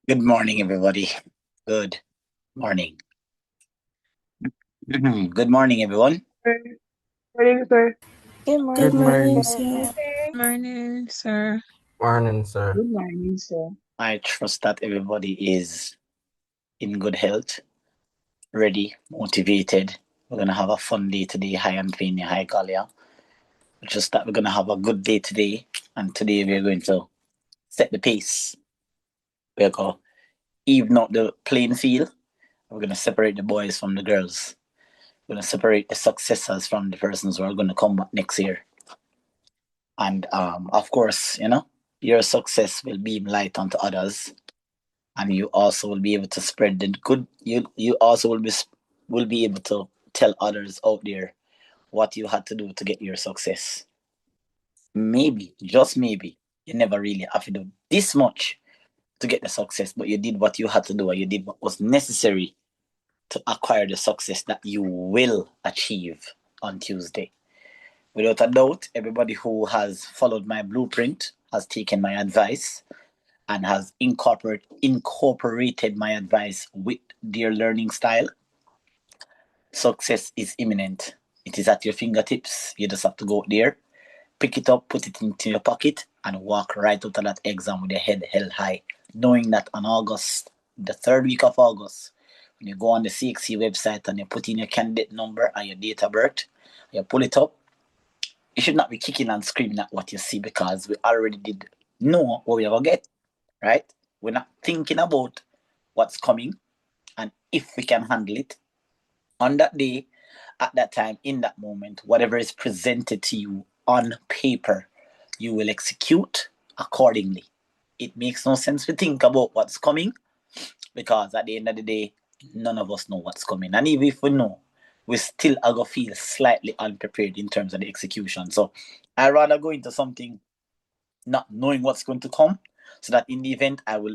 Good morning, everybody. Good morning. Good morning, everyone. Good morning, sir. Good Good morning, morning, sir. sir. Morning. Morning, sir. Morning, sir. Good morning, sir. I trust that everybody is in good health, ready, motivated. We're going to have a fun day today. Hi, Anthony. Hi, Galia. Just that we're going to have a good day today. And today we're going to set the pace. We're going to even out the playing field. We're going to separate the boys from the girls. We're going to separate the successors from the persons who are going to come back next year. And of course, your success will beam light onto others, and you also will be able to spread the good. You also will be able to tell others out there what you had to do to get your success. Maybe, just maybe, you never really have to do this much to get the success, but you did what you had to do, or you did what was necessary to acquire the success that you will achieve on Tuesday. Without a doubt, everybody who has followed my blueprint has taken my advice and has incorporated my advice with their learning style. Success is imminent. It is at your fingertips. You just have to go there, pick it up, put it into your pocket, and walk right out of that exam with your head held high, knowing that on August, the third week of August, when you go on the CXC website and you put in your candidate number and your date of birth, you pull it up, you should not be kicking and screaming at what you see because we already did know what we are going to get, right? We're not thinking about what's coming and if we can handle it. On that day, at that time, in that moment, whatever is presented to you on paper, you will execute accordingly. It makes no sense to think about what's coming because at the end of the day, none of us know what's coming. And even if we know, we still are going to feel slightly unprepared in terms of the execution. So I'd rather go into something not knowing what's going to come so that in the event I will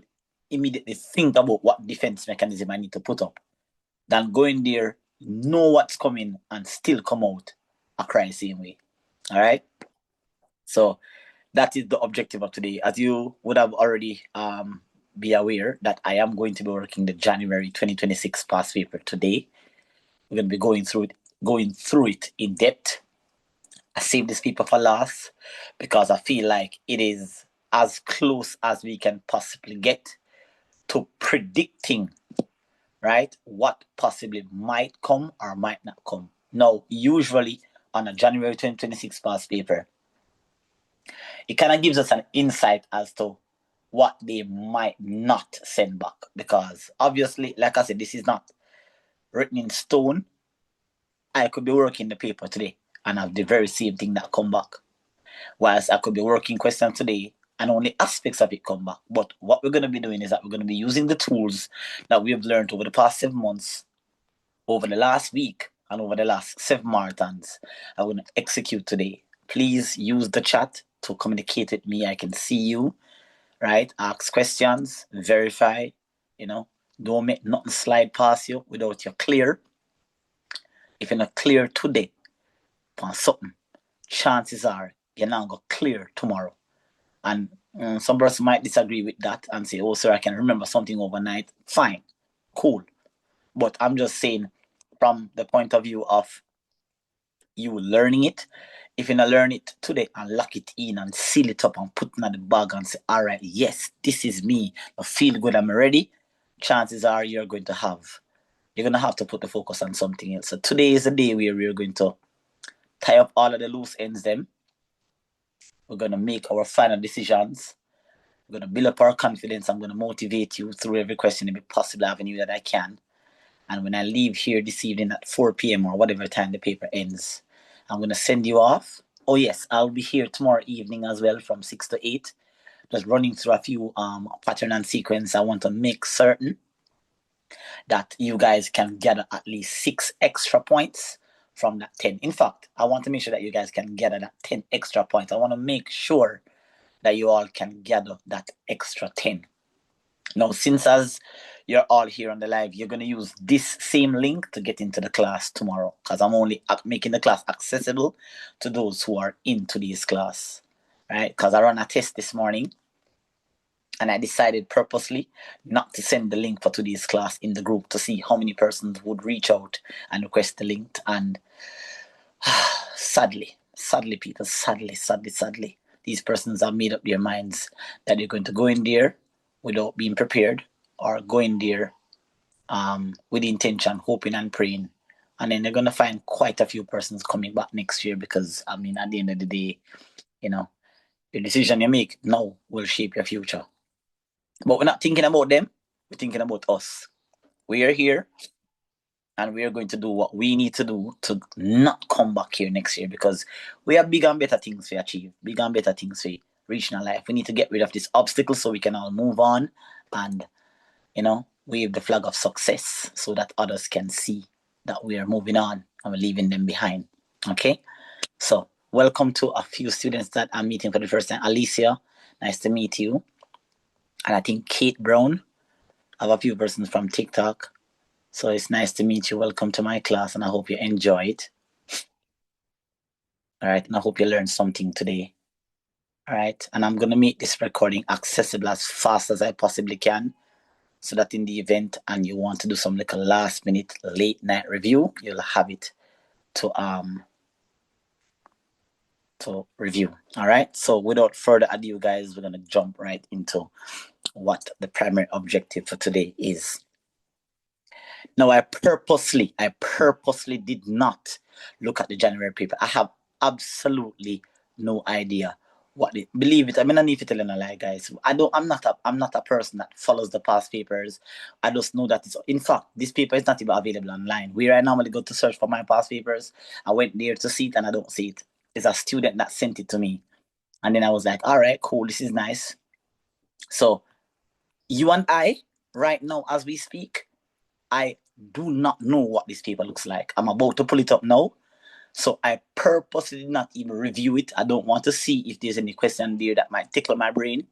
immediately think about what defense mechanism I need to put up than going there, know what's coming, and still come out a cry same way. All right. So that is the objective of today. As you would have already be aware that I am going to be working the January 2026 past paper today. We're going to be going through it in depth. I saved this paper for last because I feel like it is as close as we can possibly get to predicting, right, what possibly might come or might not come. Now, usually on a January 2026 past paper, it kind of gives us an insight as to what they might not send back. Because obviously, like I said, this is not written in stone. I could be working the paper today and have the very same thing that come back. Whilst I could be working question today and only aspects of it come back. But what we're going to be doing is that we're going to be using the tools that we have learned over the past 7 months, over the last week, and over the last 7 marathons. I'm going to execute today. Please use the chat to communicate with me. I can see you, right? Ask questions, verify, you know, don't make nothing slide past you without you're clear. If you're not clear today on something, chances are you're not going to clear tomorrow. And some person might disagree with that and say, oh, sir, I can remember something overnight. Fine, cool. But I'm just saying, from the point of view of you learning it, if you not learn it today and lock it in and seal it up and put it in the bag and say, all right, yes, this is me. I feel good, I'm ready. Chances are you're going to have to put the focus on something else. So today is the day where we're going to tie up all of the loose ends them. We're going to make our final decisions. We're going to build up our confidence. I'm going to motivate you through every question, every possible avenue that I can. And when I leave here this evening at 4 p.m. or whatever time the paper ends, I'm going to send you off. Oh, yes, I'll be here tomorrow evening as well from 6 to 8, just running through a few pattern and sequence. I want to make certain that you guys can gather at least 6 extra points from that 10. In fact, I want to make sure that you guys can gather that 10 extra points. I want to make sure that you all can gather that extra 10. Now, since as you're all here on the live, you're going to use this same link to get into the class tomorrow because I'm only making the class accessible to those who are in today's class, right? Because I ran a test this morning And I decided purposely not to send the link for today's class in the group to see how many persons would reach out and request the link. And sadly, people, sadly, these persons have made up their minds that they're going to go in there without being prepared, or go in there with intention, hoping and praying. And then they're going to find quite a few persons coming back next year because, I mean, at the end of the day, you know, the decision you make now will shape your future. But we're not thinking about them, we're thinking about us. We are here and we are going to do what we need to do to not come back here next year, because we have bigger and better things to achieve, bigger and better things to reach in our life. We need to get rid of this obstacle so we can all move on and, wave the flag of success so that others can see that we are moving on and we're leaving them behind. Okay? So, welcome to a few students that I'm meeting for the first time. Alicia, nice to meet you. And I think Kate Brown. I have a few persons from TikTok. So it's nice to meet you. Welcome to my class, and I hope you enjoy it. All right, and I hope you learned something today. All right, and I'm going to make this recording accessible as fast as I possibly can, so that in the event and you want to do some little last minute late night review, you'll have it to review. All right, so without further ado, guys, we're going to jump right into what the primary objective for today is. Now, I purposely did not look at the January paper. I have absolutely no idea what it. Believe it, I mean, I need to tell you a lie, guys. I'm not a person that follows the past papers. I just know that it's. In fact, this paper is not even available online. Where I normally go to search for my past papers, I went there to see it and I don't see it. It's a student that sent it to me, and then I was like, all right, cool, this is nice. So you and I, right now as we speak, I do not know what this paper looks like. I'm about to pull it up now. So I purposely did not even review it. I don't want to see if there's any question there that might tickle my brain.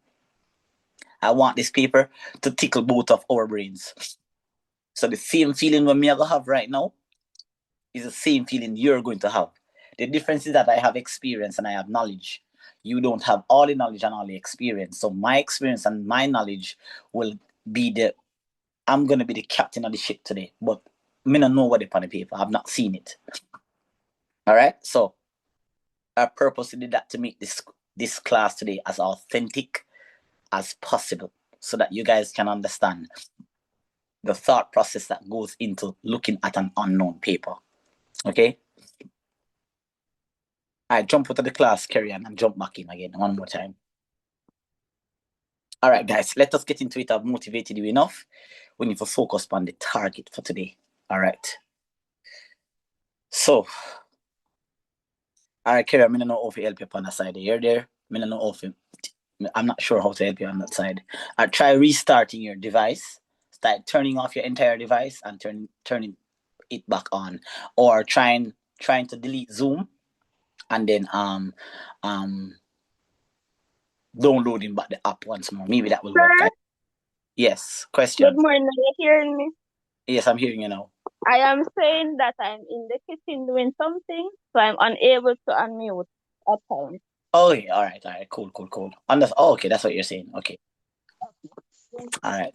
I want this paper to tickle both of our brains. So the same feeling when me I have right now is the same feeling you're going to have. The difference is that I have experience and I have knowledge. You don't have all the knowledge and all the experience. So my experience and my knowledge will be I'm going to be the captain of the ship today. But I don't know what they put on the paper. I've not seen it. All right. So I purposely did that to make this class today as authentic as possible, so that you guys can understand the thought process that goes into looking at an unknown paper. Okay. I jump out of the class, carry on, and jump back in again one more time. All right, guys, let us get into it. I've motivated you enough. We need to focus on the target for today. All right. So, all right, Kerry, I'm going to know if you help you on the side. You're there. I'm not sure how to help you on that side. Try restarting your device. Start turning off your entire device and turning it back on, or trying to delete Zoom and then downloading back the app once more. Maybe that will work. Sir, Yes. good Question. morning. Are you hearing me? Yes, I'm hearing you now. I am saying that I'm in the kitchen doing something, so I'm unable to unmute at times. Oh, yeah. All right. Cool. Okay, that's what you're saying. Okay. All right.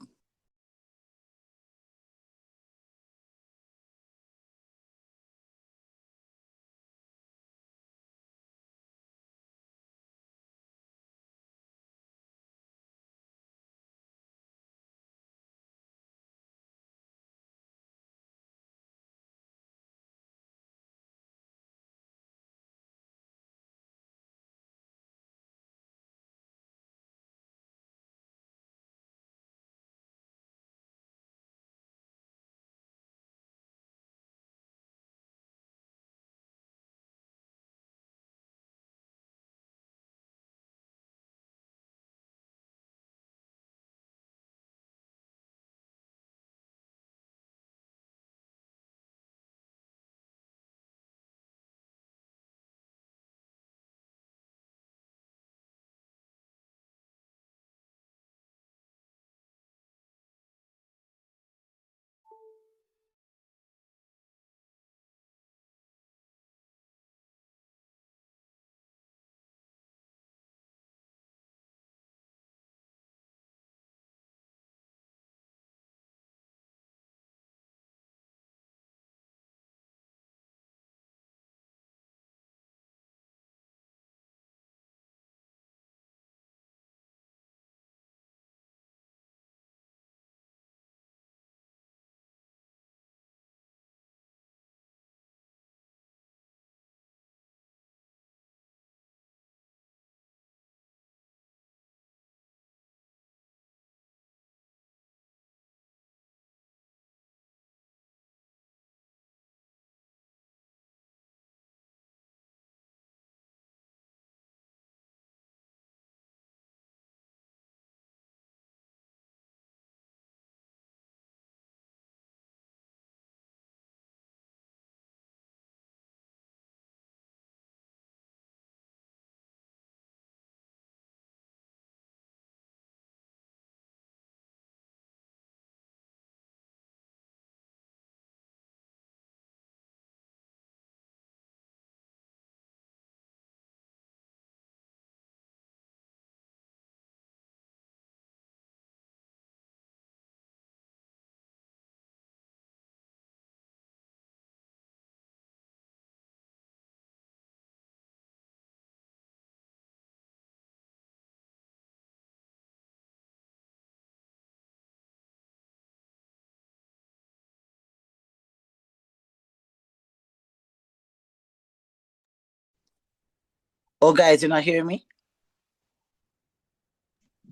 Oh, guys, you not hearing me?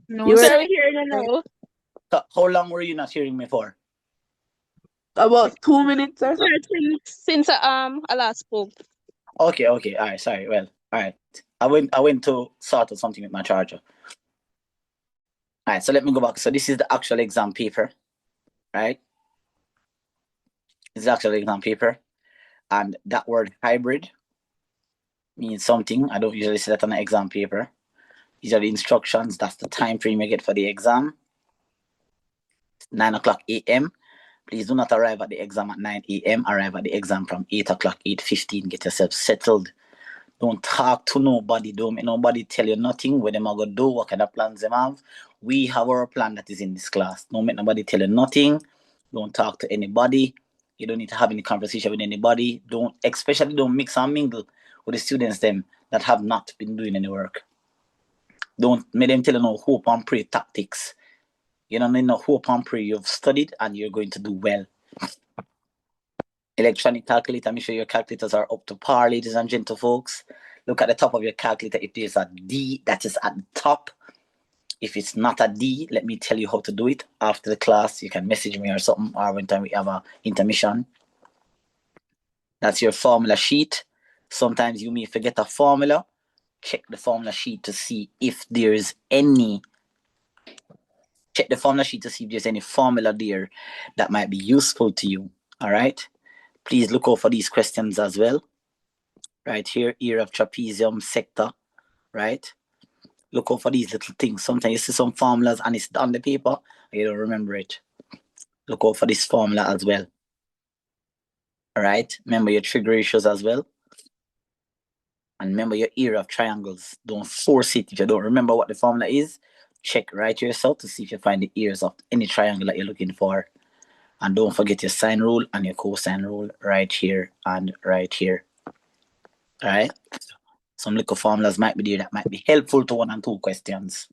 No, You were sir. hearing it now. So how long were you not hearing me for? About 2 minutes or so. Since I last spoke. Okay, all right, sorry. Well, all right. I went to sort out something with my charger. All right, so let me go back. So this is the actual exam paper, right? This is the actual exam paper. And that word hybrid means something. I don't usually see that on an exam paper. These are the instructions. That's the time frame you get for the exam. 9 o'clock a.m. Please do not arrive at the exam at 9 a.m. Arrive at the exam from 8 o'clock, 8:15. Get yourself settled. Don't talk to nobody. Don't make nobody tell you nothing. What them are going to do, what kind of plans them have. We have our plan that is in this class. Don't make nobody tell you nothing. Don't talk to anybody. You don't need to have any conversation with anybody. Especially don't mix and mingle with the students them that have not been doing any work. Don't make them tell you no hope and pray tactics. You don't need no hope and pray. You've studied and you're going to do well. Electronic calculator, make sure your calculators are up to par, ladies and gentlefolks. Look at the top of your calculator. If there's a D, that is at the top. If it's not a D, let me tell you how to do it. After the class, you can message me or something, or when time we have a intermission. That's your formula sheet. Sometimes you may forget a formula. Check the formula sheet to see if there's any. Check the formula sheet to see if there's any formula there that might be useful to you. All right. Please look out for these questions as well. Right here, ear of trapezium sector, right? Look out for these little things. Sometimes you see some formulas and it's on the paper and you don't remember it. Look out for this formula as well. All right. Remember your trig ratios as well. And remember your area of triangles. Don't force it. If you don't remember what the formula is, check right yourself to see if you find the areas of any triangle that you're looking for. And don't forget your sine rule and your cosine rule right here and right here. All right. Some little formulas might be there that might be helpful to 1 and 2 questions.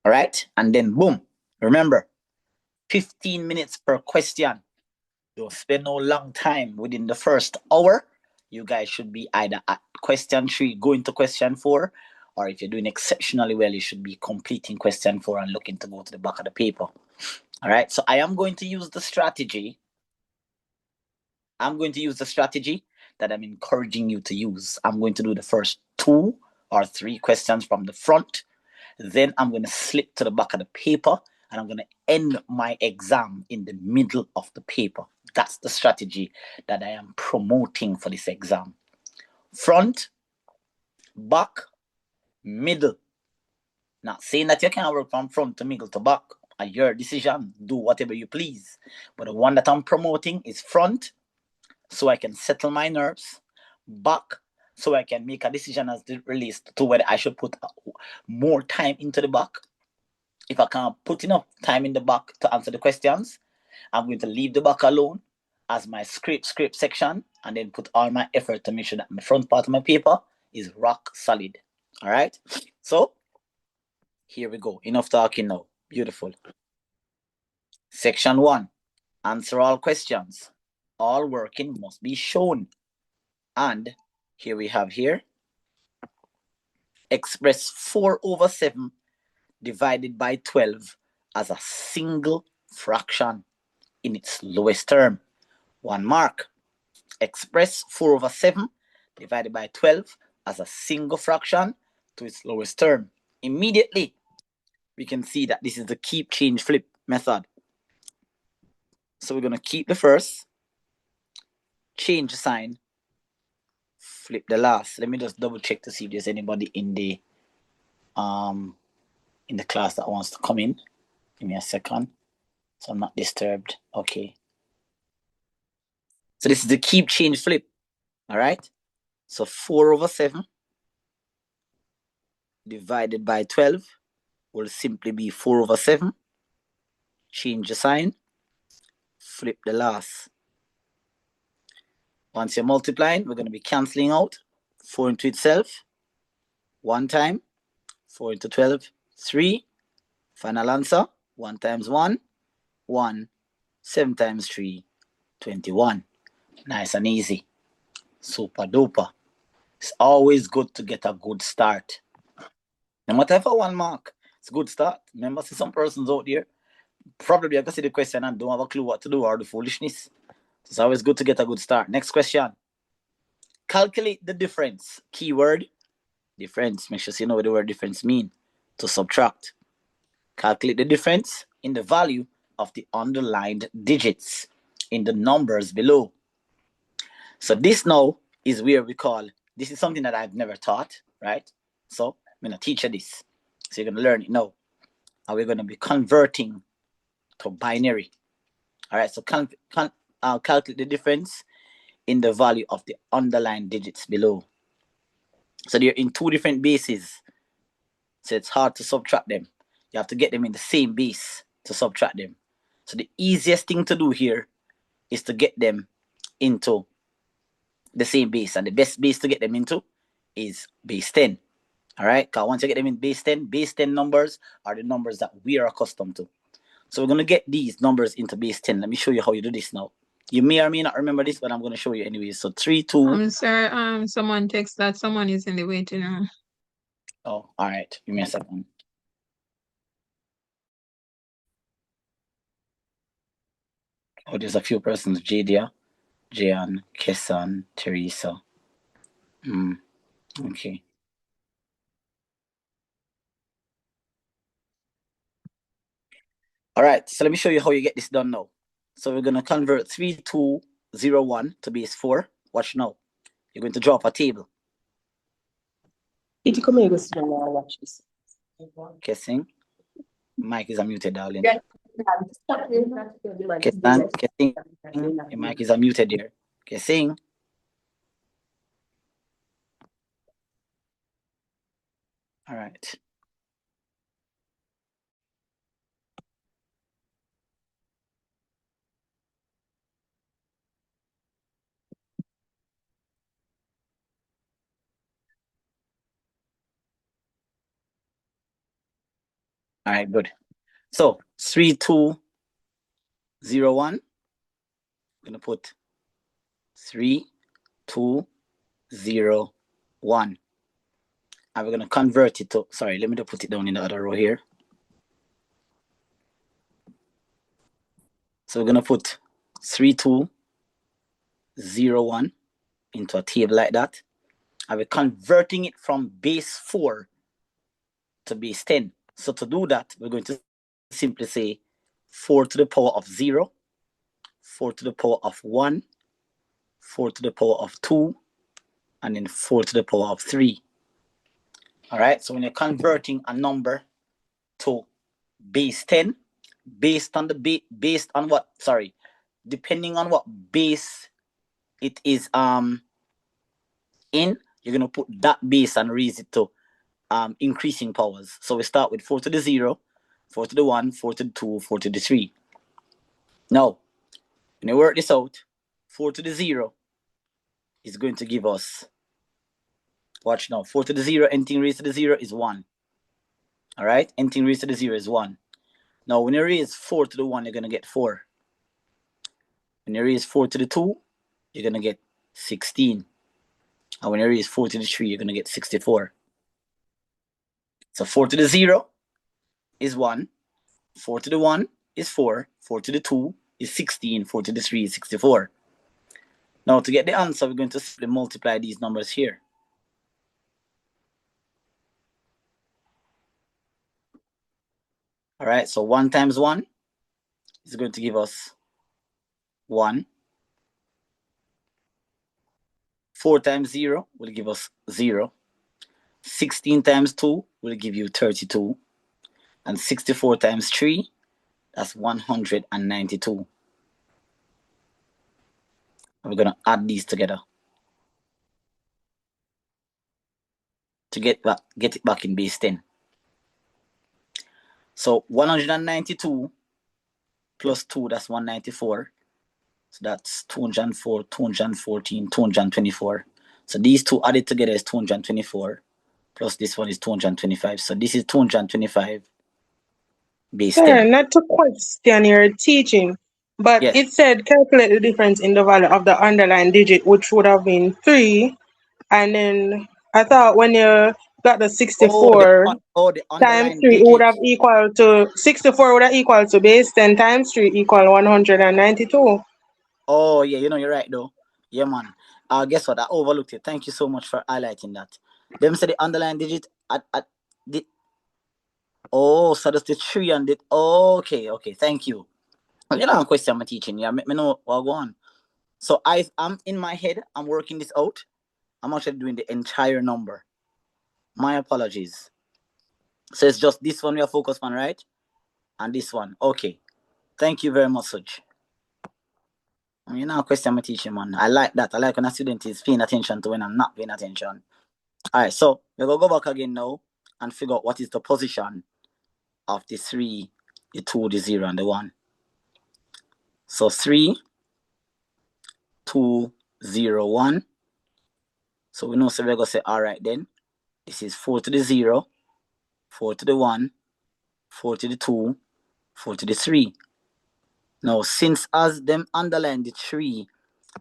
All right. And then boom. Remember, 15 minutes per question. Don't spend no long time within the first hour. You guys should be either at question 3, going to question 4, or if you're doing exceptionally well, you should be completing question 4 and looking to go to the back of the paper. All right. So I am going to use the strategy. That I'm encouraging you to use. I'm going to do the first 2 or 3 questions from the front. Then I'm going to slip to the back of the paper and I'm going to end my exam in the middle of the paper. That's the strategy that I am promoting for this exam. Front, back, middle. Not saying that you can't work from front to middle to back. At your decision, do whatever you please. But the one that I'm promoting is front, so I can settle my nerves. Back, so I can make a decision as it relates to whether I should put more time into the back. If I can't put enough time in the back to answer the questions, I'm going to leave the back alone as my script section and then put all my effort to make sure that the front part of my paper is rock solid. All right. So here we go. Enough talking now. Beautiful. Section 1. Answer all questions. All working must be shown. And here we have here. Express 4/7 divided by 12 as a single fraction in its lowest term. 1 mark. Express 4/7 divided by 12 as a single fraction to its lowest term. Immediately, we can see that this is the keep, change, flip method. So we're going to keep the first, change the sign, flip the last. Let me just double check to see if there's anybody in the class that wants to come in. Give me a second. So I'm not disturbed. Okay. So this is the keep, change, flip. All right. So 4/7 divided by 12 will simply be 4/7. Change the sign, flip the last. Once you're multiplying, we're going to be cancelling out 4 into itself 1 time, 4 into 12, 3. Final answer, 1 times 1, 1, 7 times 3, 21. Nice and easy. Super duper. It's always good to get a good start. No matter for 1 mark, it's a good start. Remember, see some persons out there, probably I can see the question and don't have a clue what to do or the foolishness. It's always good to get a good start. Next question. Calculate the difference. Keyword, difference. Make sure you know what the word difference mean. To subtract. Calculate the difference in the value of the underlined digits in the numbers below. So this now is where we call, this is something that I've never taught, right? So I'm going to teach you this. So you're going to learn it now. And we're going to be converting to binary. All right, so I'll calculate the difference in the value of the underlined digits below. So they're in two different bases. So it's hard to subtract them. You have to get them in the same base to subtract them. So the easiest thing to do here is to get them into the same base. And the best base to get them into is base 10. All right, because once you get them in base 10 numbers are the numbers that we are accustomed to. So we're going to get these numbers into base 10. Let me show you how you do this now. You may or may not remember this, but I'm going to show you anyways. So 3, 2. Sir, someone texts that someone is in the waiting room. Oh, all right. Give me a second. Oh, there's a few persons. Jadia, Jayan, Kessan, Teresa. Okay. All right. So let me show you how you get this done now. So we're going to convert 3201 to base 4. Watch now. You're going to draw up a table. Watch this. Kessing. Mic is unmuted, darling. Kessan, Kessing. Your mic is unmuted there. Kessing. All right. All right, good. So 3201. I'm going to put 3201. And we're going to convert it to, sorry, let me just put it down in the other row here. So we're going to put 3201 into a table like that. And we're converting it from base 4 to base 10. So to do that, we're going to simply say 4 to the power of 0, 4 to the power of 1, 4 to the power of 2, and then 4 to the power of 3. All right, so when you're converting a number to base 10, based on what, sorry, depending on what base it is in, you're going to put that base and raise it to increasing powers. So we start with 4 to the 0, 4 to the 1, 4 to the 2, 4 to the 3. Now, when you work this out, 4 to the 0 is going to give us, watch now, 4 to the 0, anything raised to the 0 is 1. All right, anything raised to the 0 is 1. Now, when you raise 4 to the 1, you're going to get 4. When you raise 4 to the 2, you're going to get 16. And when you raise 4 to the 3, you're going to get 64. So 4 to the 0 is 1. 4 to the 1 is 4. 4 to the 2 is 16. 4 to the 3 is 64. Now, to get the answer, we're going to simply multiply these numbers here. All right, so 1 times 1 is going to give us 1. 4 times 0 will give us 0. 16 times 2 will give you 32. And 64 times 3, that's 192. And we're going to add these together to get it back in base 10. So 192 plus 2, that's 194. So that's 204, 214, 224. So these two added together is 224. Plus this one is 225. So this is 225 base 10. Sir, not to question your teaching, but Yes. it said calculate the difference in the value of the underlying digit, which would have been 3, And then I thought when you got the Oh, 64 the times underlying 3, it would digit. have equal to 64 would have equal to base 10 times 3 equal 192. Oh yeah, you're right though. Yeah, man. Guess what? I overlooked it. Thank you so much for highlighting that. Them say the underlying digit at the. Oh, so that's the 3 and it. Okay. Thank you. You know, question I'm teaching. Yeah, let me know what go on. So I'm in my head. I'm working this out. I'm actually doing the entire number. My apologies. So it's just this one we are focused on, right? And this one. Okay. Thank you very much, Suj. You know, question I'm teaching, man. I like that. I like when a student is paying attention to when I'm not paying attention. All right, so we're going to go back again now and figure out what is the position of the 3, the 2, the 0, and the 1. So 3, 2, 0, 1. So we know, so we're going to say, all right then. This is 4 to the 0, 4 to the 1, 4 to the 2, 4 to the 3. Now, since as them underline the 3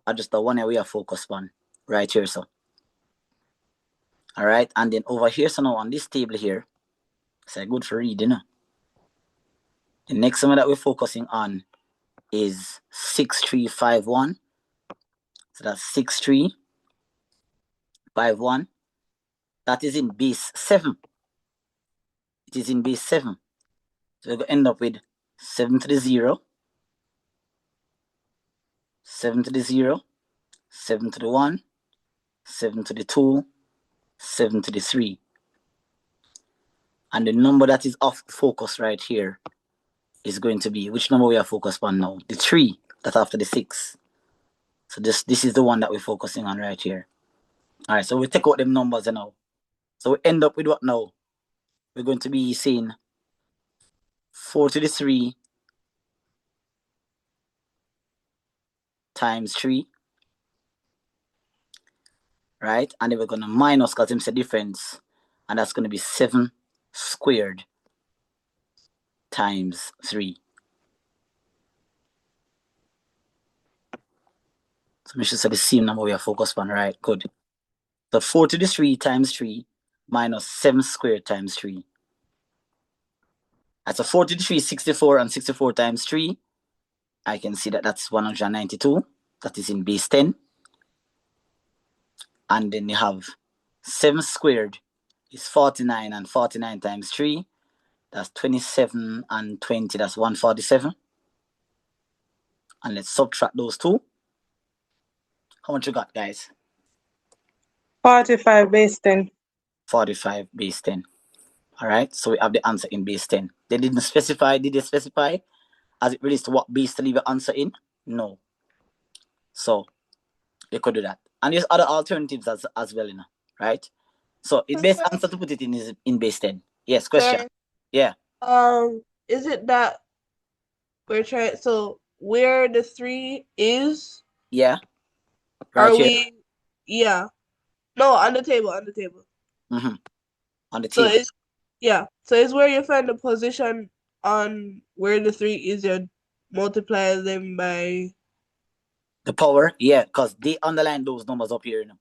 are just the one that we are focused on, right here, so. All right, and then over here, so now on this table here, so good for reading. The next one that we're focusing on is 6351. So that's 6351. That is in base 7. It is in base 7. So we're going to end up with 7 to the 0, 7 to the 0, 7 to the 1, 7 to the 2, 7 to the 3. And the number that is off focus right here is going to be, which number we are focused on now? The 3, that's after the 6. So this is the one that we're focusing on right here. All right, so we take out them numbers now. So we end up with what now? We're going to be seeing 4 to the 3 times 3. Right? And then we're going to minus, because it's a difference. And that's going to be 7 squared times 3. So we should say the same number we are focused on, right? Good. So 4 to the 3 times 3 minus 7 squared times 3. That's a 4 to the 3, 64, and 64 times 3. I can see that that's 192. That is in base 10. And then you have 7 squared is 49, and 49 times 3, that's 27, and 20, that's 147. And let's subtract those two. How much you got, guys? 45 base 10. 45 base 10. All right, so we have the answer in base 10. They didn't specify, did they specify as it relates to what base to leave the answer in? No. So they could do that. And there's other alternatives as well, you know, right? So the best answer to put it in is in base 10. Yes, question. Sir, Yeah. is it that we're trying, so where the 3 is? Yeah. Right Are here. we, yeah. No, on the table. Mm-hmm. On the So table. so it's where you find the position on where the 3 is, you multiply them by The power, yeah, because they underline those numbers up here, you know.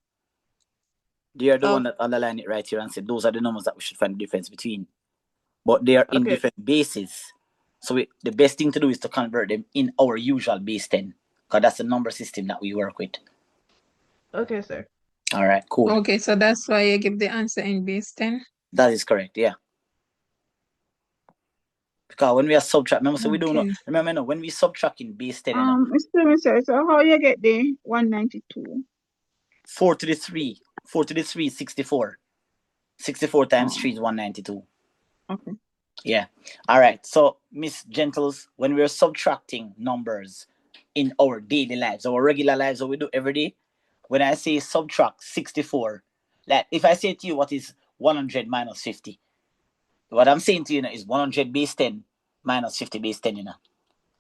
They are the Oh. one that underline it right here and said those are the numbers that we should find the difference between. But they are in Okay. different bases. So the best thing to do is to convert them in our usual base 10, because that's the number system that we work with. Okay, sir. All right, cool. Okay, so that's why you give the answer in base 10. That is correct, yeah. Because when we are subtract, remember, so we don't know. Okay. Remember, no, when we subtract in base 10, you know, Mr. So how you get the 192? 4 to the 3, 4 to the 3 is 64. 64 times 3 is 192. Okay. Yeah. All right. So, Miss Gentles, when we're subtracting numbers in our daily lives, our regular lives that we do every day, when I say subtract 64, like if I say to you what is 100 minus 50, what I'm saying to you now is 100 base 10 minus 50 base 10, you know.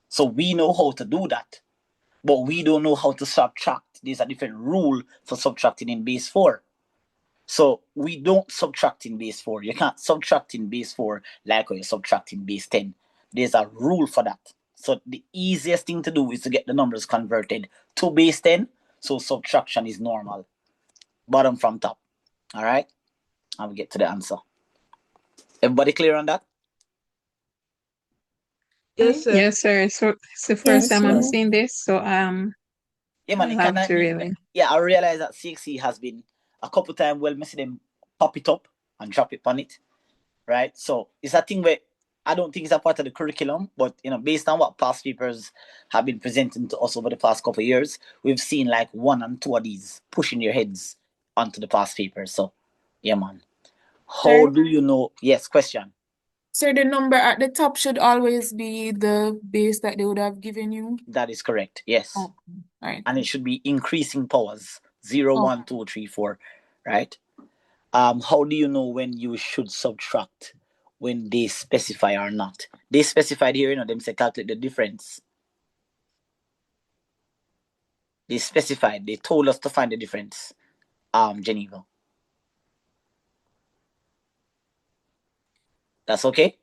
So we know how to do that, but we don't know how to subtract. There's a different rule for subtracting in base 4. So we don't subtract in base 4. You can't subtract in base 4 like when you subtract in base 10. There's a rule for that. So the easiest thing to do is to get the numbers converted to base 10. So subtraction is normal. bottom from top. All right? I'll get to the answer. Everybody clear on that? Yes, sir. Yes, sir. So it's the first time I'm seeing this, so Yeah, man, I'll have to really. Yeah, I realize that CXC has been a couple times well missing them pop it up and drop it on it. Right? So it's a thing where I don't think it's a part of the curriculum, but based on what past papers have been presenting to us over the past couple of years, we've seen like 1 and 2 of these pushing your heads onto the past papers. So yeah, man. How do you know? Yes, question. So the number at the top should always be the base that they would have given you? That is correct. Yes. Oh, right. And it should be increasing powers 0, 1, 2, 3, 4. Right? How do you know when you should subtract when they specify or not? They specified here, them say calculate the difference. They specified, they told us to find the difference. Geneva. That's okay?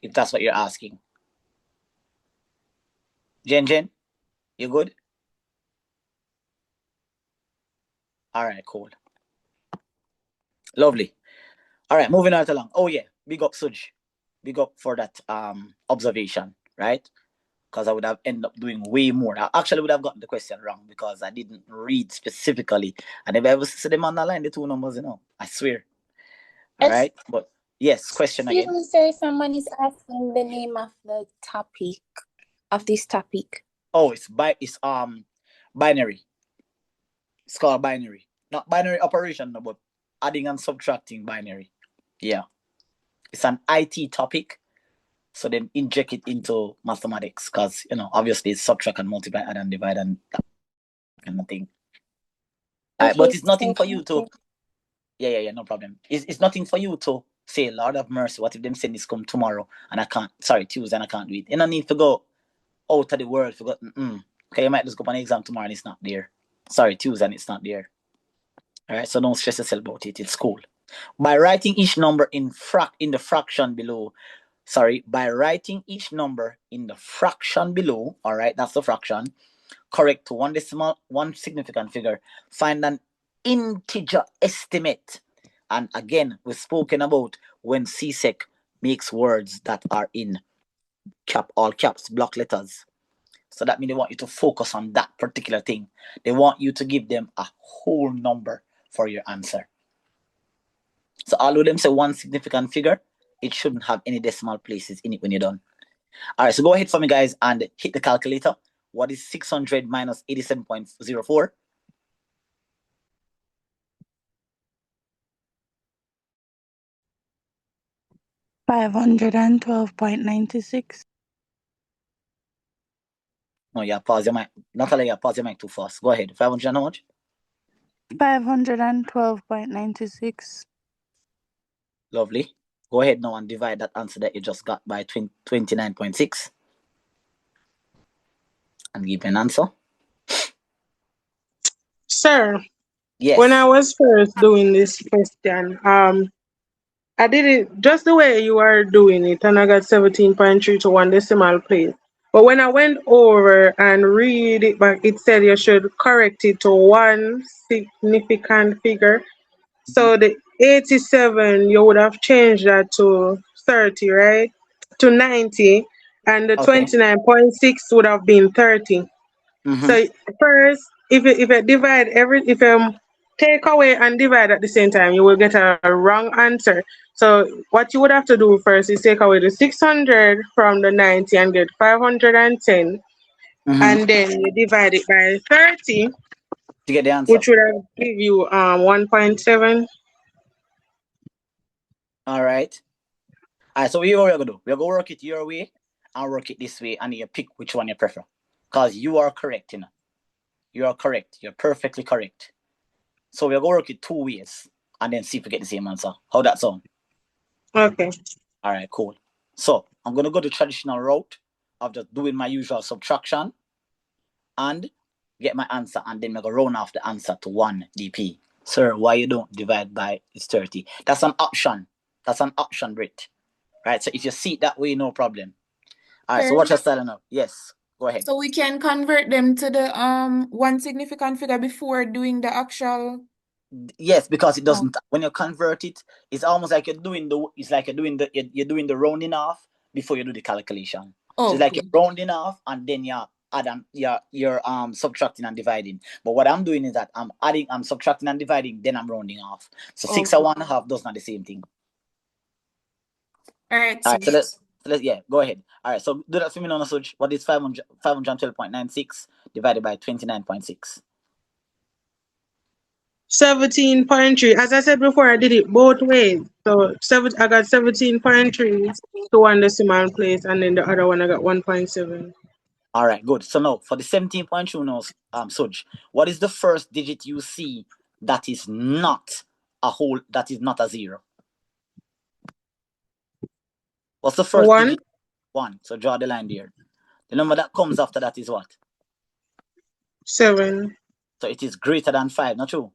If that's what you're asking. Jen, you good? All right, cool. Lovely. All right, moving right along. Oh yeah, big up Suj. Big up for that observation, right? Because I would have ended up doing way more. I actually would have gotten the question wrong because I didn't read specifically. I never ever see them on the line, the two numbers, I swear. All right, but yes, question again. Excuse me, sir. Someone is asking the name of the topic, of this topic. Oh, it's binary. It's called binary. Not binary operation, but adding and subtracting binary. Yeah. It's an IT topic. So then inject it into mathematics because, obviously it's subtract and multiply, add and divide and that kind of thing. Okay, but it's nothing for you to... Yeah, no problem. It's nothing for you to say, Lord of mercy, what if them send this come tomorrow and I can't, Tuesday and I can't do it. You don't need to go out of the world. Okay, you might just go on an exam tomorrow and it's not there. Tuesday and it's not there. All right, so don't stress yourself about it. It's cool. By writing each number in the fraction below, by writing each number in the fraction below, all right, that's the fraction, correct to one decimal, one significant figure, find an integer estimate. And again, we've spoken about when CSEC makes words that are in all caps, block letters. So that means they want you to focus on that particular thing. They want you to give them a whole number for your answer. So although them say one significant figure, it shouldn't have any decimal places in it when you're done. All right, so go ahead for me, guys, and hit the calculator. What is 600 minus 87.04? $512.96. No, yeah, pause your mic. Natalia, yeah, pause your mic too fast. Go ahead. 500 and how much? 512.96. Lovely. Go ahead now and divide that answer that you just got by 29.6. And give me an answer. Sir, yes. When I was first doing this question, I did it just the way you are doing it, and I got 17.3 to one decimal place. But when I went over and read it back, it said you should correct it to one significant figure. So the 87, you would have changed that to 30, right? To 90, and the 29.6 would have been 30. So first, if you divide if you take away and divide at the same time, you will get a wrong answer. So what you would have to do first is take away the 600 from the 90 and get 510, and then you divide it by 30 to get the answer, which would have give you 1.7. All right. So here's what we're gonna do. We're gonna work it your way and work it this way, and you pick which one you prefer. Because you are correct, You are correct. You're perfectly correct. So we're gonna work it 2 ways and then see if we get the same answer. How that sound? Okay. All right, cool. So I'm gonna go the traditional route of just doing my usual subtraction and get my answer, and then I'm gonna round off the answer to 1 dp. Sir, why you don't divide by 30? That's an option. That's an option, Brit. Right? So if you see it that way, no problem. All right, so watch your style now. Yes, Go ahead. So we can convert them to the one significant figure before doing the actual. Yes, because it doesn't. When you convert it, it's almost like you're doing the. It's like you're doing the rounding off before you do the calculation. So it's like you're rounding off and then you're adding, you're subtracting and dividing. But what I'm doing is that I'm subtracting and dividing, then I'm rounding off. So 6 and 1/2 does not the same thing. All right. All right. So let's go ahead. All right. So do that for me now, Suj. What is 512.96 divided by 29.6? 17.3. As I said before, I did it both ways. So I got 17.3 to one decimal place, and then the other one I got 1.7. All right, good. So now for the 17.2 now, Suj, what is the first digit you see that is not a whole, that is not a 0? What's the first digit? 1. So draw the line there. The number that comes after that is what? 7. So it is greater than 5, not true?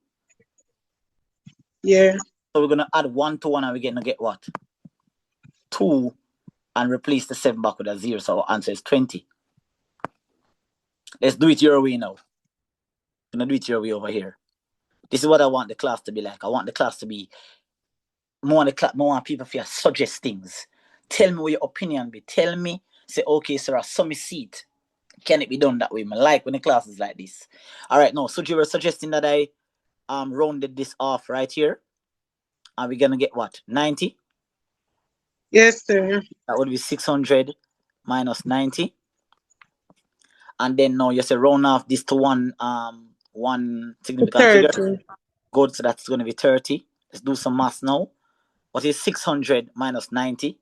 Yeah. So we're going to add 1 to 1 and we're going to get what? 2 and replace the 7 back with a 0. So our answer is 20. Let's do it your way now. I'm going to do it your way over here. This is what I want the class to be like. I want the class to be more people to suggest things. Tell me what your opinion be. Tell me, say, okay, sir, I saw me see it. Can it be done that way? I like when the class is like this. All right, no. So you were suggesting that I rounded this off right here. And we're gonna get what? 90? Yes, sir. That would be 600 minus 90. And then now you say round off this to one significant 30. figure. Good, so that's gonna be 30. Let's do some math now. What is 600 minus 90?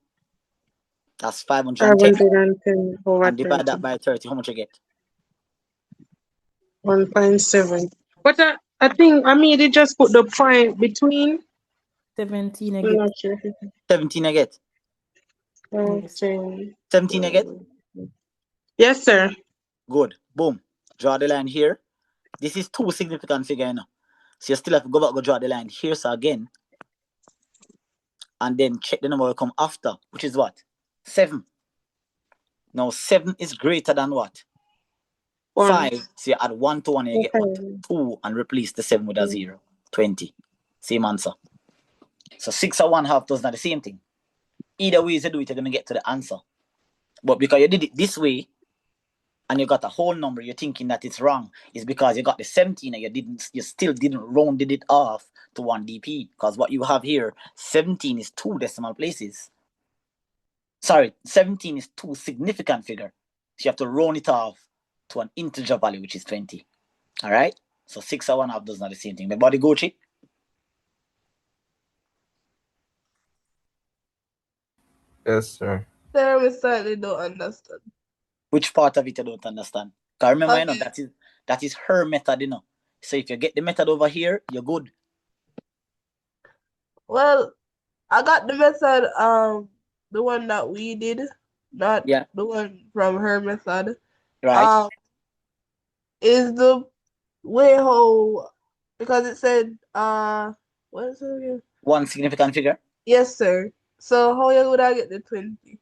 That's 510. 510 over And divide 30. that by 30. How much you get? 1.7. But I think I made it just put the point between 17 I'm again. not sure. 17 I get. Yes. 17 I get. Yes, sir. Good. Boom. Draw the line here. This is 2 significant figure, you know. So you still have to go back, go draw the line here. So again. And then check the number will come after, which is what? 7. Now 7 is greater than what? 5. So you add 1 to 1 and you get what? 2 and replace the 7 with a 0. 20. Same answer. So 6 and 1/2 does not the same thing. Either way you do it, you're going to get to the answer. But because you did it this way, and you got a whole number, you're thinking that it's wrong. It's because you got the 17 and you still didn't rounded it off to 1 dp. Because what you have here, 17 is 2 decimal places. Sorry, 17 is 2 significant figure. So you have to round it off to an integer value, which is 20. All right? So 6 and 1/2 does not the same thing. My body go check. Yes, sir. There we certainly don't understand. Which part of it you don't understand? Because remember, you know, that is her method, you know. So if you get the method over here, you're good. Well, I got the method, the one that we did, not the one from her method. Right. Is the way how, because it said, what is it again? 1 significant figure? Yes, sir. So how would I get the 20?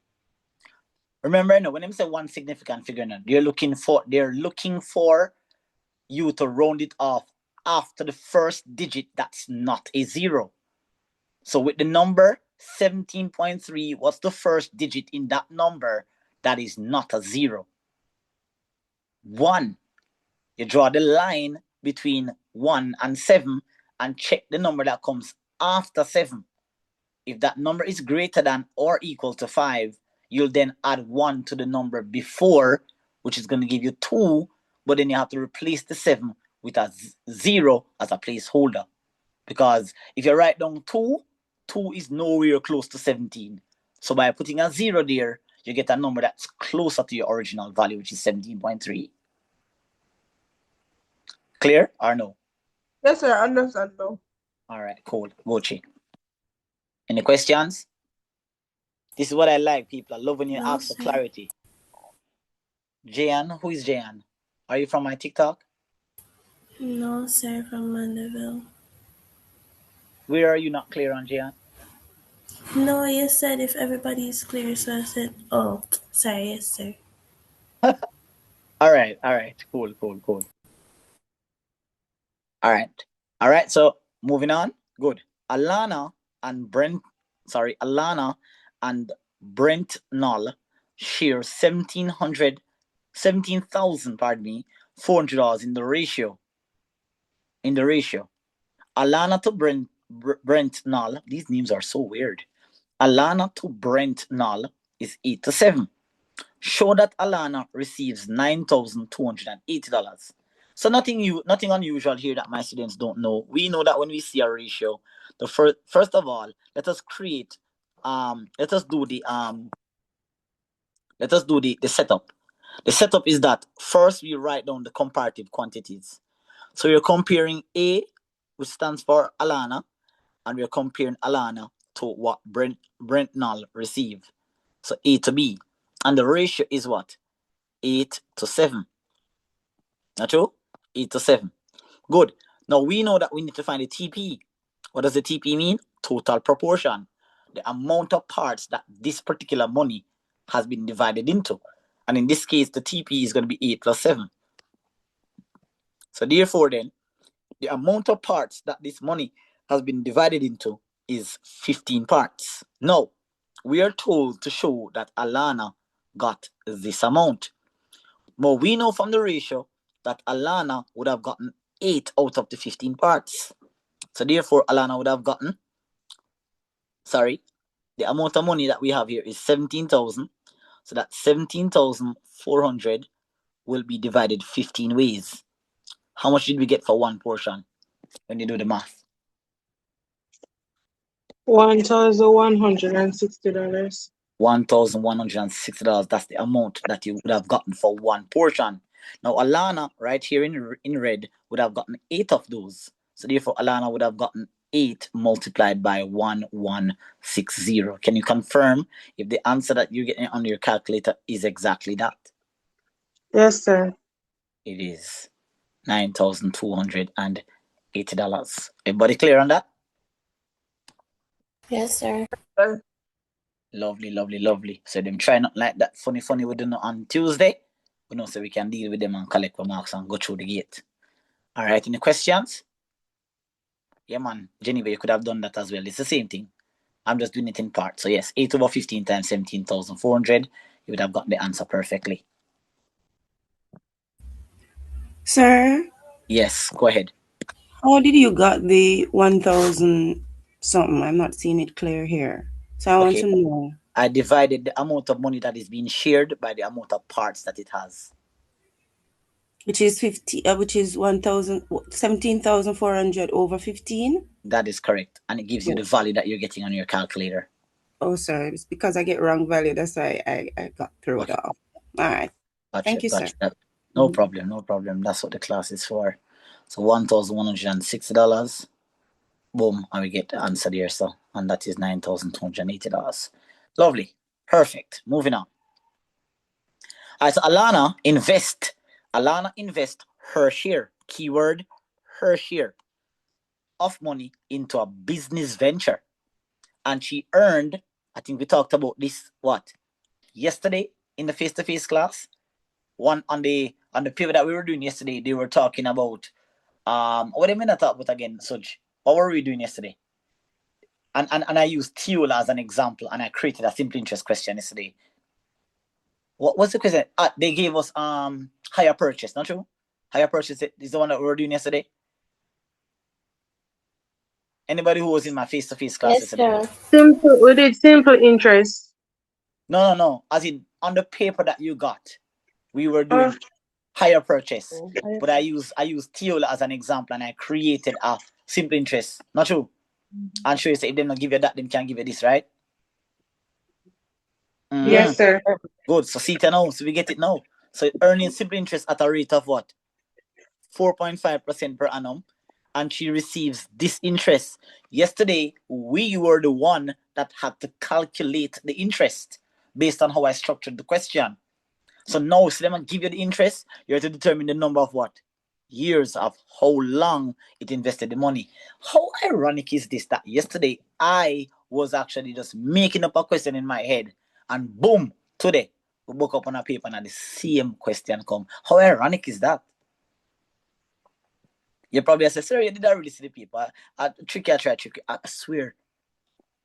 Remember, no, when they say 1 significant figure, no, they're looking for you to round it off after the first digit that's not a 0. So with the number 17.3, what's the first digit in that number that is not a 0? 1. You draw the line between 1 and 7 and check the number that comes after 7. If that number is greater than or equal to 5, you'll then add 1 to the number before, which is going to give you 2, but then you have to replace the 7 with a 0 as a placeholder. Because if you write down 2, 2 is nowhere close to 17. So by putting a 0 there, you get a number that's closer to your original value, which is 17.3. Clear or no? Yes, sir. I understand now. All right, cool. Vochi. Any questions? This is what I like, people. I love when you ask for clarity. Jayan, who is Jayan? Are you from my TikTok? No, sir, from Mandeville. Where are you not clear on, Jayan? No, you said if everybody is clear, so I said, oh, sorry, yes, sir. All right. Cool. All right. So moving on. Good. Alana and Brent Null share 17,000, pardon me, $400 in the ratio. Alana to Brent Null, these names are so weird. Alana to Brent Null is 8-7. Show that Alana receives $9,280. So nothing unusual here that my students don't know. We know that when we see a ratio, the first of all, let us do the setup. The setup is that first we write down the comparative quantities. So you're comparing A, which stands for Alana, and we're comparing Alana to what Brent Null received. So A to B. And the ratio is what? 8-7. Not true? 8-7. Good. Now we know that we need to find the TP. What does the TP mean? Total proportion. The amount of parts that this particular money has been divided into. And in this case, the TP is going to be 8+7. So therefore then, the amount of parts that this money has been divided into is 15 parts. Now, we are told to show that Alana got this amount. But we know from the ratio that Alana would have gotten 8 out of the 15 parts. So therefore, Alana would have gotten, the amount of money that we have here is 17,000. So that 17,400 will be divided 15 ways. How much did we get for one portion when you do the math? $1,160. $1,160. That's the amount that you would have gotten for one portion. Now, Alana, right here in red, would have gotten 8 of those. So therefore, Alana would have gotten 8 multiplied by 1160. Can you confirm if the answer that you're getting on your calculator is exactly that? Yes, sir. It is $9,280. Everybody clear on that? Yes, sir. Lovely. So them try not like that funny we do on Tuesday. We know so we can deal with them and collect the marks and go through the gate. All right, any questions? Yeah, man. Geneva, you could have done that as well. It's the same thing. I'm just doing it in part. So yes, 8/15 times 17,400. You would have got the answer perfectly. Sir? Yes, go ahead. How did you got the 1,000 something? I'm not seeing it clear here. So I want to know. I divided the amount of money that is being shared by the amount of parts that it has. Which is 17,400 over 15? That is correct. And it gives you the value that you're getting on your calculator. Oh, sorry. It's because I get wrong value. That's why I got thrown off. All right. Thank you, sir. No problem. That's what the class is for. So $1,160. Boom. And we get the answer there. So, and that is $9,280. Lovely. Perfect. Moving on. All right, so Alana invest her share, keyword her share, of money into a business venture. And she earned, I think we talked about this, yesterday in the face-to-face class. One on the paper that we were doing yesterday, they were talking about, what do you mean I talk about again, Suj? What were we doing yesterday? And I used Teal as an example, and I created a simple interest question yesterday. What was the question? They gave us higher purchase, not true? Higher purchase is the one that we were doing yesterday. Anybody who was in my face-to-face class yesterday? We did simple interest. No. As in on the paper that you got, we were doing higher purchase. But I used Teal as an example, and I created a simple interest. Not true? And sure you say if they don't give you that, they can give you this, right? Yes, sir. Good. So see it now. So we get it now. So earning simple interest at a rate of what? 4.5% per annum. And she receives this interest. Yesterday, we were the one that had to calculate the interest based on how I structured the question. So now, so let me give you the interest. You have to determine the number of what? Years of how long it invested the money. How ironic is this that yesterday I was actually just making up a question in my head, and boom, today we book up on a paper and the same question come. How ironic is that? You probably say, sir, you did not really see the paper. Tricky. I swear,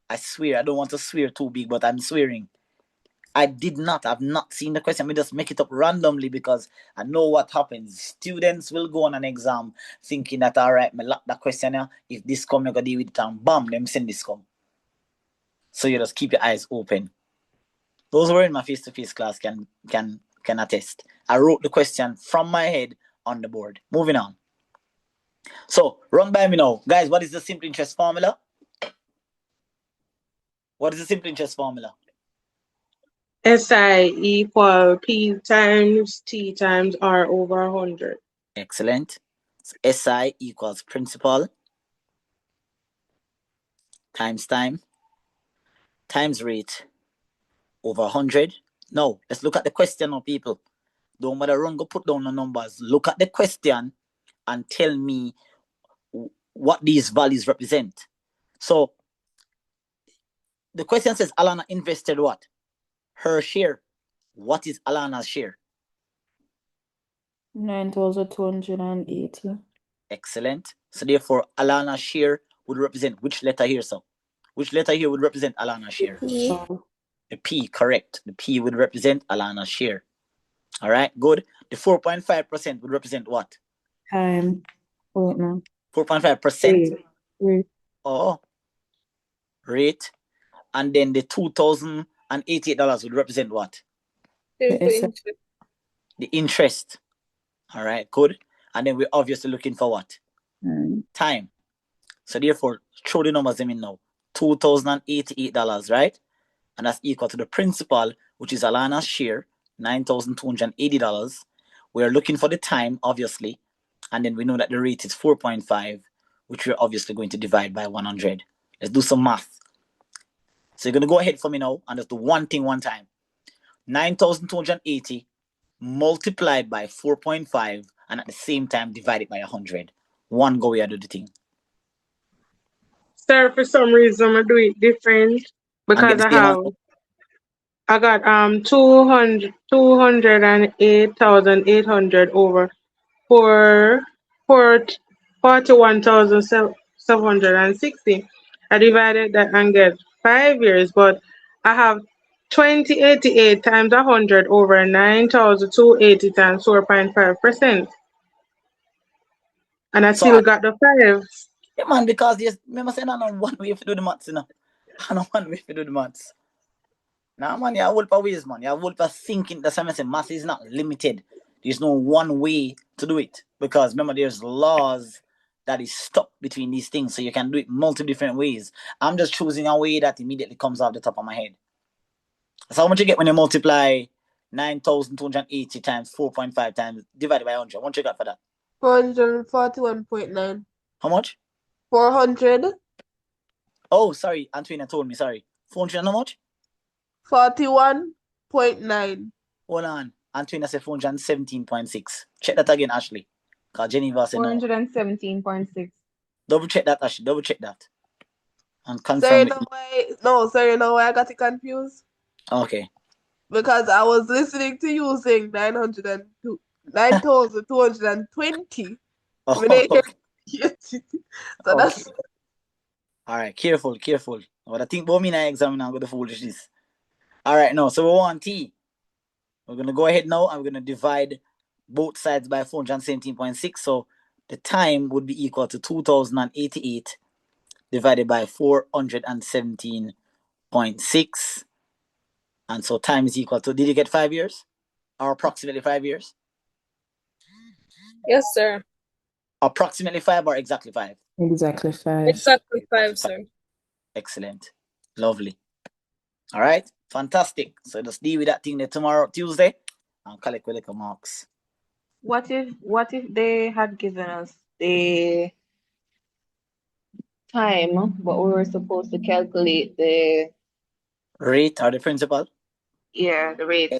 I don't want to swear too big, but I'm swearing. I've not seen the question. We just make it up randomly because I know what happens. Students will go on an exam thinking that, all right, me lock that question here. If this come, I go deal with it and bam, them send this come. So you just keep your eyes open. Those who are in my face-to-face class can attest. I wrote the question from my head on the board. Moving on. So run by me now. Guys, what is the simple interest formula? What is the simple interest formula? SI equal P times T times R over 100. Excellent. So SI equals principal times time times rate over 100. Now, let's look at the question now, people. Don't bother run, go put down the numbers. Look at the question and tell me what these values represent. So, the question says Alana invested what? Her share. What is Alana's share? 9,280. Excellent. So, therefore, Alana's share would represent which letter here, so? Which letter here would represent Alana's share? P. The P, correct. The P would represent Alana's share. All right, good. The 4.5% would represent what? Time. Wait, no. 4.5%. Rate. Oh, rate. And then the $2,088 would represent what? The The interest. All right, good. And then we're obviously looking for what? Time. So therefore, throw the numbers in now. $2,088, right? And that's equal to the principal, which is Alana's share, $9,280. We're looking for the time, obviously. And then we know that the rate is 4.5, which we're obviously going to divide by 100. Let's do some math. So you're going to go ahead for me now and just do one thing one time. 9,280 multiplied by 4.5 and at the same time divided by 100. One go here, do the thing. Sir, for some reason I do it different because I got 208,800 over 41,760. I divided that and get 5 years, but I have 2088 times 100 over 9,280 times 4.5%. And I still got the 5. Yeah, man, because remember saying I know one way if you do the maths, you know. I know one way if you do the maths. Now, man, you have whole ways, man. You have whole thinking. That's why I say math is not limited. There's no one way to do it. Because remember, there's laws that is stuck between these things. So you can do it multiple different ways. I'm just choosing a way that immediately comes off the top of my head. So how much you get when you multiply 9,280 times 4.5 times divided by 100? How much you got for that? 441.9. How much? 400. Oh, sorry. Antoine told me, sorry. 400 and how much? 41.9. Hold on. Antoine said 417.6. Check that again, Ashley. Because Geneva said 417.6. Double check that, Ashley. Double check that. And confirm. Sorry, you know why I got it confused? Okay. Because I was listening to you saying 9,220. Oh, so that's all right. Careful. What I think about me in the exam now, I'm going to foolishness. All right, now, so we want T. We're going to go ahead now and we're going to divide both sides by 417.6. So the time would be equal to 2,088 divided by 417.6. And so time is equal to, did you get 5 years? Or approximately 5 years? Yes, sir. Approximately 5 or exactly 5? Exactly 5. Exactly 5, sir. Excellent. Lovely. All right. Fantastic. So just deal with that thing there tomorrow, Tuesday, and collect with the marks. What if they had given us the time, but we were supposed to calculate the rate or the principal? Yeah, the rate.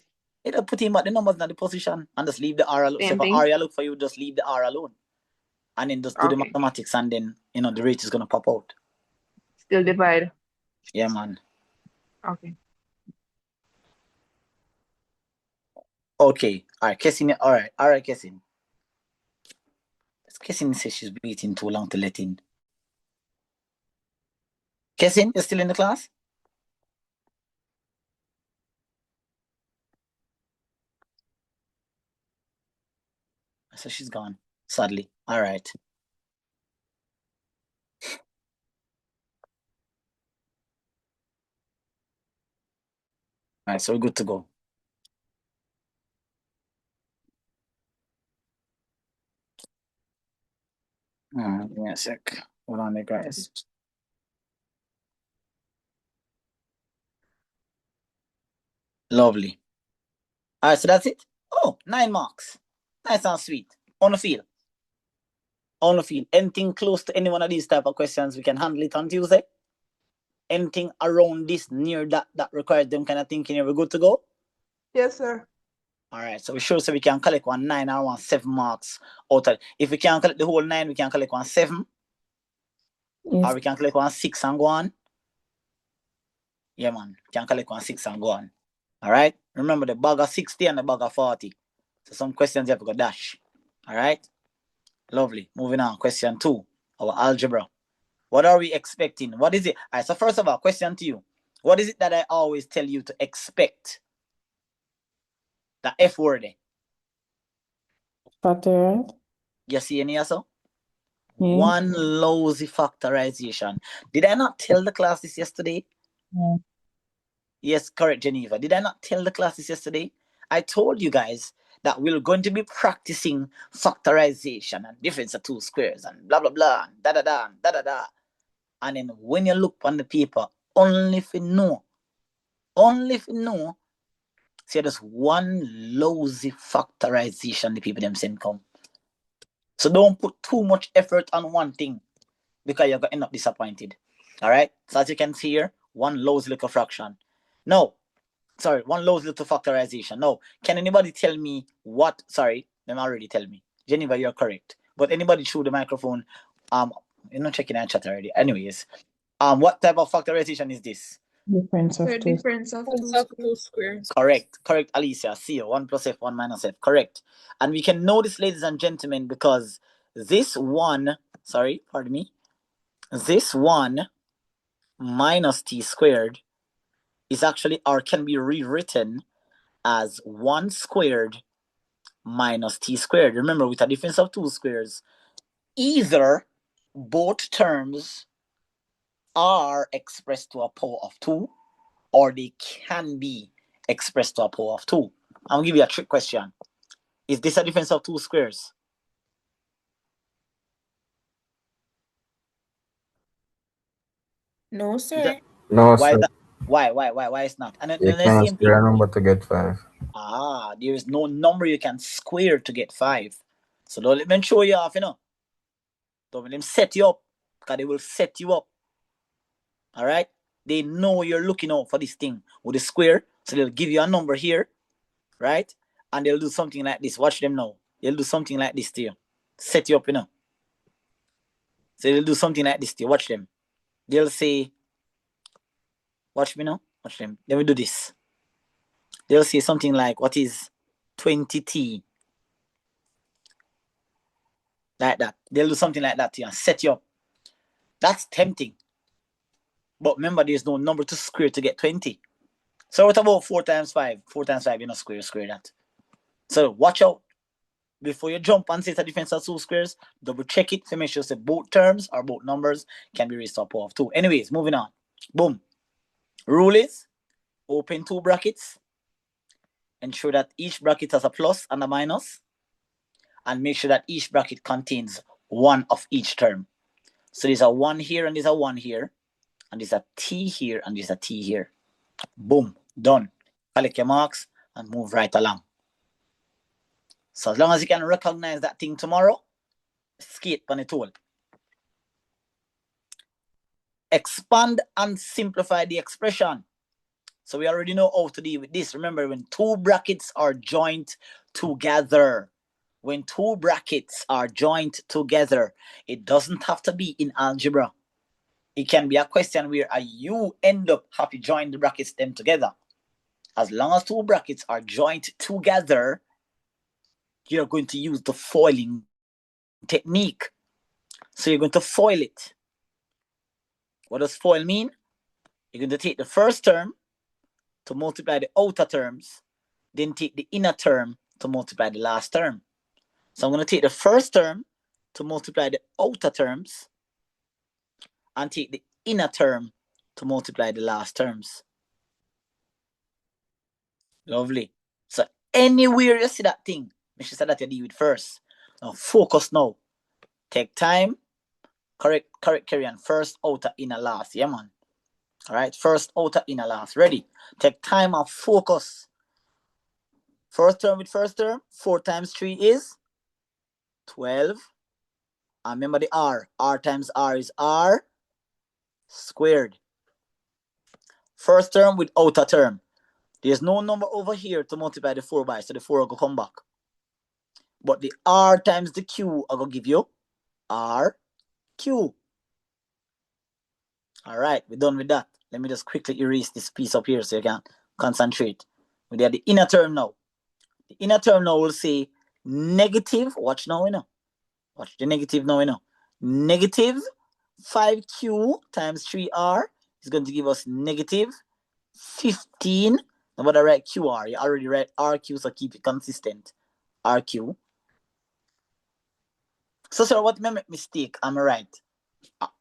It'll put him at the numbers, not the position, and just leave the R alone. So if R look for you, just leave the R alone. And then just do the mathematics, and then the rate is gonna pop out. Still divide. Yeah, man. Okay. Okay. All right, Kessin. All right, Kessin. Kessin says she's waiting too long to let in. Kessin, you still in the class? So she's gone, sadly. All right. All right, so we're good to go. Give me a sec. Hold on there, guys. Lovely. All right, so that's it. Oh, 9 marks. Nice and sweet. On the field. On the field. Anything close to any one of these type of questions, we can handle it on Tuesday. Anything around this, near that requires them kind of thinking, we're good to go? Yes, sir. All right, so we sure so we can collect 9 or 7 marks out of. If we can't collect the whole 9, we can collect 7. Yes. Or we can collect 6 and go on. Yeah, man. We can collect 6 and go on. All right. Remember the bag of 60 and the bag of 40. So some questions you have to go dash. All right. Lovely. Moving on. Question 2. Our algebra. What are we expecting? What is it? All right. So first of all, question to you. What is it that I always tell you to expect? The F word. Factor. You see any also? Yeah. One lousy factorization. Did I not tell the class this yesterday? Yeah. Yes, correct, Geneva. Did I not tell the class this yesterday? I told you guys that we're going to be practicing factorization and difference of 2 squares and blah, blah, blah, and da-da-da, and da-da-da. And then when you look on the paper, only if you know, see, there's one lousy factorization the people them send come. So don't put too much effort on one thing because you're going to end up disappointed. All right? So as you can see here, one lousy little fraction. No, sorry, one lousy little factorization. No, can anybody tell me what? Sorry, them already tell me. Geneva, you're correct. But anybody through the microphone, you're not checking our chat already. Anyways, what type of factorization is this? Difference of The two. difference of two squares. Correct, Alicia. See, 1 plus f, 1 minus f. Correct. And we can know this, ladies and gentlemen, because this one, sorry, pardon me, this 1 minus t squared is actually, or can be rewritten as 1 squared minus t squared. Remember, with a difference of 2 squares, either both terms are expressed to a power of 2, or they can be expressed to a power of 2. I'm going to give you a trick question. Is this a difference of 2 squares? No, sir. No, Why sir. that? Why it's not? And then You the can't same thing. square a number to get 5. There is no number you can square to get 5. So don't let them show you off, Don't let them set you up, because they will set you up. All right? They know you're looking out for this thing with the square, so they'll give you a number here, right? And they'll do something like this. Watch them now. They'll do something like this to you. Set you up, So they'll do something like this to you. Watch them. They'll say, watch me now. Watch them. Let me do this. They'll say something like, what is 20t? Like that. They'll do something like that to you and set you up. That's tempting. But remember, there's no number to square to get 20. So what about 4 times 5? 4 times 5, square that. So watch out. Before you jump and say it's a difference of 2 squares, double check it to make sure that both terms or both numbers can be raised to a power of 2. Anyways, moving on. Boom. Rule is, open 2 brackets. Ensure that each bracket has a plus and a minus. And make sure that each bracket contains 1 of each term. So there's a 1 here and there's a 1 here. And there's a t here and there's a t here. Boom. Done. Collect your marks and move right along. So as long as you can recognize that thing tomorrow, skate on the tool. Expand and simplify the expression. So we already know how to deal with this. Remember, when 2 brackets are joined together, it doesn't have to be in algebra. It can be a question where you end up have to join the brackets them together. As long as two brackets are joined together, you're going to use the foiling technique. So you're going to foil it. What does foil mean? You're going to take the first term to multiply the outer terms, then take the inner term to multiply the last term. So I'm going to take the first term to multiply the outer terms and take the inner term to multiply the last terms. Lovely. So anywhere you see that thing, make sure that you deal with first. Now focus now. Take time. Correct carry on. First, outer, inner, last. Yeah, man. All right. First, outer, inner, last. Ready. Take time and focus. First term with first term. 4 times 3 is 12. And remember the R. R times R is R squared. First term with outer term. There's no number over here to multiply the 4 by, so the 4 will come back. But the R times the Q are going to give you RQ. All right, we're done with that. Let me just quickly erase this piece up here so you can concentrate. We have the inner term now. The inner term now will say negative, watch now, you know. Watch the negative now, you know. Negative 5Q times 3R is going to give us negative 15. Now, what I write QR? You already write RQ, so keep it consistent. RQ. So, sir, what my mistake? Am I right?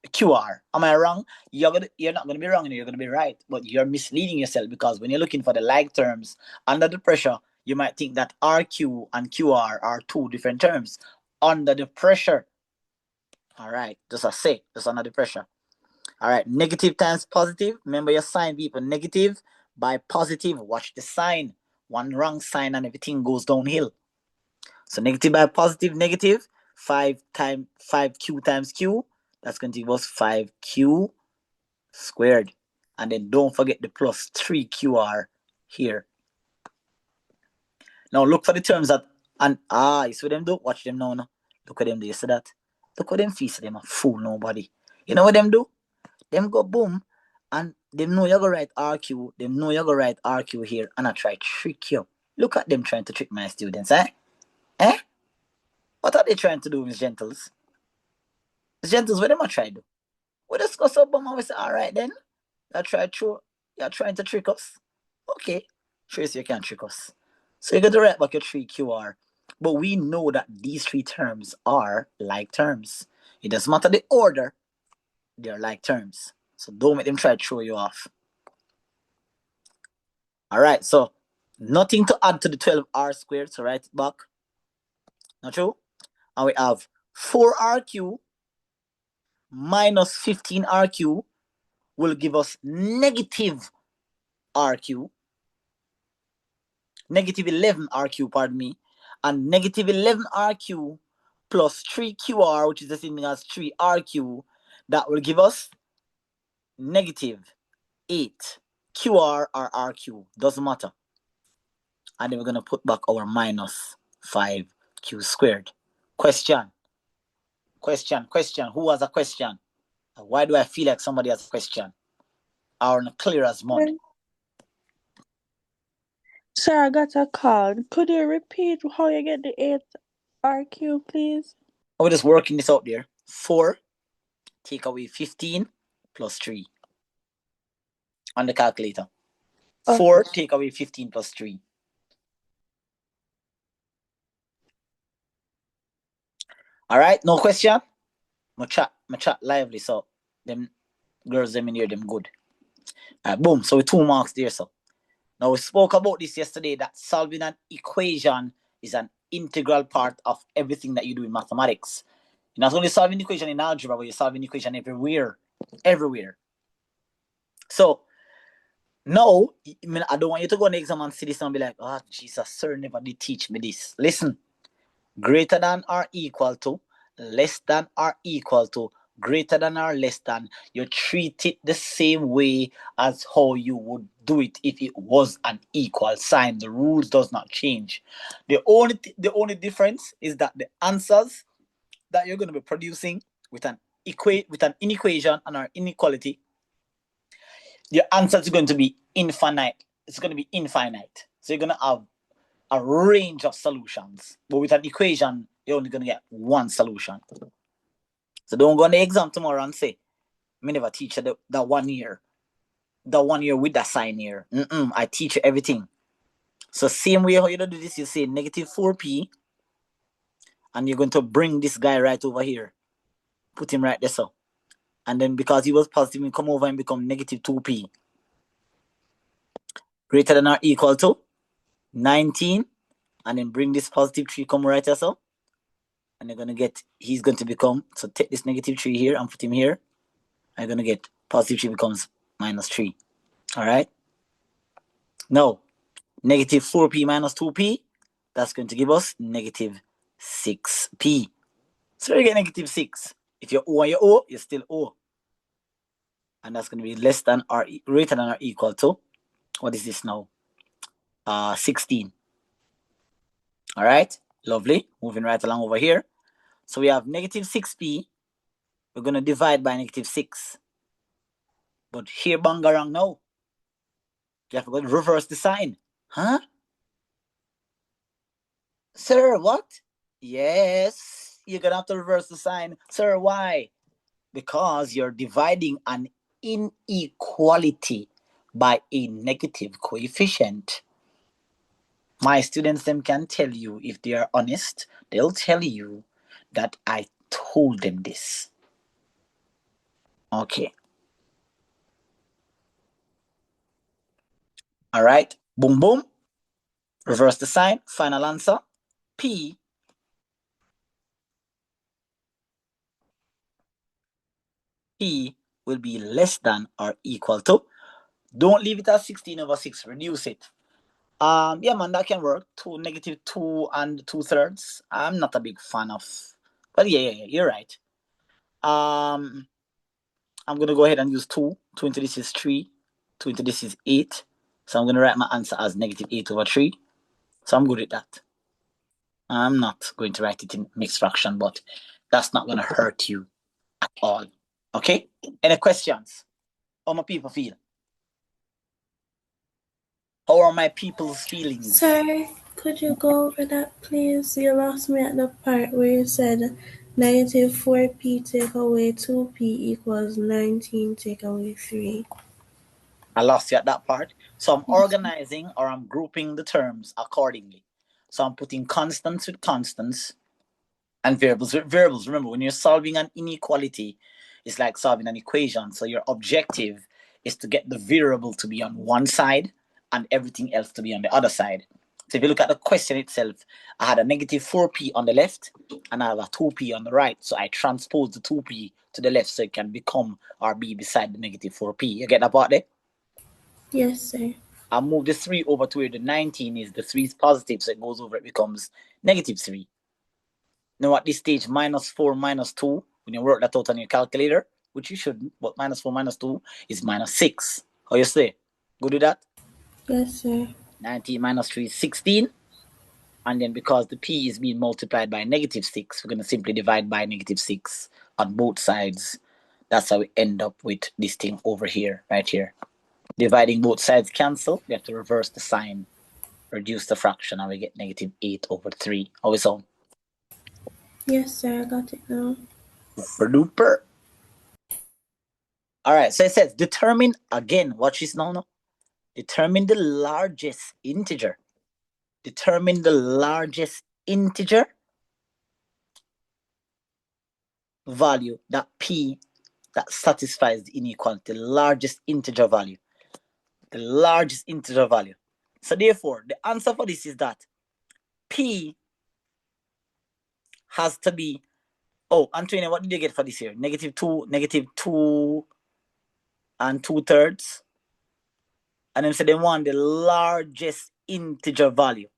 QR. Am I wrong? You're not going to be wrong, and you're going to be right. But you're misleading yourself, because when you're looking for the like terms under the pressure, you might think that RQ and QR are two different terms. Under the pressure. All right. Just a say. Just under the pressure. All right. Negative times positive. Remember your sign, people. Negative by positive. Watch the sign. One wrong sign and everything goes downhill. So negative by positive, negative. 5Q times Q. That's going to give us 5Q squared. And then don't forget the plus 3QR here. Now look for the terms that, and you see what them do? Watch them now. Look at them do. You see that? Look what them face. Them a fool nobody. You know what them do? Them go boom, and them know you're going to write RQ. Them know you're going to write RQ here, and I try trick you. Look at them trying to trick my students, eh? Eh? What are they trying to do, Miss Gentles? Miss Gentles, what them I try to do? We discuss about and we say, all right then. You're trying to trick us. Okay. Trace, you can't trick us. So you're going to write back your 3QR. But we know that these 3 terms are like terms. It doesn't matter the order, they're like terms. So don't make them try to throw you off. All right, so nothing to add to the 12R squared, so write it back. Not true? And we have 4RQ minus 15RQ will give us negative RQ. Negative 11RQ, pardon me. And negative 11RQ plus 3QR, which is the same thing as 3RQ, that will give us negative 8QR or RQ. Doesn't matter. And then we're going to put back our minus 5Q squared. Question. Who has a question? Why do I feel like somebody has a question? Or clear as mud? Sir, I got a call. Could you repeat how you get the 8RQ, please? We're just working this out there. 4 take away 15 plus 3 on the calculator. 4 take away 15 plus 3. All right, no question? My chat lively, so them girls them in here, them good. Boom, so 2 marks there, so. Now we spoke about this yesterday, that solving an equation is an integral part of everything that you do in mathematics. You're not only solving the equation in algebra, but you're solving the equation everywhere. So now, I don't want you to go on the exam and see this and be like, oh, Jesus, sir never did teach me this. Listen, greater than or equal to, less than or equal to, greater than or less than, you treat it the same way as how you would do it if it was an equal sign. The rules does not change. The only difference is that the answers that you're going to be producing with an inequation and an inequality, your answers are going to be infinite. it's going to be infinite. So you're going to have a range of solutions. But with an equation, you're only going to get one solution. So don't go on the exam tomorrow and say, me never teach you that 1 year. The 1 year with the sign here. I teach you everything. So same way how you do this, you say negative 4p. And you're going to bring this guy right over here. Put him right there, so. And then because he was positive, he come over and become negative 2p. Greater than or equal to 19. And then bring this positive 3 come right there, so. And you're going to get, he's going to become, so take this negative 3 here and put him here. And you're going to get positive 3 becomes minus 3. All right? Now, negative 4p minus 2p, that's going to give us negative 6p. So you get negative 6. If you're O and you're O, you're still O. And that's going to be less than or greater than or equal to, what is this now? 16. All right, lovely. Moving right along over here. So we have negative 6p. We're going to divide by negative 6. But here, bangarang now. You have to go reverse the sign. Huh? Sir, what? Yes, you're going to have to reverse the sign. Sir, why? Because you're dividing an inequality by a negative coefficient. My students them can tell you, if they are honest, they'll tell you that I told them this. Okay. All right. Boom, boom. Reverse the sign. Final answer. P will be less than or equal to. Don't leave it at 16 over 6. Reduce it. Yeah, man, that can work. Negative 2 and 2/3. I'm not a big fan of, but yeah, you're right. I'm gonna go ahead and use 2. 2 into this is 3. 2 into this is 8. So I'm gonna write my answer as negative 8 over 3. So I'm good with that. I'm not going to write it in mixed fraction, but that's not gonna hurt you at all. Okay? Any questions? How my people feel? How are my people's feelings? Sir, could you go over that, please? You lost me at the part where you said negative 4p take away 2p equals 19 take away 3. I lost you at that part. So I'm organizing, or I'm grouping the terms accordingly. So I'm putting constants with constants and variables with variables. Remember, when you're solving an inequality, it's like solving an equation. So your objective is to get the variable to be on one side and everything else to be on the other side. So if you look at the question itself, I had a negative 4p on the left and I have a 2p on the right. So I transpose the 2p to the left so it can become or be beside the negative 4p. You get that part there? Yes, sir. I'll move the 3 over to where the 19 is. The 3 is positive, so it goes over, it becomes negative 3. Now at this stage, minus 4 minus 2, when you work that out on your calculator, which you shouldn't, but minus 4 minus 2 is minus 6. How you say? Good with that? Yes, sir. 19 minus 3 is 16. And then because the p is being multiplied by negative 6, we're going to simply divide by negative 6 on both sides. That's how we end up with this thing over here, right here. Dividing both sides cancel, we have to reverse the sign, reduce the fraction, and we get negative 8 over 3. How is it? Yes, sir, I got it now. Super duper. All right, so it says determine, again, watch this now. Determine the largest integer. Determine the largest integer value, that p, that satisfies the inequality, the largest integer value. The largest integer value. So therefore, the answer for this is that p has to be, oh, Antoine, what did you get for this here? Negative 2 and 2/3. And then say they want the largest integer value.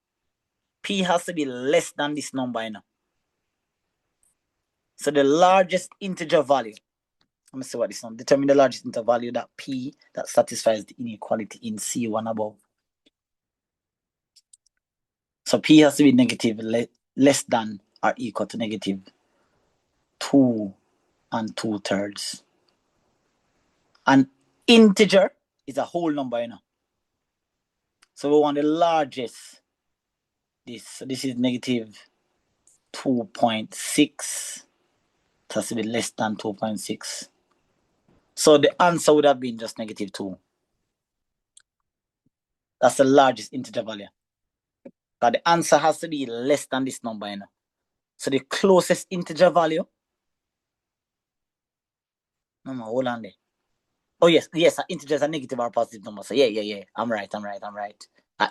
P has to be less than this number, you know. So the largest integer value. Let me see what this one. Determine the largest integer value, that P, that satisfies the inequality in C1 above. So P has to be negative, less than or equal to negative 2 and 2/3. An integer is a whole number, you know. So we want the largest. This is negative 2.6. It has to be less than 2.6. So the answer would have been just negative 2. That's the largest integer value. But the answer has to be less than this number, you know. So the closest integer value. No, hold on there. Oh yes, integers are negative or a positive number. So yeah. I'm right.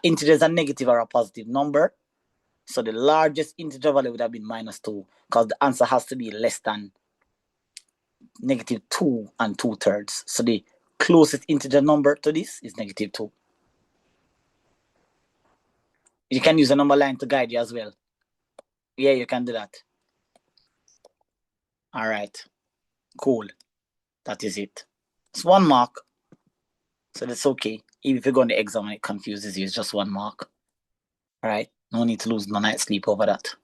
Integers are negative or a positive number. So the largest integer value would have been -2, because the answer has to be less than negative 2 and 2/3. So the closest integer number to this is negative 2. You can use a number line to guide you as well. Yeah, you can do that. All right. Cool. That is it. It's 1 mark. So that's okay. Even if you go on the exam and it confuses you, it's just 1 mark. All right. No need to lose no night's sleep over that.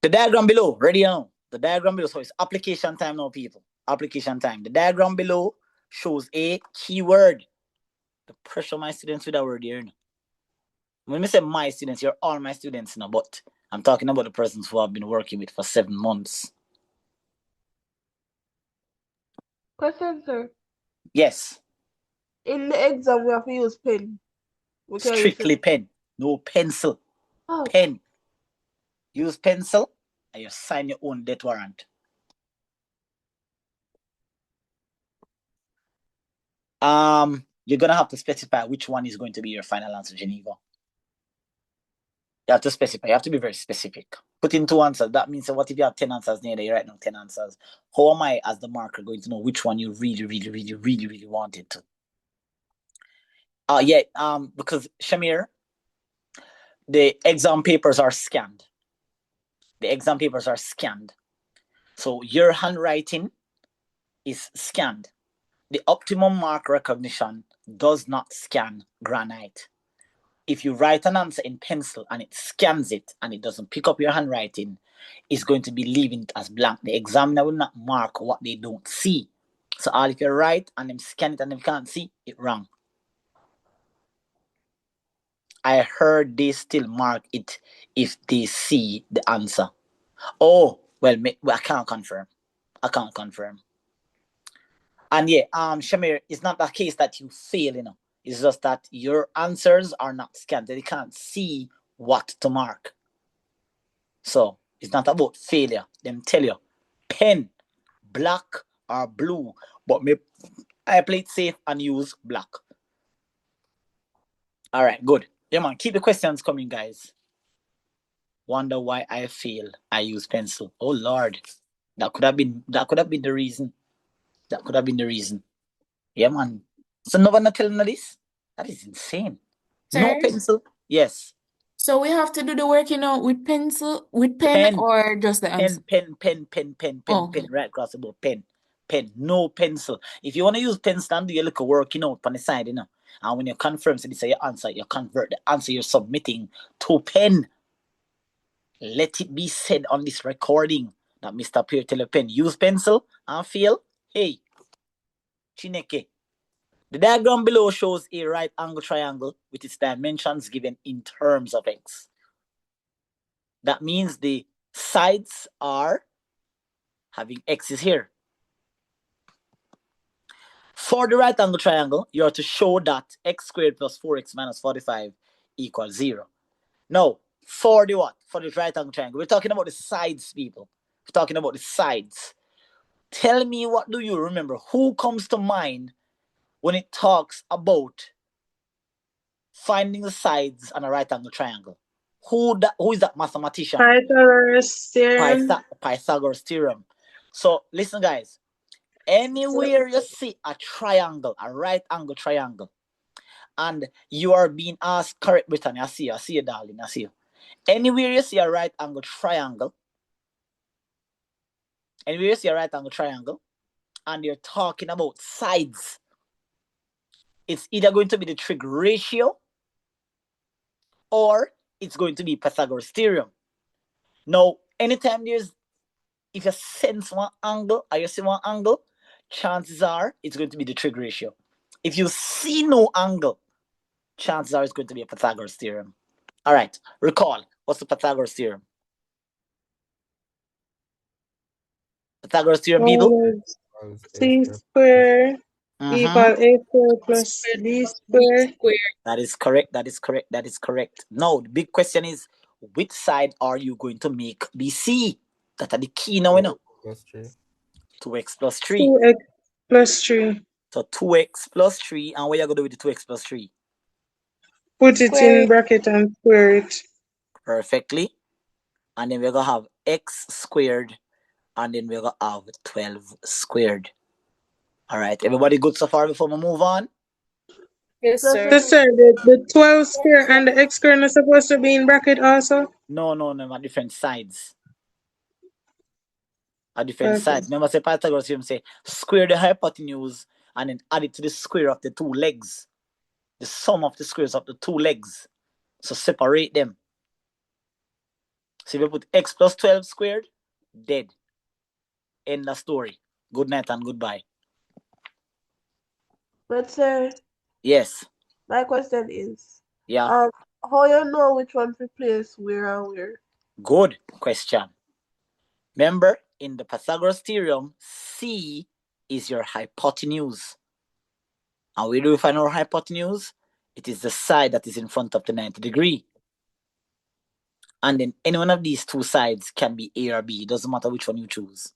The diagram below, ready now. The diagram below, so it's application time now, people. Application time. The diagram below shows a keyword. The pressure my students with that word here. When I say my students, you're all my students now, but I'm talking about the persons who I've been working with for 7 months. Question, sir. Yes. In the exam, we have to use pen. Strictly pen. No pencil. Oh. Pen. Use pencil and you sign your own death warrant. You're gonna have to specify which one is going to be your final answer, Geneva. You have to specify. You have to be very specific. Put in 2 answers. That means, what if you have 10 answers near there? You write down 10 answers. How am I, as the marker, going to know which one you really wanted to? Because Shamir, the exam papers are scanned. So your handwriting is scanned. The optimum mark recognition does not scan granite. If you write an answer in pencil and it scans it and it doesn't pick up your handwriting, it's going to be leaving it as blank. The examiner will not mark what they don't see. So all if you write and them scan it and they can't see it, wrong. I heard they still mark it if they see the answer. Oh, well, I can't confirm. And Shamir, it's not the case that you fail, you know. It's just that your answers are not scanned. They can't see what to mark. So it's not about failure. Them tell you, pen, black or blue. But I play it safe and use black. All right, good. Yeah, man, keep the questions coming, guys. Wonder why I fail. I use pencil. Oh Lord, that could have been the reason. Yeah, man. So no one not telling this. That is insane. Sir? No pencil. Yes. So we have to do the work, with pen or just the answer? Pen, right across the board. Pen. No pencil. If you want to use pencil and do your little work, on the side, and when you confirm, so this is your answer, you convert the answer you're submitting to pen. Let it be said on this recording that Mr. Pierre tell a pen, use pencil and fail. Hey, Chineke. The diagram below shows a right angle triangle with its dimensions given in terms of x. That means the sides are having x's here. For the right angle triangle, you are to show that x squared plus 4x minus 45 equals 0. Now, for the what? For the right angle triangle. We're talking about the sides, people. We're talking about the sides. Tell me, what do you remember? Who comes to mind when it talks about finding the sides on a right angle triangle? Who is that mathematician? Pythagoras theorem. Pythagoras theorem. So listen, guys. Anywhere you see a triangle, a right angle triangle, and you are being asked, correct, Brittany, I see you, darling, I see you. Anywhere you see a right angle triangle, and you're talking about sides, it's either going to be the trig ratio or it's going to be Pythagoras theorem. Now, anytime if you sense one angle or you see one angle, chances are it's going to be the trig ratio. If you see no angle, chances are it's going to be a Pythagoras theorem. All right, recall, what's the Pythagoras theorem? Pythagoras theorem, people? C square equal A square plus B square. That is correct. That is correct. That is correct. Now, the big question is, which side are you going to make BC? That's the key now, you know. 2x plus 3. 2x plus 3. So 2x plus 3, and what are you going to do with the 2x plus 3? Put it in bracket and square it. Perfectly. And then we're going to have x squared, and then we're going to have 12 squared. All right, everybody good so far before we move on? Yes, sir. So, sir, the 12 square and the x square are supposed to be in bracket also? No, at different sides. At different sides. Remember, say Pythagoras theorem say square the hypotenuse and then add it to the square of the two legs. The sum of the squares of the two legs. So separate them. So if you put x plus 12 squared, dead. End of story. Good night and goodbye. But sir. Yes. My question is. Yeah. How you know which one to place where and where? Good question. Remember, in the Pythagoras theorem, C is your hypotenuse. And where do we find our hypotenuse? It is the side that is in front of the 90 degree. And then any one of these two sides can be A or B. It doesn't matter which one you choose.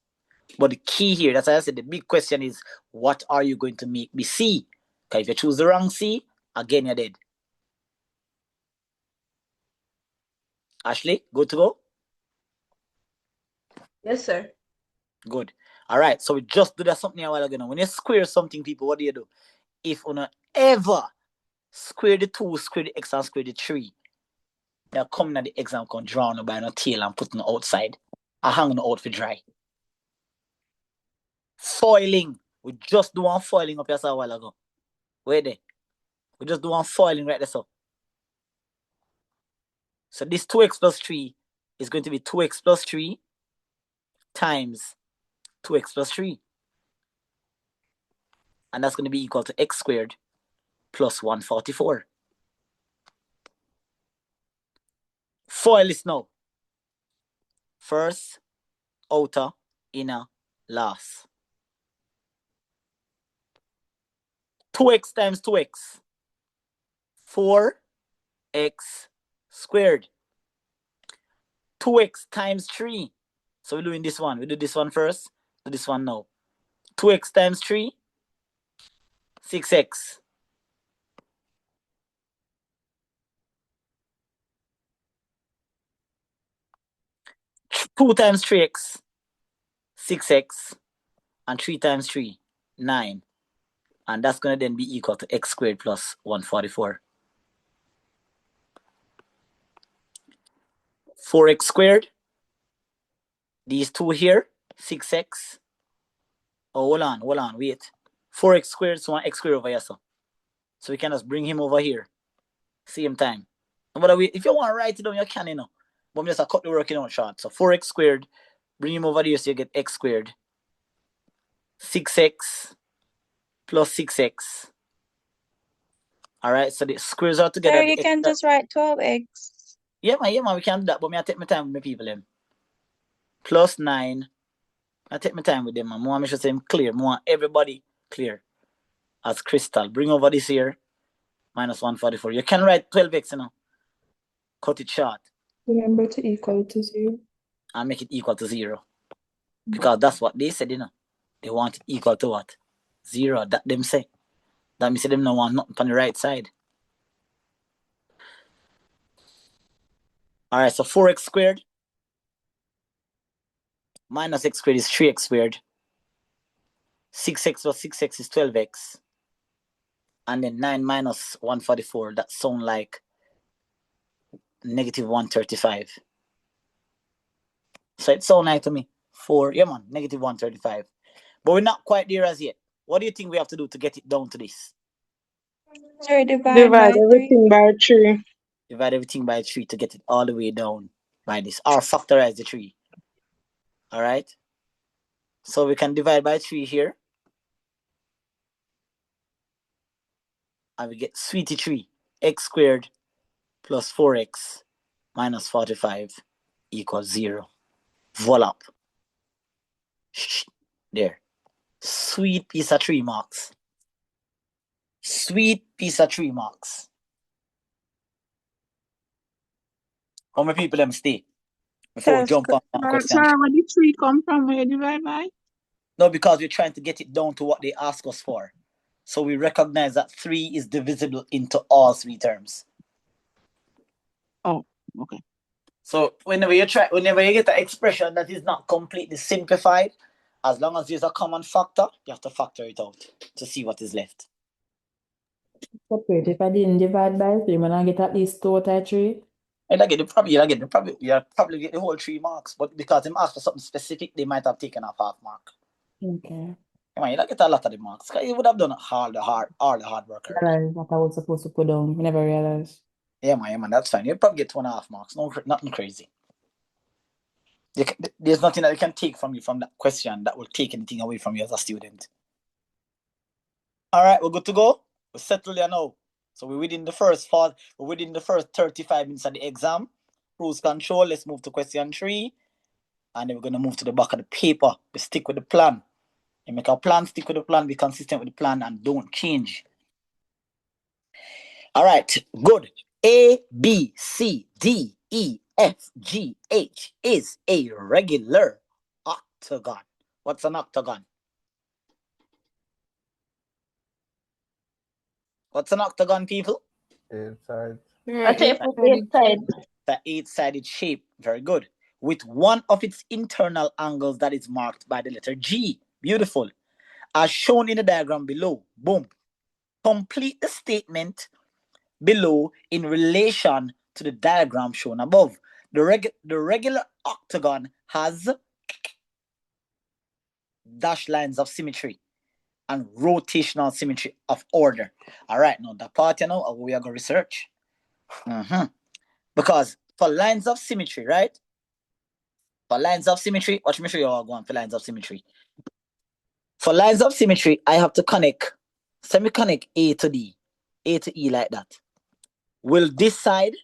But the key here, that's why I said the big question is, what are you going to make be C? Because if you choose the wrong C, again, you're dead. Ashley, good to go? Yes, sir. Good. All right, so we just do that something a while ago. When you square something, people, what do? If you ever square the 2, square the x, and square the 3, they're coming at the exam, can draw by no tail and putting outside. I hang out for dry. Foiling. We just do one foiling up here a while ago. Wait there. We just do one foiling right there. So this 2x plus 3 is going to be 2x plus 3 times 2x plus 3. And that's going to be equal to x squared plus 144. Foil is now. First, outer, inner, last. 2x times 2x. 4x squared. 2x times 3. So we're doing this one. We do this one first. Do this one now. 2x times 3. 6x. 2 times 3x. 6x. And 3 times 3. 9. And that's going to then be equal to x squared plus 144. 4x squared. These two here. 6x. Oh, hold on, wait. 4x squared is 1x squared over here, so we can just bring him over here. Same time. But if you want to write it down, you can, you know. But I'm just cut the working out short. So 4x squared, bring him over here so you get x squared. 6x plus 6x. All right, so the squares are together. Sir, you can just write 12x. Yeah, man, we can do that, but I take my time with my people, them. Plus 9. I take my time with them, man. I want to make sure them clear. I want everybody clear. As crystal. Bring over this here. Minus 144. You can write 12x, you know. Cut it short. Remember to equal to 0. And make it equal to 0. Because that's what they said, you know. They want it equal to what? 0. That them say. That means them no want nothing on the right side. Alright, so 4x squared minus x squared is 3x squared. 6x plus 6x is 12x. And then 9 minus 144, that sound like negative 135. So it sound like to me 4, yeah man, negative 135. But we're not quite there as yet. What do you think we have to do to get it down to this? Sir, divide by everything 3. by 3. Divide everything by 3 to get it all the way down by this. Or factorize the 3. Alright? So we can divide by 3 here. and we get sweetie 3, x squared plus 4x minus 45 equals 0. Voila. Shh, there. Sweet piece of 3 marks. Sweet piece of 3 marks. How many people them stay? Before we jump on question. Sorry, where did 3 come from? Where you divide by? No, because we're trying to get it down to what they ask us for. So we recognize that 3 is divisible into all 3 terms. Oh, okay. So whenever you get an expression that is not completely simplified, as long as there's a common factor, you have to factor it out to see what is left. Separate. If I didn't divide by 3, when I get at least 2 out of 3. And you probably get the whole 3 marks, but because them asked for something specific, they might have taken off half mark. Okay. Come on, you don't get a lot of the marks. You would have done all the hard work. Realize what I was supposed to put down. I never realized. Yeah, man, that's fine. You probably get 2.5 marks. No, nothing crazy. There's nothing that you can take from you from that question that will take anything away from you as a student. All right, we're good to go. We're settled here now. So we're within the first 35 minutes of the exam. Cruise control. Let's move to question 3. And then we're going to move to the back of the paper. We stick with the plan. You make a plan, stick with the plan, be consistent with the plan, and don't change. All right, good. A, B, C, D, E, F, G, H is a regular octagon. What's an octagon? What's an octagon, people? 8 sides. A shape with 8 sides. The 8-sided shape. Very good. With one of its internal angles that is marked by the letter G. Beautiful. As shown in the diagram below. Boom. Complete the statement below in relation to the diagram shown above. The regular octagon has dashed lines of symmetry and rotational symmetry of order. All right, now that part, we are going to research. Because for lines of symmetry, right? For lines of symmetry, watch me show you how I go on for lines of symmetry. For lines of symmetry, I have to connect, semi-connect A to D, A to E like that. Will this side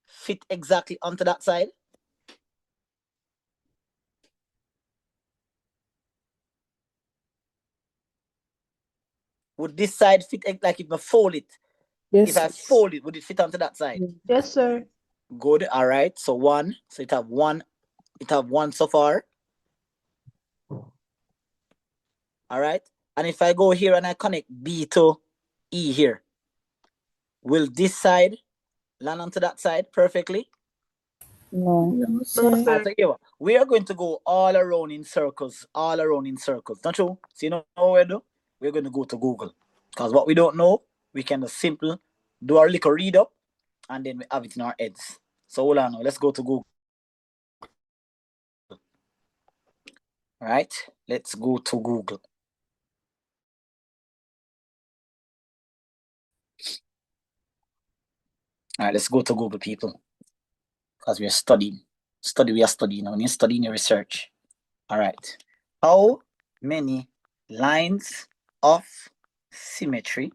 fit exactly onto that side? Would this side fit like if I fold it? Yes. If I fold it, would it fit onto that side? Yes, sir. Good. All right. So 1. So it have 1. It have 1 so far. All right. And if I go here and I connect B to E here, will this side land onto that side perfectly? No. No, sir. We are going to go all around in circles. Not true? So you know what we do? We're going to go to Google. Because what we don't know, we can just simply do our little read up and then we have it in our heads. So hold on now. Let's go to Google. All right. Let's go to Google. All right, let's go to Google, people. Because we are studying. We are studying. When you're studying, you research. All right. How many lines of symmetry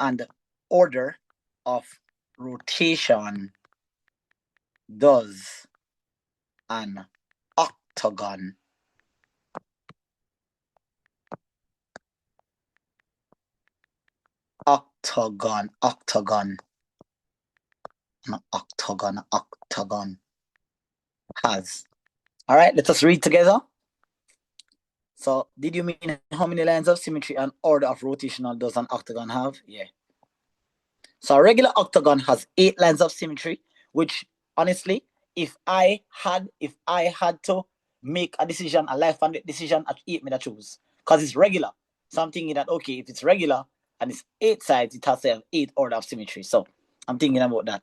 and order of rotation does an octagon has? All right, let us read together. So, did you mean how many lines of symmetry and order of rotational does an octagon have? Yeah. So, a regular octagon has 8 lines of symmetry, which honestly, if I had to make a decision, a life and decision, I'd 8 me to choose. Because it's regular. So I'm thinking that, okay, if it's regular and it's 8 sides, it has to have 8 order of symmetry. So I'm thinking about that.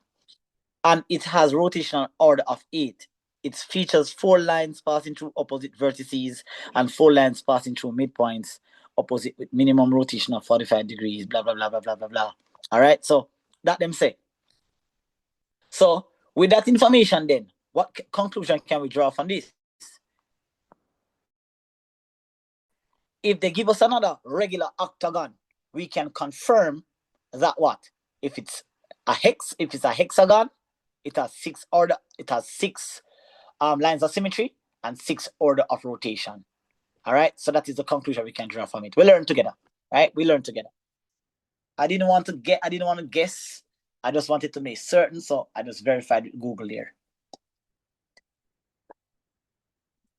And it has rotational order of 8. It features 4 lines passing through opposite vertices and 4 lines passing through midpoints opposite with minimum rotation of 45 degrees, blah, blah, blah, blah, blah, blah, blah. All right, so that them say. So with that information then, what conclusion can we draw from this? If they give us another regular octagon, we can confirm that what? If it's a hexagon, it has 6 order. It has 6 lines of symmetry and 6 order of rotation. All right. So that is the conclusion we can draw from it. We learn together, right? We learn together. I didn't want to guess. I just wanted to make certain, so I just verified with Google here.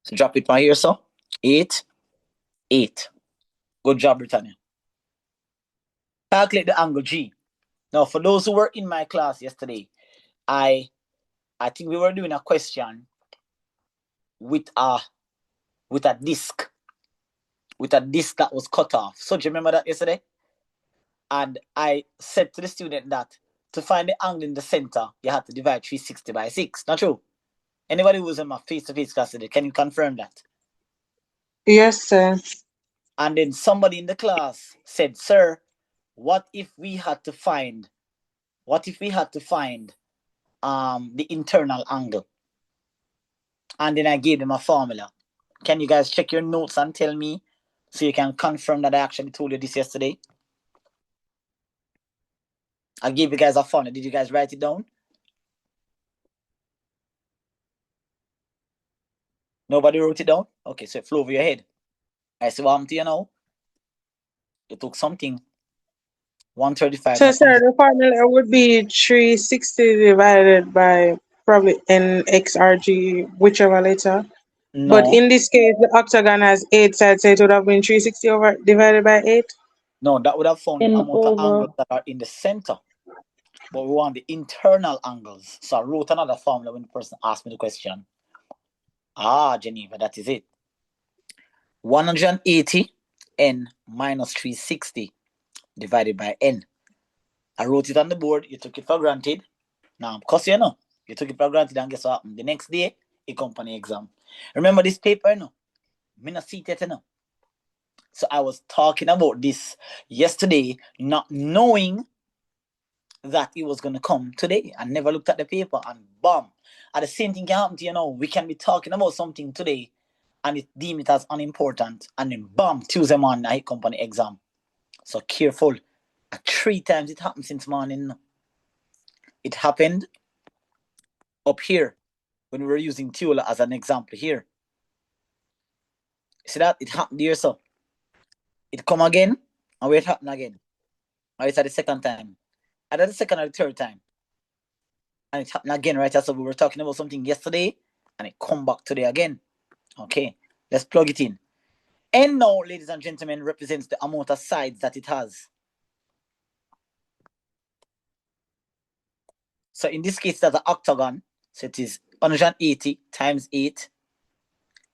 So drop it right here, so 8, 8. Good job, Britannia. Calculate the angle G. Now, for those who were in my class yesterday, I think we were doing a question with a disc. With a disc that was cut off. So do you remember that yesterday? And I said to the student that to find the angle in the center, you have to divide 360 by 6. Not true? Anybody who was in my face-to-face class today, can you confirm that? Yes, sir. And then somebody in the class said, sir, what if we had to find the internal angle? And then I gave them a formula. Can you guys check your notes and tell me so you can confirm that I actually told you this yesterday? I gave you guys a formula. Did you guys write it down? Nobody wrote it down? Okay, so it flew over your head. I see what happened to you now. You took something. 135. So, sir, the formula would be 360 divided by probably NXRG, whichever letter. No. But in this case, the octagon has 8 sides, so it would have been 360 over divided by 8. No, that would have found the amount of angles that are in the center. But we want the internal angles. So I wrote another formula when the person asked me the question. Geneva, that is it. 180 n minus 360 divided by n. I wrote it on the board. You took it for granted. Now, because you know, you took it for granted, and guess what happened? The next day, it come for the exam. Remember this paper, no? Me not see it yet, no? So I was talking about this yesterday, not knowing that it was going to come today. I never looked at the paper, and bam. And the same thing can happen to you now. We can be talking about something today and it deem it as unimportant, and then bam, Tuesday morning I come on the exam. So careful. 3 times it happened since morning. It happened up here when we were using Tula as an example here. See that? It happened here, so it come again, and where it happened again. Or it's at the second time. Either the second or the third time. And it happened again, right? So we were talking about something yesterday, and it come back today again. Okay, let's plug it in. N now, ladies and gentlemen, represents the amount of sides that it has. So in this case, that's an octagon. So it is 180 times 8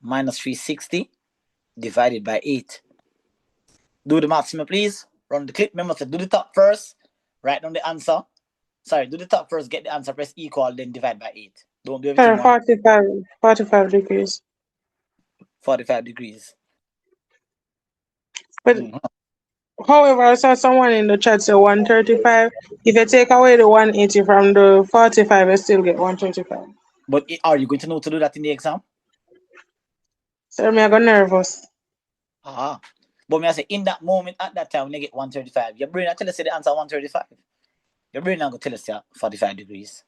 minus 360 divided by 8. Do the maths, please. Run the clip. Remember to do the top first. Write down the answer. Sorry, do the top first, get the answer, press equal, then divide by 8. Don't do everything. 45 degrees. 45 degrees. But however, I saw someone in the chat say 135. If you take away the 180 from the 45, you still get 135. But are you going to know to do that in the exam? Sir, I got nervous. But me I say, in that moment, at that time, when you get 135, your brain will tell us the answer 135. Your brain will tell us 45 degrees.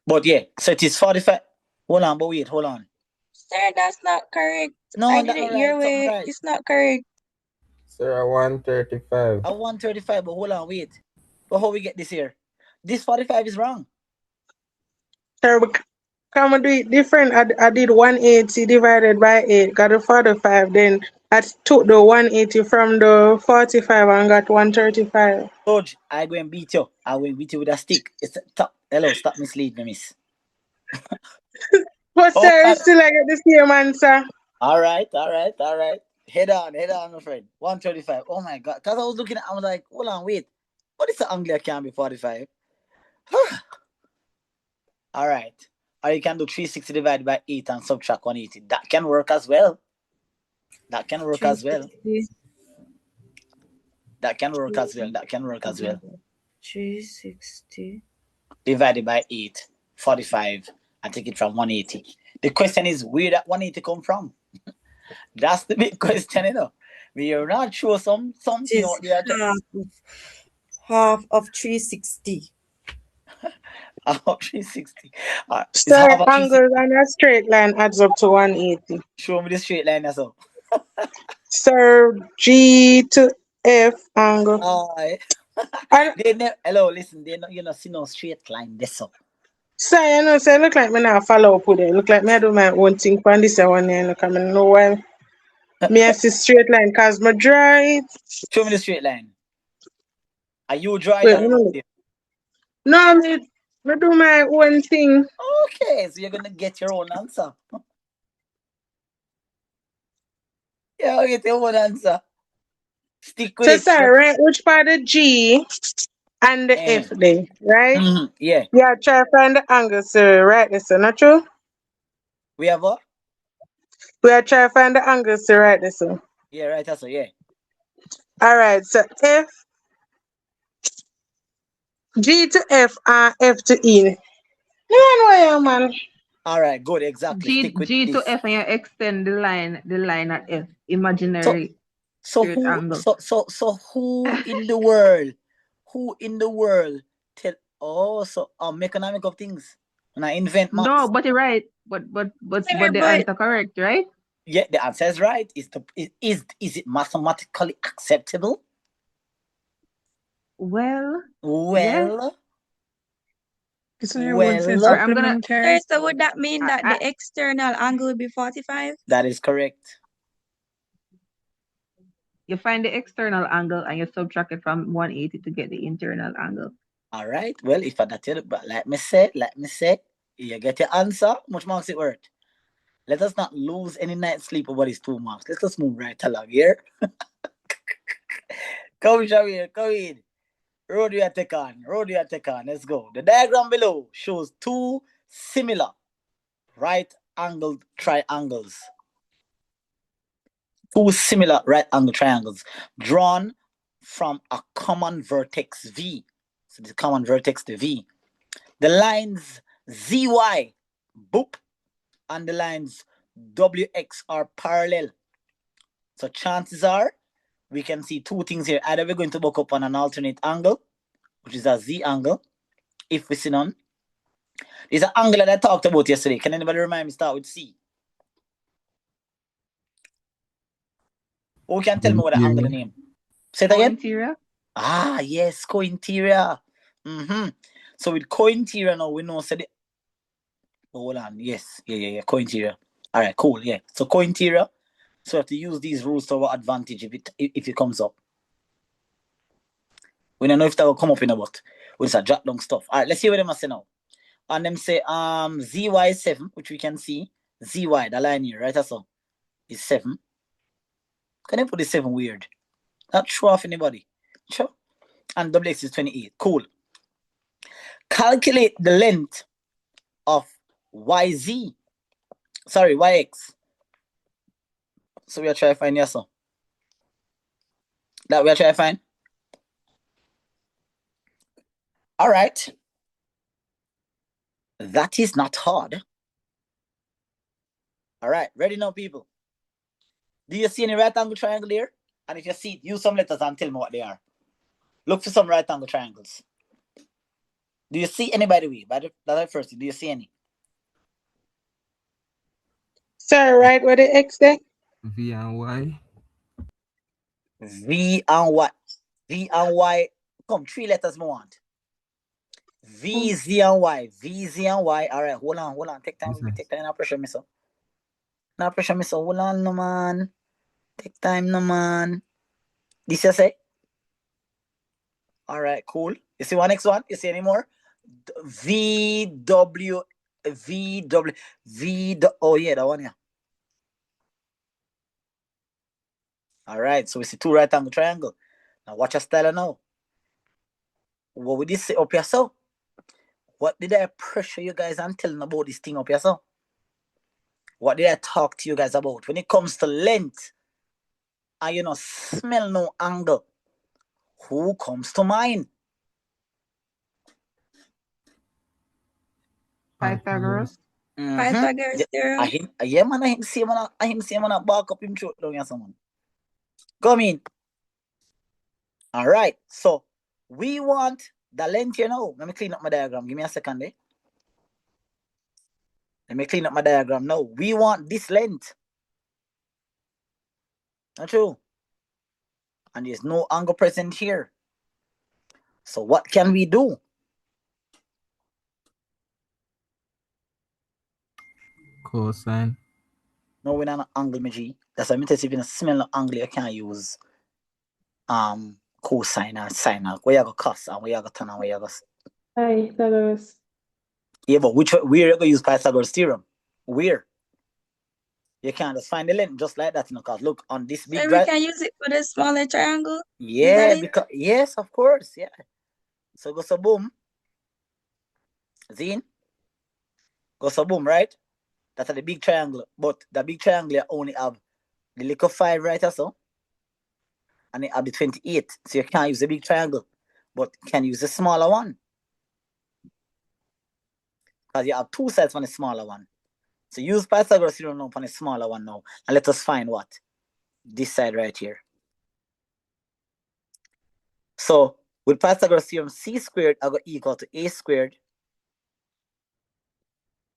But yeah, so it is 45. Hold on, but wait, hold on. Sir, that's not correct. No, I did it your way. Right. It's not correct. Sir, 135. 135, but hold on, wait. But how we get this here? This 45 is wrong. Sir, come and do it different. I did 180 divided by 8, got a 45. Then I took the 180 from the 45 and got 135. George, I go and beat you. I will beat you with a stick. Hello, stop misleading me, miss. But sir, still I get the same answer. All right. Head on, my friend. 135. Oh my God. Because I was looking at I was like, hold on, wait. What is the angle can be 45? All right. Or you can do 360 divided by 8 and subtract 180. That can work as well. That can work as well. 360 divided by 8, 45, and take it from 180. The question is, where that 180 come from? That's the big question, you know. We are not sure something out there. half of 360. Half of 360. It's Sir, half of 360. angles on a straight line adds up to 180. Show me the straight line as well. Sir, G to F angle. And Hello, listen, you know, see no straight line this up. sir, you know, say look like me now follow up with it. Look like me I do my own thing from this one here. Look, I mean, know why me I see straight line cause me draw it. Show me the straight line. Are you drawing Wait, it? no, me do my own thing. Okay, so you're gonna get your own answer. Yeah, get your own answer. Stick with So it. sir, right, which part of G and the F there, right? Yeah. Yeah, try to find the angle, sir. Right, this is not true. We have what? We are trying to find the angle, sir. Right, this one. Yeah, right, that's yeah. All right, so F, G to F and F to E. No, man. All right, good, exactly. Stick with G this. to F and you extend the line at F. Imaginary straight angle. So who in the world? Who in the world tell economic of things? When I invent maths. No, but you're right. But the answer correct, right? Yeah, the answer is right. Is it mathematically acceptable? Well. Is there one sense Well, supplementary? So would that mean that the external angle would be 45? That is correct. You find the external angle and you subtract it from 180 to get the internal angle. All right. Well, if I that you, but let me say, you get your answer. Much marks it worth. Let us not lose any night's sleep over these 2 marks. Let's just move right along here. Come, Shamir, come in. Road we are take on. Let's go. The diagram below shows 2 similar right-angled triangles. 2 similar right-angled triangles drawn from a common vertex V. So the common vertex to V. The lines ZY, boop, and the lines WX are parallel. So chances are we can see 2 things here. Either we're going to look up on an alternate angle, which is a Z angle, if we see none. There's an angle that I talked about yesterday. Can anybody remind me start with C? Who can tell me what the angle name? Say it again. Co-interior. Yes, co-interior. So with co-interior now, we know hold on. Yes. Yeah. Co-interior. All right, cool. Yeah. So co-interior. So we have to use these rules to our advantage if it comes up. We don't know if that will come up in a what. We just jot down stuff. All right, let's see what they must say now. And them say ZY7, which we can see. ZY, the line here, right? That's all. Is 7. Can you put the 7 weird? Not show off anybody. Sure. And WX is 28. Cool. Calculate the length of YZ. Sorry, YX. So we are trying to find yes. That we are trying to find. All right. That is not hard. All right, ready now, people. Do you see any right angle triangle here? And if you see it, use some letters and tell me what they are. Look for some right angle triangles. Do you see any, by the way? That's first. Do you see any? Sir, right where the X there? V and Y. V and Y. V and Y. Come, 3 letters more want. V, Z, and Y. V, Z, and Y. All right, hold on. Take time. Take time. No pressure, mister. Hold on, no man. Take time, no man. This you say? All right, cool. You see one next one? You see any more? VW. Oh yeah, that one, yeah. All right, so we see 2 right angle triangle. Now watch your style now. What would this say up here, so? What did I pressure you guys and telling about this thing up here, so? What did I talk to you guys about? When it comes to length, and smell no angle, who comes to mind? Pythagoras. Pythagoras theorem. Yeah, man, I him see man back up him throat down here, someone. Come in. All right, so We want the length here now. Let me clean up my diagram. Give me a second there. Let me clean up my diagram now. We want this length. Not true. And there's no angle present here. So what can we do? Cosine. No, we're not an angle, my G. That's why I'm telling you, if in a similar angle, you can't use cosine or sine. Where you go cos and where you go tan and where you go. Pythagoras. Yeah, but where you go use Pythagoras theorem? Where? You can't just find the length just like that, because look on this big So we can use it for the smaller triangle? Yeah, because yes, of course, yeah. So go so boom. Zine. Go so boom, right? That's the big triangle. But the big triangle only have the little 5 right or so. And it have the 28. So you can't use the big triangle. But you can use the smaller one. Because you have 2 sides on the smaller one. So use Pythagoras theorem now on the smaller one now. And let us find what? This side right here. So with Pythagoras theorem, c squared are going to equal to a squared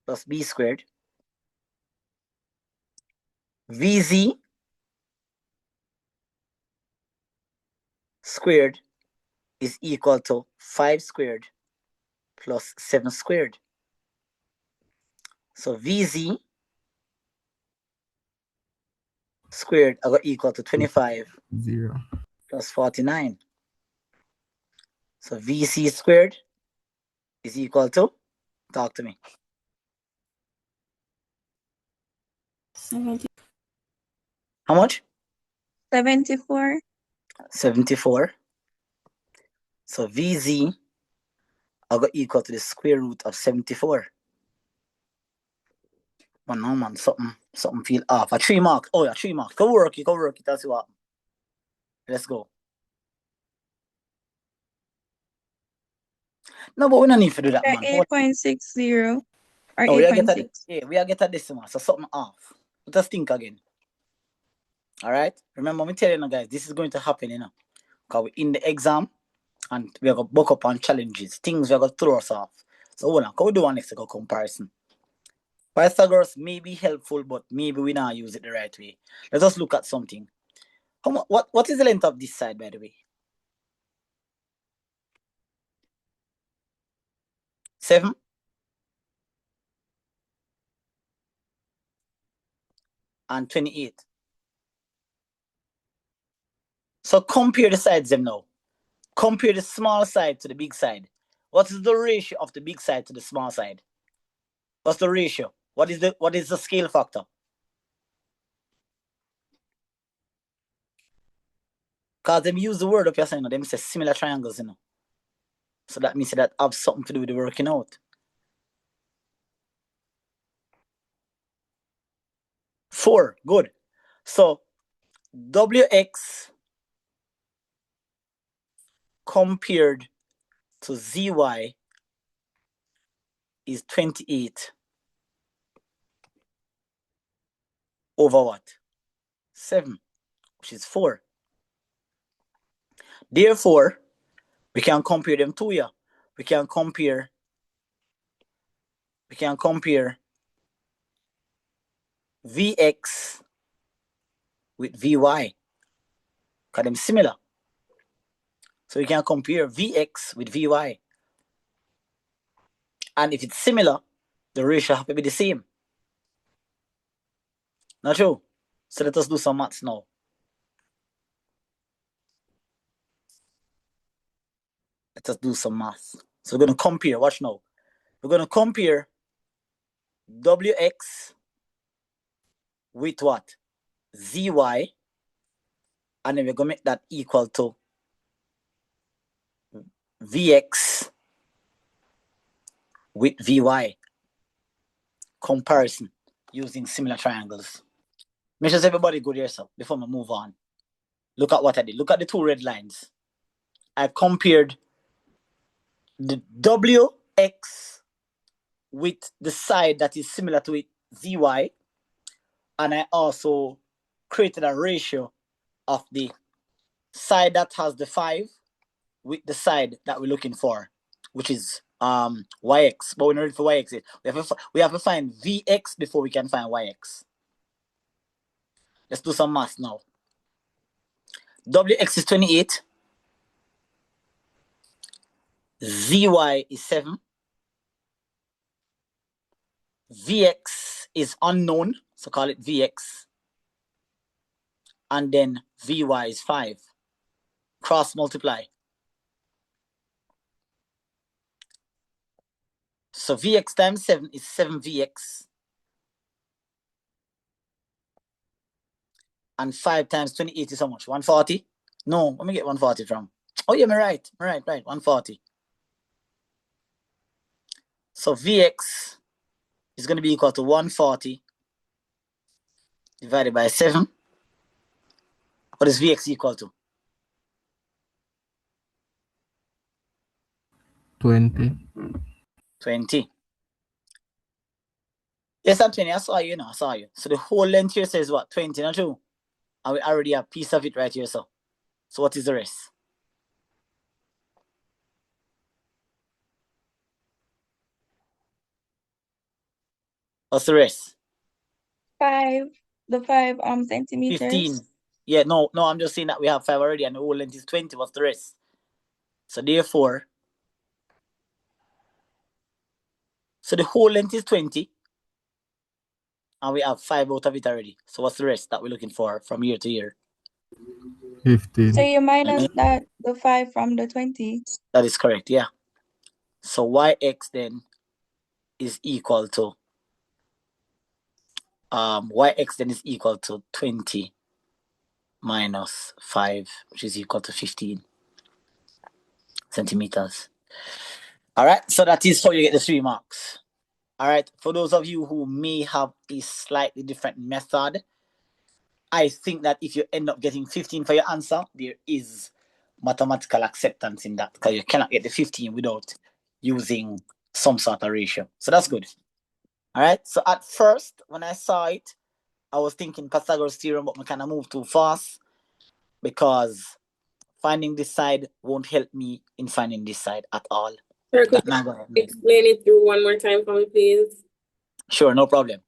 plus b squared. Vz squared is equal to 5 squared plus 7 squared. So Vz squared are equal to 25 0 plus 49. So Vc squared is equal to, talk to me. 70. How much? 74. 74. So Vz are equal to the square root of 74. But no man, something feel off. A 3 mark. Oh yeah, 3 marks. Go work it, that's what. Let's go. No, but we don't need to do that, man. 8.60 or no, 8.6. we are get a decimal, so something off. Let us think again. All right? Remember me telling you guys, this is going to happen, because we're in the exam and we're going to book up on challenges, things we're going to throw us off. So hold on, can we do one next comparison? Pythagoras may be helpful, but maybe we not use it the right way. Let us look at something. What is the length of this side, by the way? 7? And 28. So compare the sides them now. Compare the small side to the big side. What is the ratio of the big side to the small side? What's the ratio? What is the scale factor? Because them use the word up here, them say similar triangles, So that means that have something to do with the working out. 4, good. So Wx compared to Zy is 28 over what? 7, which is 4. Therefore, we can compare them to here. We can compare Vx with Vy. Because they're similar. So we can compare Vx with Vy. And if it's similar, the ratio have to be the same. Not true? So let us do some maths now. Let us do some maths. So we're going to compare. Watch now. We're going to compare Wx with what? Zy. And then we're going to make that equal to Vx with Vy. Comparison using similar triangles. Make sure everybody good here, so before we move on. Look at what I did. Look at the 2 red lines. I compared the Wx with the side that is similar to it, Zy, and I also created a ratio of the side that has the 5 with the side that we're looking for, which is yx. But we're not ready for yx. We have to find vx before we can find yx. Let's do some math now. Wx is 28. Zy is 7. Vx is unknown, so call it Vx. And then Vy is 5. Cross multiply. So Vx times 7 is 7Vx. And 5 times 28 is how much? 140? No, let me get 140 from. Oh yeah, I'm right. 140. So Vx is going to be equal to 140 divided by 7. What is Vx equal to? 20. 20. Yes, I'm 20. I saw you, I saw you. So the whole length here says what? 20, not 2. And we already have a piece of it right here, so what is the rest? What's the rest? 5. The 5 centimeters. 15. Yeah, no, I'm just saying that we have 5 already and the whole length is 20. What's the rest? So therefore, the whole length is 20. And we have 5 out of it already. So what's the rest that we're looking for from year to year? 15. So you minus the 5 from the 20. That is correct, yeah. So yx then is equal to yx then is equal to 20 minus 5, which is equal to 15 centimeters. All right, so that is how you get the 3 marks. All right, for those of you who may have a slightly different method, I think that if you end up getting 15 for your answer, there is mathematical acceptance in that, because you cannot get the 15 without using some sort of ratio. So that's good. All right, so at first, when I saw it, I was thinking Pythagoras theorem, but we kind of moved too fast because finding this side won't help me in finding this side at all. Sir, could you explain it through one more time for me, please? Sure, no problem.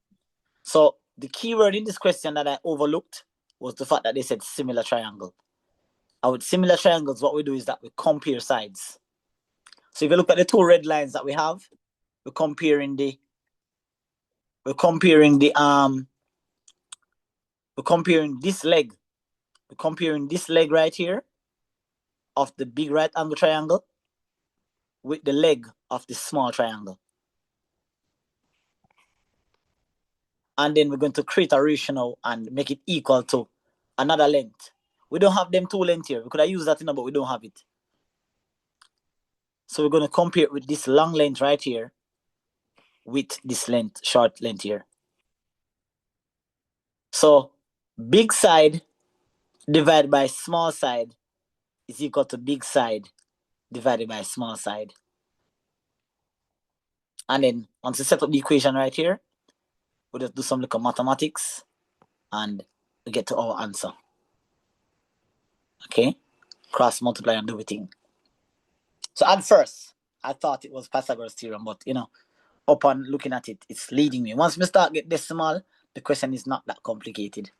So the key word in this question that I overlooked was the fact that they said similar triangle. And with similar triangles, what we do is that we compare sides. So if you look at the 2 red lines that we have, we're comparing this leg. We're comparing this leg right here of the big right angle triangle with the leg of the small triangle. And then we're going to create a ratio now and make it equal to another length. We don't have them 2 lengths here. We could have used that, but we don't have it. So we're going to compare it with this long length right here with this length, short length here. So big side divided by small side is equal to big side divided by small side. And then once you set up the equation right here, we'll just do some little mathematics and we get to our answer. Okay? Cross multiply and do everything. So at first, I thought it was Pythagoras theorem, but upon looking at it, it's leading me. Once we start get decimal, the question is not that complicated.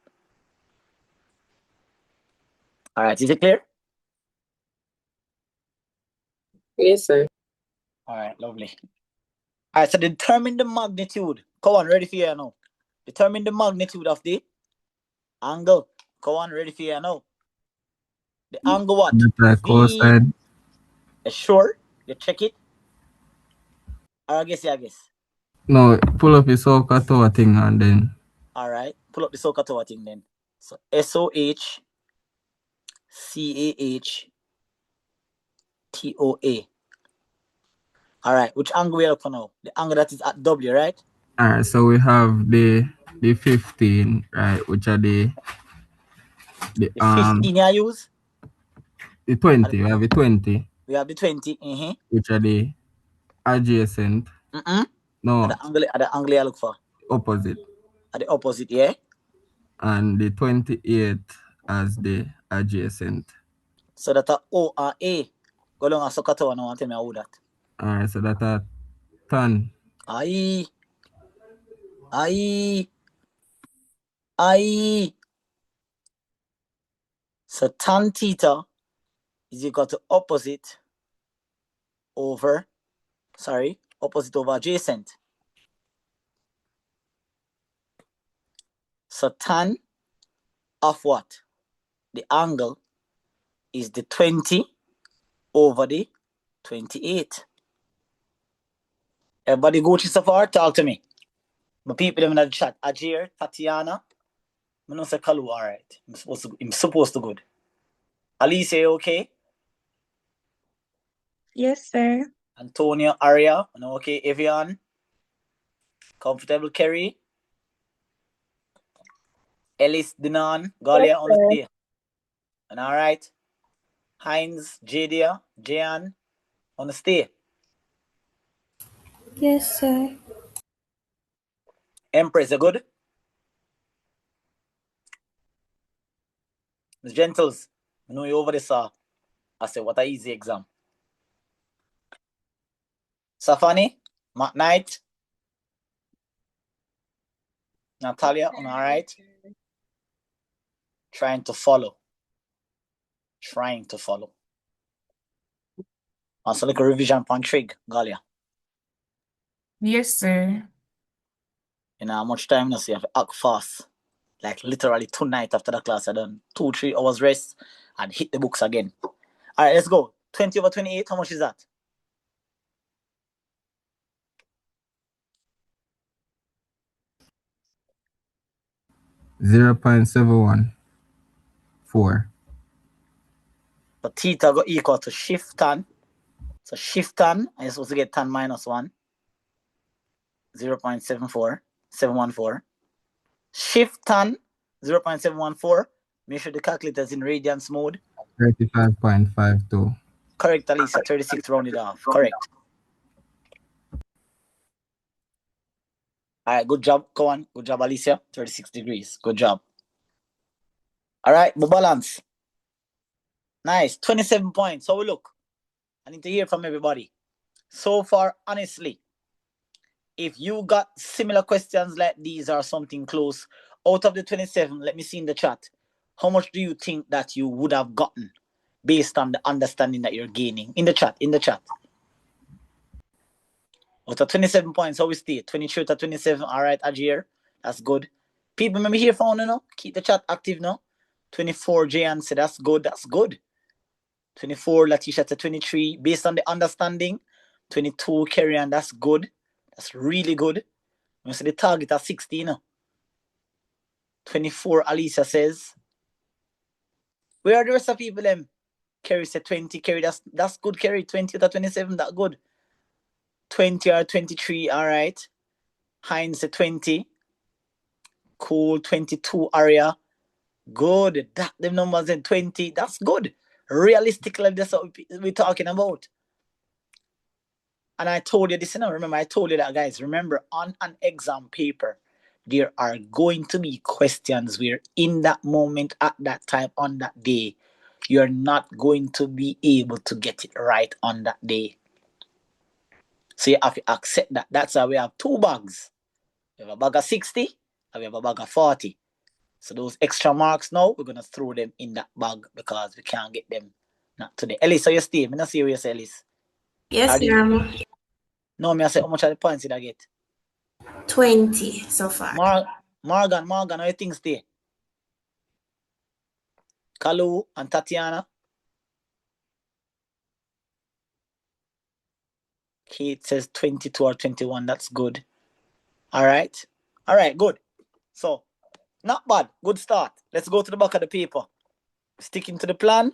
All right, is it clear? Yes, sir. All right, lovely. All right, so determine the magnitude. Come on, ready for you now. Determine the magnitude of the angle. Come on, ready for you now. The angle what? Cosine. Sure, you check it. I guess. No, pull up your SOHCAHTOA thing and then. All right, pull up the SOHCAHTOA thing then. So SOHCAHTOA. All right, which angle we are for now? The angle that is at W, right? All right, so we have the 15, right, which are the 15 you use? The 20, we have the 20. We have the 20, which are the adjacent. No. At the angle I look for. Opposite. At the opposite, yeah? And the 28 as the adjacent. So that are O and A. Go long a Sokoto and I want to tell me how that. Alright, so that a tan. Aye. So tan theta is equal to opposite over adjacent. So tan of what? The angle is the 20 over the 28. Everybody go to so far, talk to me. My people in the chat, Ajir, Tatiana, I don't say Kalu, all right. I'm supposed to good. Alice, you okay? Yes, sir. Antonio, Aria, okay? Evian, comfortable, Kerry, Ellis, Dinan, Galia, Yes, on the sir. stay. And all right. Heinz, Jadia, Jan, on the stay. Yes, sir. Empress, you good? Miss Gentles, I know you over this. I say, what a easy exam. Safani, Matt Knight, Natalia, on all right. Trying to follow. Also, like a revision pan trig, Galia. Yes, sir. You know how much time you see, you have to act fast. Like literally tonight after the class, I done 2-3 hours rest and hit the books again. All right, let's go. 20 over 28, how much is that? $0.714. So theta go equal to shift tan. So shift tan, I'm supposed to get tan minus 1. 0.714. Shift tan, 0.714. Make sure the calculator is in radians mode. 35.52. Correct, Alicia. 36 rounded off. Correct. All right, good job. Go on. Good job, Alicia. 36 degrees. Good job. All right, the balance. Nice. 27 points. So we look. I need to hear from everybody. So far, honestly, if you got similar questions like these or something close, out of the 27, let me see in the chat. How much do you think that you would have gotten based on the understanding that you're gaining? In the chat. Out of 27 points, how we stay? 23 to 27. All right, Ajir. That's good. People, remember here phone, keep the chat active now. 24, Jayan said that's good. 24, Latisha to 23. Based on the understanding, 22, Kerryan, that's good. That's really good. You see the target at 16. 24, Alicia says. Where are the rest of people them? Kerry said 20. Kerry, that's good, Kerry. 20 to 27, that good. 20 or 23, all right. Heinz said 20. Cool, 22 area. Good. That them numbers in 20. That's good. Realistically, that's what we're talking about. And I told you this, remember, I told you that, guys. Remember, on an exam paper, there are going to be questions where in that moment, at that time, on that day, you're not going to be able to get it right on that day. So you have to accept that. That's why we have two bags. We have a bag of 60 and we have a bag of 40. So those extra marks now, we're going to throw them in that bag because we can't get them not today. Ellis, so you stay. I'm not serious, Ellis. Yes, sir. No, me I say how much of the points did I get? 20 so far. Morgan, how you think stay? Kalu and Tatiana. Kate says 22 or 21. That's good. All right, good. So, not bad. Good start. Let's go to the back of the paper. Sticking to the plan,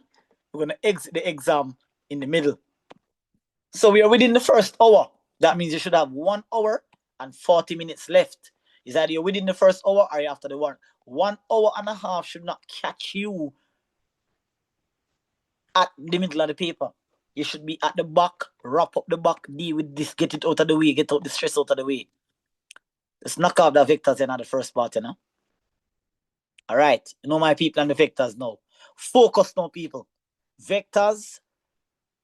we're going to exit the exam in the middle. So we are within the first hour. That means you should have 1 hour and 40 minutes left. Is that you're within the first hour or are you after the 1 hour and a half should not catch you at the middle of the paper. You should be at the back, wrap up the back, deal with this, get it out of the way, get out the stress out of the way. Let's knock off the vectors in the first part, All right, my people and the vectors now. Focus now, people. Vectors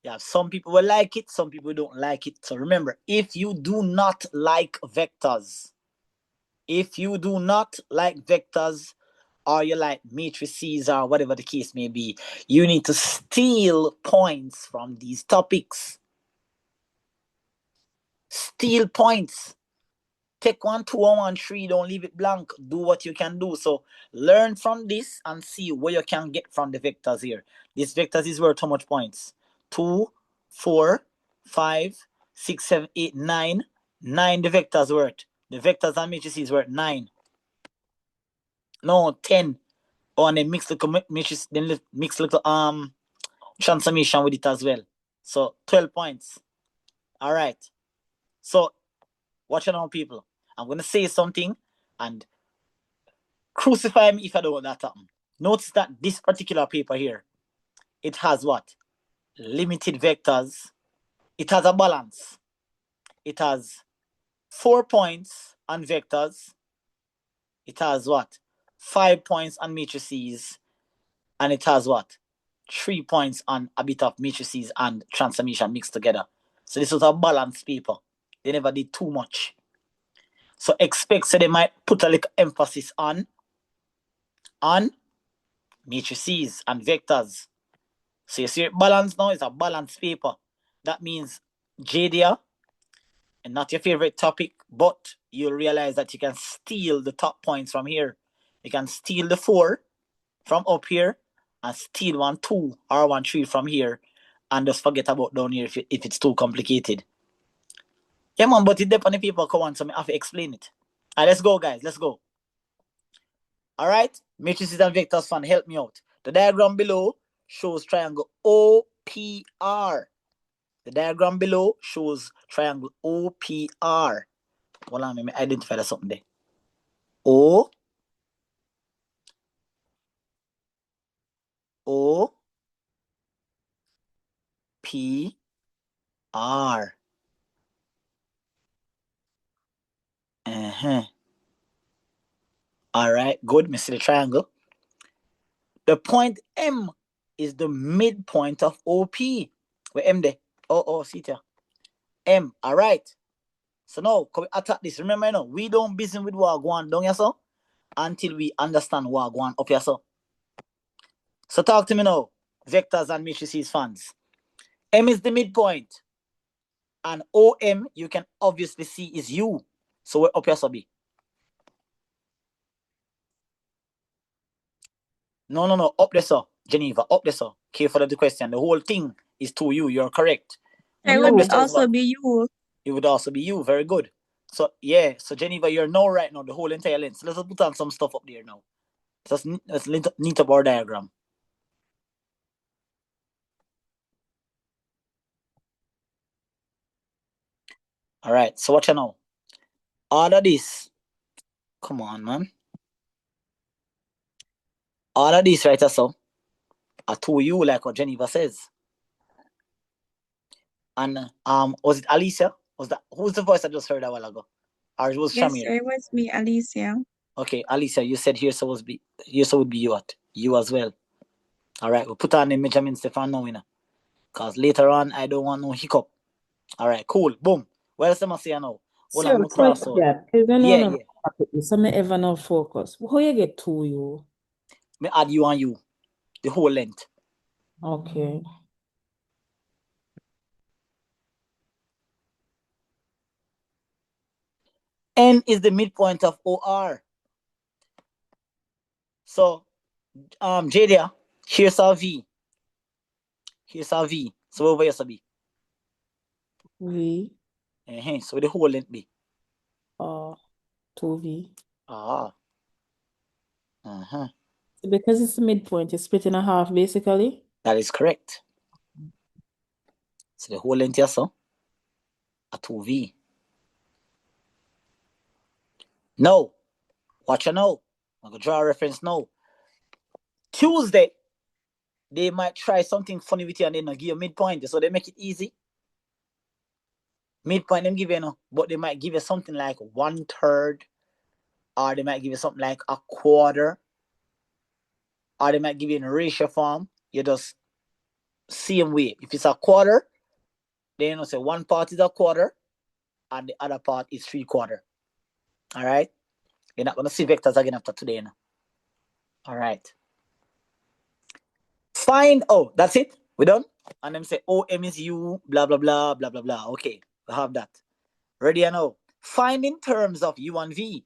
Yeah, some people will like it, some people don't like it. So remember, if you do not like vectors, or you like matrices or whatever the case may be, you need to steal points from these topics. Steal points. Take 1, 2, or 1, 3. Don't leave it blank. Do what you can do. So learn from this and see what you can get from the vectors here. This vectors is worth how much points? 2, 4, 5, 6, 7, 8, 9. 9 the vectors worth. The vectors and matrices worth 9. No, 10. Oh, and then mix little matrices, then mix little transformation with it as well. So 12 points. All right. So watch it on, people. I'm gonna say something and crucify me if I don't want that happen. Notice that this particular paper here, it has what? Limited vectors. It has a balance. It has 4 points on vectors. It has what? 5 points on matrices. And it has what? 3 points on a bit of matrices and transformation mixed together. So this was a balanced paper. They never did too much. So expect so they might put a little emphasis on matrices and vectors. So you see it balanced now, it's a balanced paper. That means JDR, and not your favorite topic, but you'll realize that you can steal the top points from here. You can steal the 4 from up here and steal 1, 2 or 1, 3 from here and just forget about down here if it's too complicated. Yeah, man, but it depends on the people come on, so I have to explain it. All right, let's go, guys. Let's go. All right, matrices and vectors fan, help me out. The diagram below shows triangle OPR. The diagram below shows triangle OPR. Hold on, let me identify that something there. O P R. All right, good. Me see the triangle. The point M is the midpoint of OP. Where M there? Oh, see there. M. All right. So now, can we attack this? Remember, now, we don't business with what go on down here, so until we understand what go on up here, so. So talk to me now, vectors and matrices fans. M is the midpoint. And OM, you can obviously see is U. So we're up here, so be. No, up there, sir. Geneva, up there, sir. Careful of the question. The whole thing is 2U. You're correct. It would also be you. It would also be you. Very good. So, yeah. So, Geneva, you're now right now, the whole entire length. So, let's put on some stuff up there now. Let's neat up our diagram. All right. So, watch out now. All of this. Come on, man. All of this right so are 2U, like what Geneva says. And was it Alicia? Who's the voice I just heard a while ago? Or it was Shamir? Yes, it was me, Alicia. Okay, Alicia, you said here would be you what? You as well. All right, we'll put on the measurements Stefan now, because later on I don't want no hiccup. All right, cool, boom. What else am I saying now? Hold on, I'm gonna cross out. Yeah. So me ever no focus. How you get 2U? Me add you and you, the whole length. Okay. N is the midpoint of OR. So, Jadia, here's our V. Here's our V. So over here, be V. So the whole length be 2V. Because it's the midpoint, it's split in a half, basically. That is correct. So the whole length here, so a 2V. No. Watch out now. I'm going to draw a reference now. Tuesday, they might try something funny with you and then give you a midpoint. So they make it easy. Midpoint, them give you, but they might give you something like 1/3, or they might give you something like 1/4, or they might give you in a ratio form. You just same way. If it's a quarter, then you know say one part is a quarter and the other part is 3/4. All right. You're not gonna see vectors again after today now. All right. Find, oh, that's it. We done? And then say OM is U, blah, blah, blah, blah, blah, blah. Okay, we have that. Ready or no? Find in terms of U and V.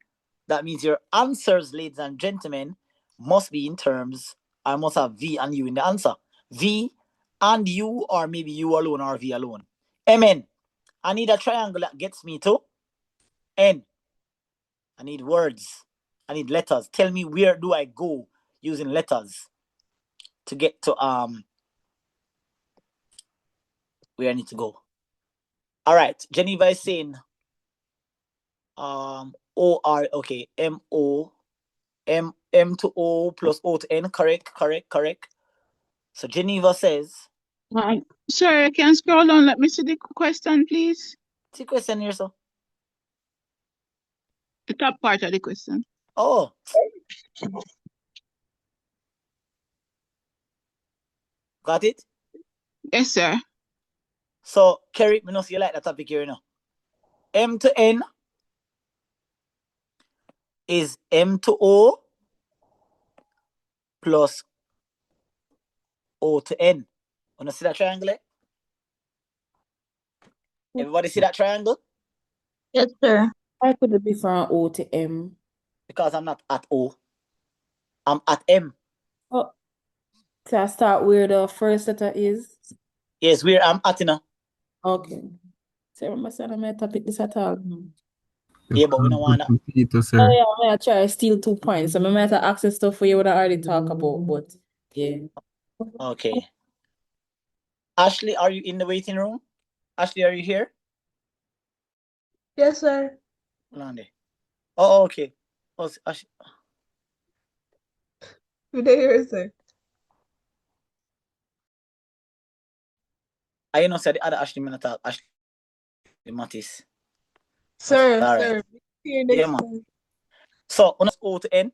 That means your answers, ladies and gentlemen, must be in terms, I must have V and U in the answer. V and U, or maybe U alone or V alone. MN. I need a triangle that gets me to N. I need words. I need letters. Tell me where do I go using letters to get to where I need to go. All right, Geneva is saying OR, okay, M to O plus O to N, correct. So Geneva says, sorry, I can scroll down. Let me see the question, please. See question here, sir. The top part of the question. Oh. Got it? Yes, sir. So, Kerry, me know see you like that topic here, you know. M to N is M to O plus O to N. Wanna see that triangle? Everybody see that triangle? Yes, sir. Why could it be from O to M? Because I'm not at O. I'm at M. Oh, so I start where the first letter is? Yes, where I'm at, you know. Okay. So I must have my topic this at all. Yeah, but we don't want Oh yeah, I'm gonna try to steal 2 points. So I might have to access stuff for you what I already talk about, but yeah. Okay. Ashley, are you in the waiting room? Ashley, are you here? Yes, sir. Oh, okay. Oh, Ashley. Good day here, sir. I know said the other Ashley minute talk. Ashley Mattis. Sir, all sir. right. See you next Yeah, man. time. So on O to N.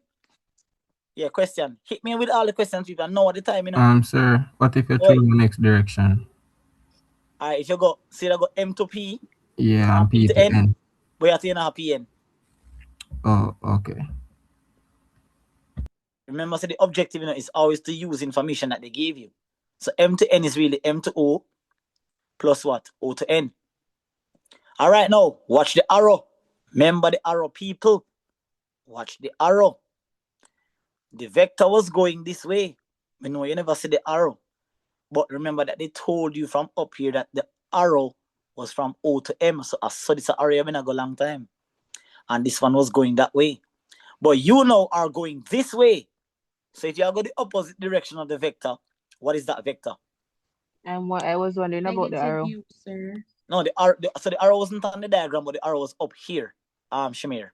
Yeah, question. Hit me with all the questions people know at the time, you know. Sir, what if you choose the next direction? Alright, if you go, see I go M to P. Yeah, and P to N. But you have to have PN. Oh, okay. Remember, so the objective, you know, is always to use information that they gave you. So M to N is really M to O plus what? O to N. All right, now watch the arrow. Remember the arrow, people. Watch the arrow. The vector was going this way. You know, you never see the arrow. But remember that they told you from up here that the arrow was from O to M. So I saw this arrow when I go long time. And this one was going that way. But you now are going this way. So if you are going the opposite direction of the vector, what is that vector? And what I was wondering about the arrow. U, sir. No, the arrow. So the arrow wasn't on the diagram, but the arrow was up here. Shamir.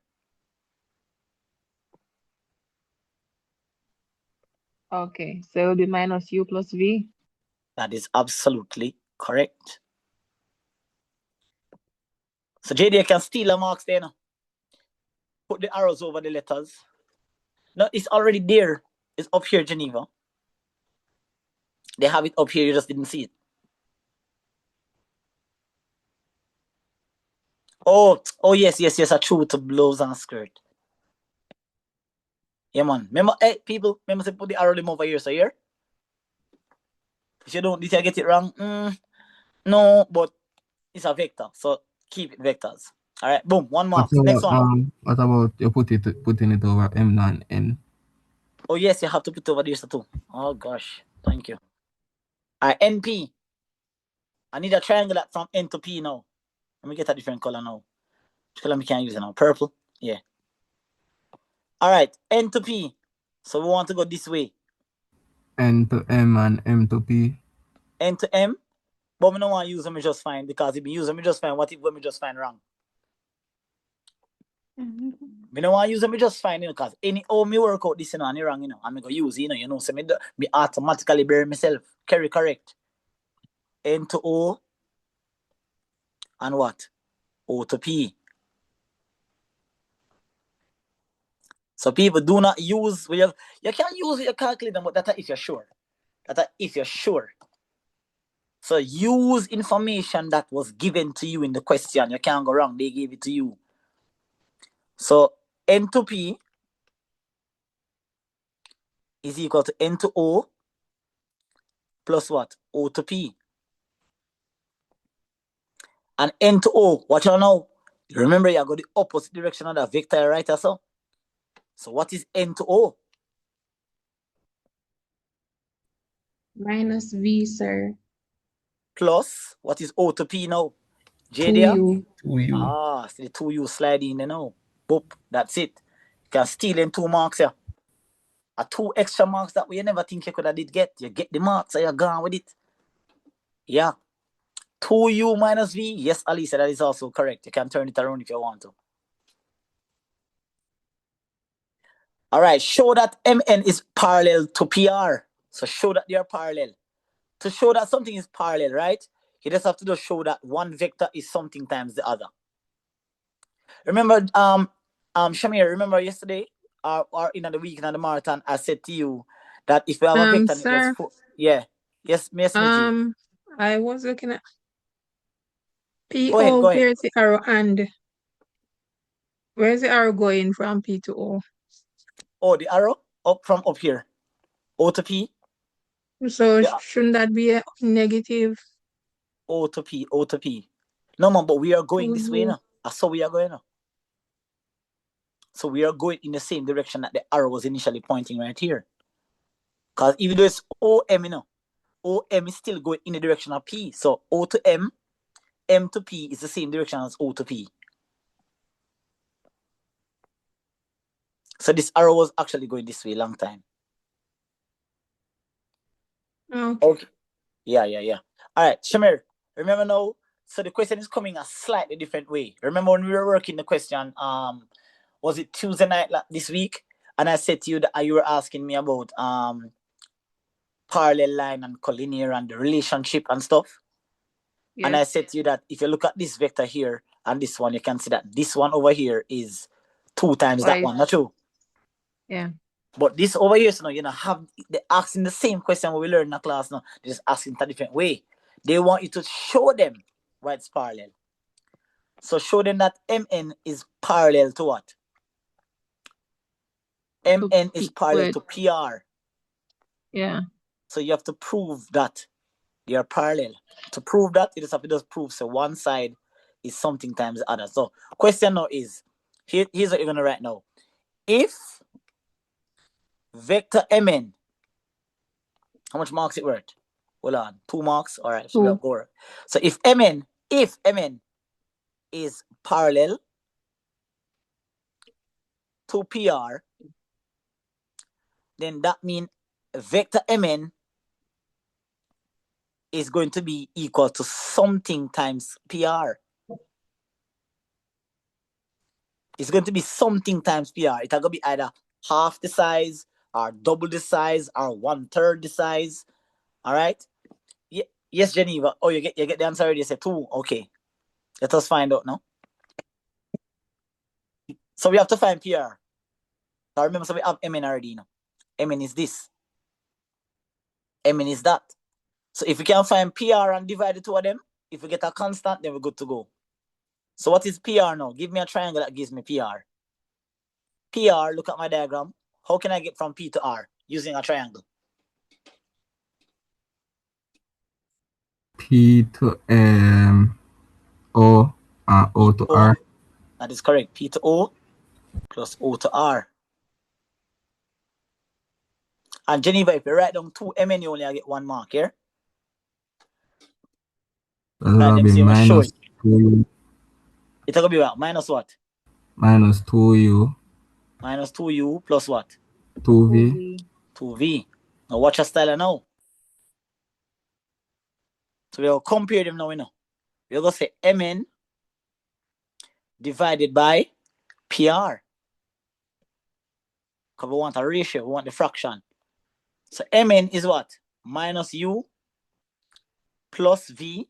Okay, so it will be minus U plus V. That is absolutely correct. So JD can steal the marks there now. Put the arrows over the letters. No, it's already there. It's up here, Geneva. They have it up here, you just didn't see it. Oh yes, a true to blouse and skirt. Yeah, man. Remember, hey, people, remember to put the arrow over here, so here. If you don't, did you get it wrong? No, but it's a vector, so keep it vectors. All right, boom, one mark. Next one. What about you putting it over M and N? Oh yes, you have to put it over there too. Oh gosh, thank you. All right, NP. I need a triangle from N to P now. Let me get a different color now. Which color we can use it now? Purple. Yeah. All right, N to P. So we want to go this way. N to M and M to P. N to M. But we don't want to use them just fine, because if we use them just fine, what if we just find wrong? We don't want to use them just fine, you know, because me work out this, you know, and wrong, you know, and me go use, you know, so me automatically bury myself. Carry correct. N to O and what? O to P. So people do not use, you can use your calculator, but that's if you're sure. That's if you're sure. So use information that was given to you in the question. You can't go wrong. They gave it to you. So N to P is equal to N to O plus what? O to P. And N to O, watch out now. Remember, you go the opposite direction of the vector, right? So what is N to O? Minus V, sir. Plus, what is O to P now? J 2U. 2U. Ah, so the 2U slide in there now. Boop, that's it. You can steal in 2 marks here. 2 extra marks that we never think you could have did get. You get the marks and you're gone with it. Yeah. 2U minus V. Yes, Alisa, that is also correct. You can turn it around if you want to. All right, show that MN is parallel to PR. So show that they are parallel. To show that something is parallel, right? You just have to just show that one vector is something times the other. Remember, Shamir, remember yesterday or in the week in the marathon, I said to you that if you have a vector and it was Sir. 4, yeah. Yes, Miss Mitty. I was looking at Go ahead, PO, go ahead. where's the arrow and where's the arrow going from P to O? Oh, the arrow up from up here. O to P. So shouldn't that be a negative? O to P, O to P. No, man, but we are going this way now. So we are going now. So we are going in the same direction that the arrow was initially pointing right here. Because even though it's OM, you know, OM is still going in the direction of P. So O to M, M to P is the same direction as O to P. So this arrow was actually going this way a long time. Okay. Yeah. All right, Shamir, remember now, so the question is coming a slightly different way. Remember when we were working the question, was it Tuesday night this week? And I said to you that you were asking me about parallel line and collinear and the relationship and stuff. Yes. And I said to you that if you look at this vector here and this one, you can see that this one over here is 2 times that one, not true? Yeah. But this over here, so now, they're asking the same question what we learned in the class now. They're just asking it a different way. They want you to show them why it's parallel. So show them that MN is parallel to what? MN is parallel to PR. Yeah. So you have to prove that they are parallel. To prove that, you just have to just prove so one side is something times the other. So question now is, here's what you're going to write now. If vector MN, how much marks it worth? Hold on, 2 marks. All right, so so if MN is parallel to PR, then that means vector MN is going to be equal to something times PR. It's going to be something times PR. It's going to be either half the size or double the size or 1/3 the size. All right. Yes, Geneva. Oh, you get the answer already. You say 2. Okay. Let us find out now. So we have to find PR. So remember, so we have MN already now. MN is this. MN is that. So if we can find PR and divide the two of them, if we get a constant, then we're good to go. So what is PR now? Give me a triangle that gives me PR. PR, look at my diagram. How can I get from P to R using a triangle? P to O and O to R. That is correct. P to O plus O to R. And Geneva, if you write down 2 MN, you only get 1 mark here. That's going to be minus 2U. It's going to be what? Minus what? Minus 2U. Minus 2U plus what? 2V. 2V. Now watch your style now. So we'll compare them now, you know. We're going to say MN divided by PR. Because we want a ratio, we want the fraction. So MN is what? Minus U plus V.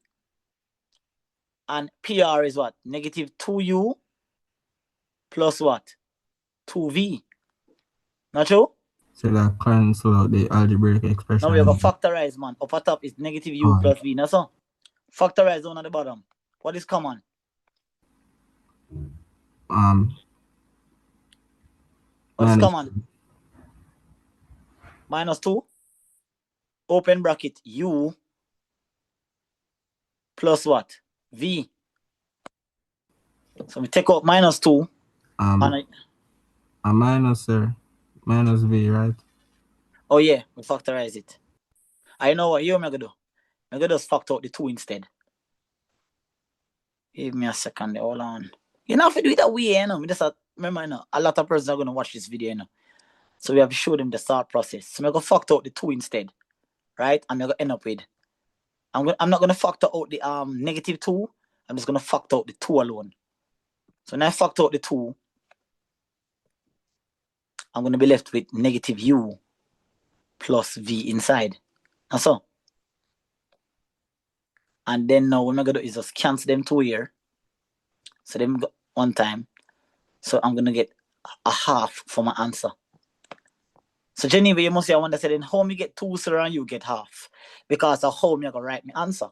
And PR is what? Negative 2U plus what? 2V. Not true? So that cancel out the algebraic expression. Now we have a factorize, man. Upper top is negative u plus v. Now so factorize down at the bottom. What is common? What is common? Minus 2. Open bracket u plus what? V. So we take out minus 2. A minus, sir. Minus v, right? Oh yeah, we factorize it. I know what you are gonna do. I'm gonna just factor out the 2 instead. Give me a second, hold on. You know, if you do it that way, you know, remember, you know, a lot of persons are gonna watch this video, you know. So we have to show them the thought process. So I'm gonna factor out the 2 instead. Right? I'm gonna end up with I'm not gonna factor out the negative 2. I'm just gonna factor out the 2 alone. So now I factor out the 2. I'm gonna be left with negative u plus v inside. That's all. And then now what I'm gonna do is just cancel them 2 here. So them go 1 time. So I'm gonna get a half for my answer. So Geneva, you must say I want to say then how me get 2 sir and you get half. Because of how me gonna write my answer.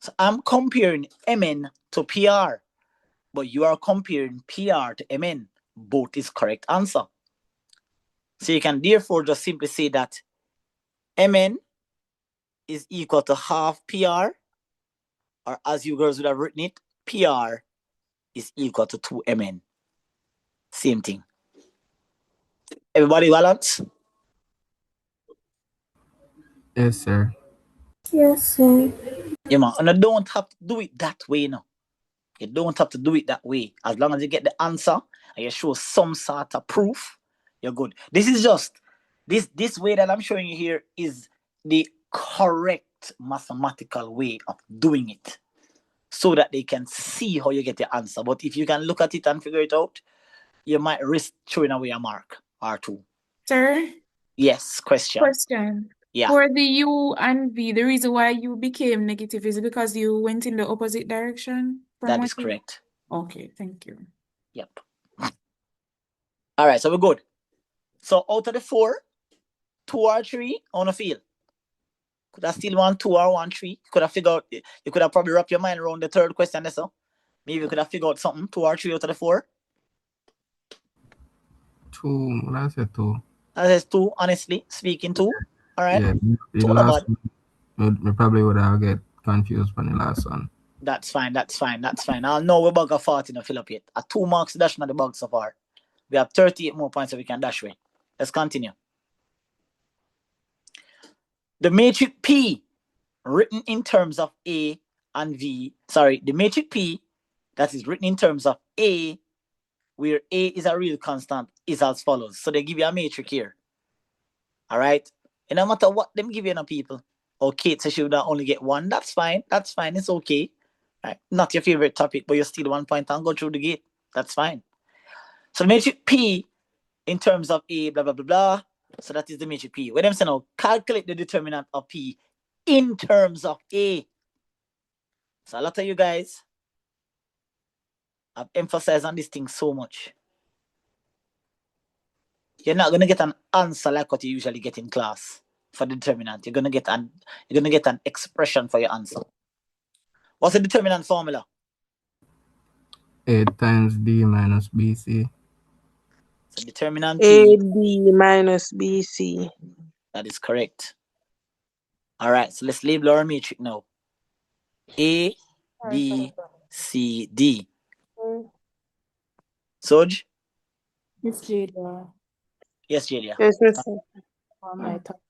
So I'm comparing MN to PR. But you are comparing PR to MN. Both is correct answer. So you can therefore just simply say that MN is equal to half PR, or as you girls would have written it, PR is equal to 2 MN. Same thing. Everybody balance? Yes, sir. Yes, sir. Yeah, man. And I don't have to do it that way, no. You don't have to do it that way. As long as you get the answer and you show some sort of proof, you're good. This is just this way that I'm showing you here is the correct mathematical way of doing it, so that they can see how you get the answer. But if you can look at it and figure it out, you might risk throwing away a mark or 2. Sir? Yes, question. Yeah. For the u and v, the reason why you became negative is because you went in the opposite direction? That is correct. Okay, thank you. Yep. All right, so we're good. So out of the 4, 2 or 3 on a field. Could I still want 2 or 1, 3? You could have figured out, you could have probably wrapped your mind around the third question. So maybe you could have figured out something, 2 or 3 out of the 4. 2, I said 2. I said 2, honestly speaking, 2. All right. Yeah, the last one, we probably would have get confused from the last one. That's fine. I'll know we're about 40 to fill up yet. 2 marks dash not the bug so far. We have 38 more points that we can dash with. Let's continue. The matrix P written in terms of A and V. Sorry, the matrix P that is written in terms of A, where A is a real constant, is as follows. So they give you a matrix here. All right. And no matter what them give you, people. Okay, so you only get 1. That's fine. It's okay. Right? Not your favorite topic, but you're still 1 point and go through the gate. That's fine. So the matrix P in terms of A, blah, blah, blah, blah. So that is the matrix P. What I'm saying now, calculate the determinant of P in terms of A. So a lot of you guys have emphasized on this thing so much. You're not going to get an answer like what you usually get in class for the determinant. You're going to get an expression for your answer. What's the determinant formula? A times D minus BC. So determinant AB minus BC. That is correct. All right, so let's label our matrix now. A, B, C, D. Soj? Miss Jada. Yes, Jadia. Yes, Miss. On my top.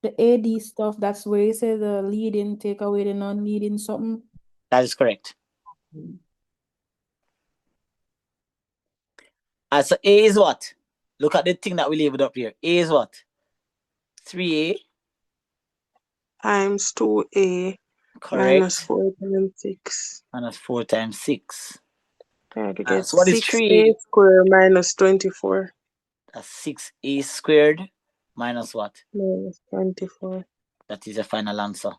The AD stuff, that's where you say the leading take away the non-leading something. That is correct. So A is what? Look at the thing that we labeled up here. A is what? 3A times 2A. Correct. Minus 4 times 6. Minus 4 times 6. So what is 6A squared minus 24? That's 6A squared minus what? Minus 24. That is the final answer.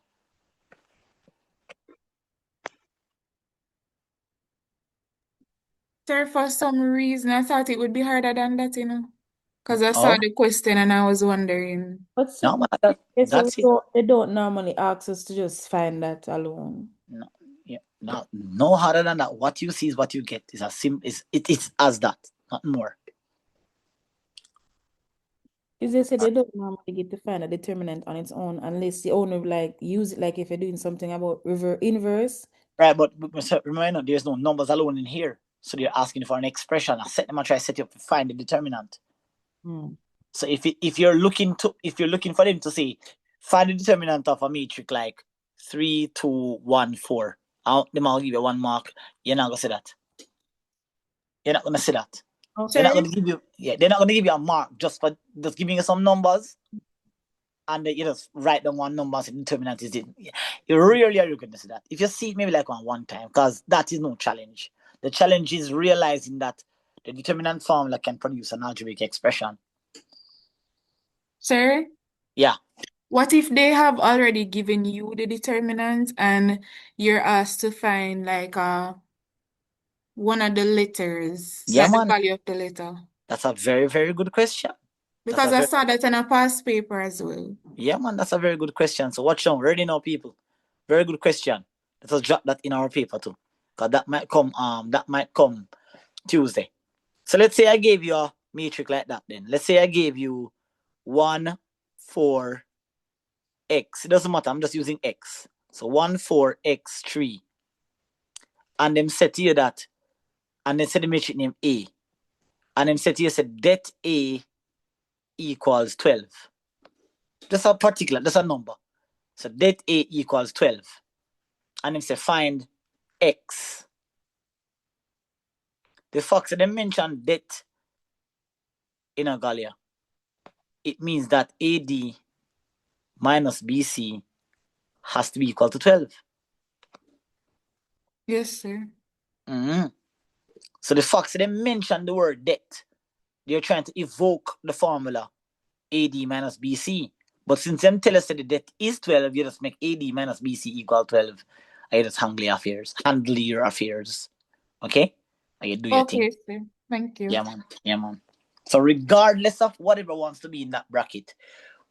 Sir, for some reason, I thought it would be harder than that, you know. Because I saw the question and I was wondering. But see, No, that's it. They don't normally ask us to just find that alone. No, yeah, no harder than that. What you see is what you get. It's as simple. It is as that, not more. Is they say they don't normally get to find a determinant on its own unless you only like use it like if you're doing something about inverse. Right, but remember, there's no numbers alone in here. So they're asking for an expression. I set them and try to set you up to find the determinant. So if you're looking for them to say find the determinant of a matrix like 3, 2, 1, 4, them I'll give you 1 mark. You're not gonna say that. You're not gonna say that. Okay. They're not gonna give you they're not gonna give you a mark just for just giving you some numbers. And you just write down one number and the determinant is it. You rarely are going to see that. If you see it maybe like one time, because that is no challenge. The challenge is realizing that the determinant formula can produce an algebraic expression. Sir? Yeah. What if they have already given you the determinant and you're asked to find like one of the letters, Yeah, like the man. value of the letter? That's a very, very good question. Because I saw that in a past paper as well. Yeah, man, that's a very good question. So watch out, ready now, people. Very good question. Let us drop that in our paper too. Because that might come Tuesday. So let's say I gave you a matrix like that then. Let's say I gave you 1, 4, X. It doesn't matter, I'm just using X. So 1, 4, X, 3. And them set to you that, and then set the matrix name A. And then set to you said that A equals 12. That's a number. So that A equals 12. And then say find X. The fact that they mentioned that in a Galia, it means that AD minus BC has to be equal to 12. Yes, sir. So the fact that they mentioned the word that, they're trying to evoke the formula AD minus BC. But since them tell us that the debt is 12, you just make AD minus BC equal 12. I just handle your affairs. Okay? And you do your thing. Okay, sir. Thank you. Yeah, man. So regardless of whatever wants to be in that bracket,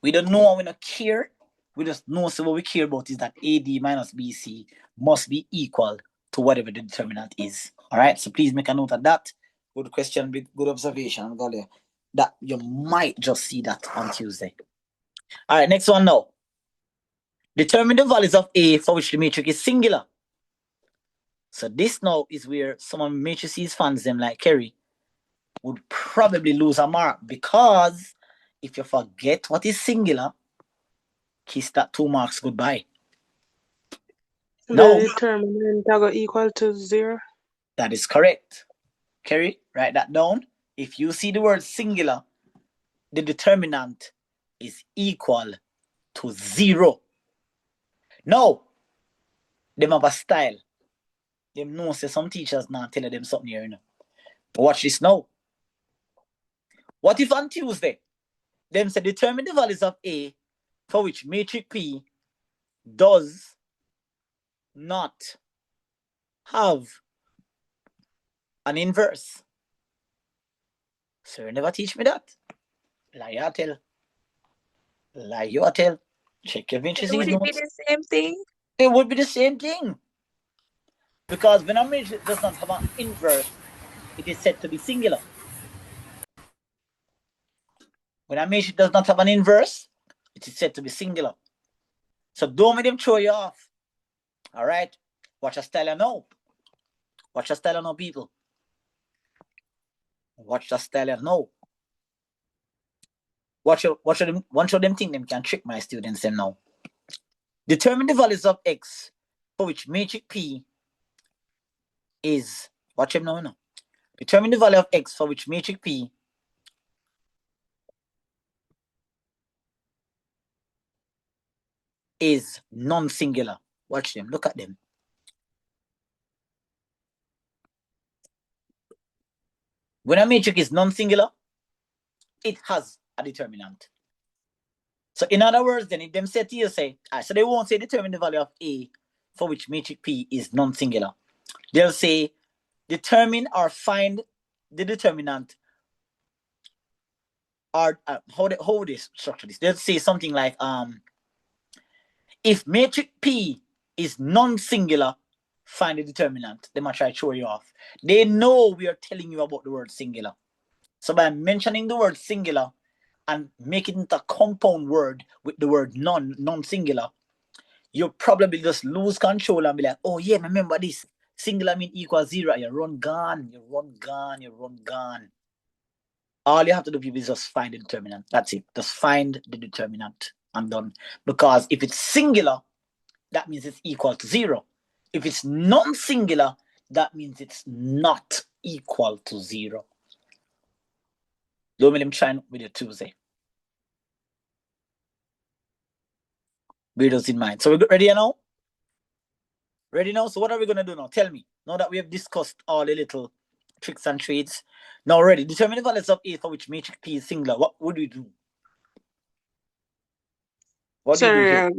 we don't know and we don't care. We just know, so what we care about is that AD minus BC must be equal to whatever the determinant is. All right? So please make a note of that. Good question, good observation, Galia. That you might just see that on Tuesday. All right, next one now. Determine the values of A for which the matrix is singular. So this now is where some of the matrices fans, them like Kerry, would probably lose a mark, because if you forget what is singular, kiss that 2 marks goodbye. The determinant go equal to 0. That is correct. Kerry, write that down. If you see the word singular, the determinant is equal to 0. Now, them have a style. Them know say some teachers now tell them something here, you know. But watch this now. What if on Tuesday, them say determine the values of A for which matrix P does not have an inverse? Sir never teach me that. Lie you tell. Check your matrices. Would it be the same thing? It would be the same thing. Because when a matrix does not have an inverse, it is said to be singular. When a matrix does not have an inverse, it is said to be singular. So don't make them throw you off. All right? Watch a style now. Watch a style now, people. Watch the style now. Watch them think them can trick my students them now. Determine the values of X for which matrix P is, watch them now. Determine the value of X for which matrix P is non-singular. Watch them, look at them. When a matrix is non-singular, it has a determinant. So in other words, then if them say to you, so they won't say determine the value of A for which matrix P is non-singular. They'll say determine or find the determinant Or how they structure this? They'll say something like if matrix P is non-singular, find the determinant. They might try to show you off. They know we are telling you about the word singular. So by mentioning the word singular and making it a compound word with the word non-singular, you probably just lose control and be like, oh yeah, remember this. Singular mean equals 0. You run gone. All you have to do is just find the determinant. That's it. Just find the determinant and done. Because if it's singular, that means it's equal to 0. If it's non-singular, that means it's not equal to 0. Don't let him try with your Tuesday. Bear those in mind. So we're ready now? Ready now? So what are we going to do now? Tell me. Now that we have discussed all the little tricks and trades. Now ready. Determine the values of A for which matrix P is singular. What would we do? What do you do here?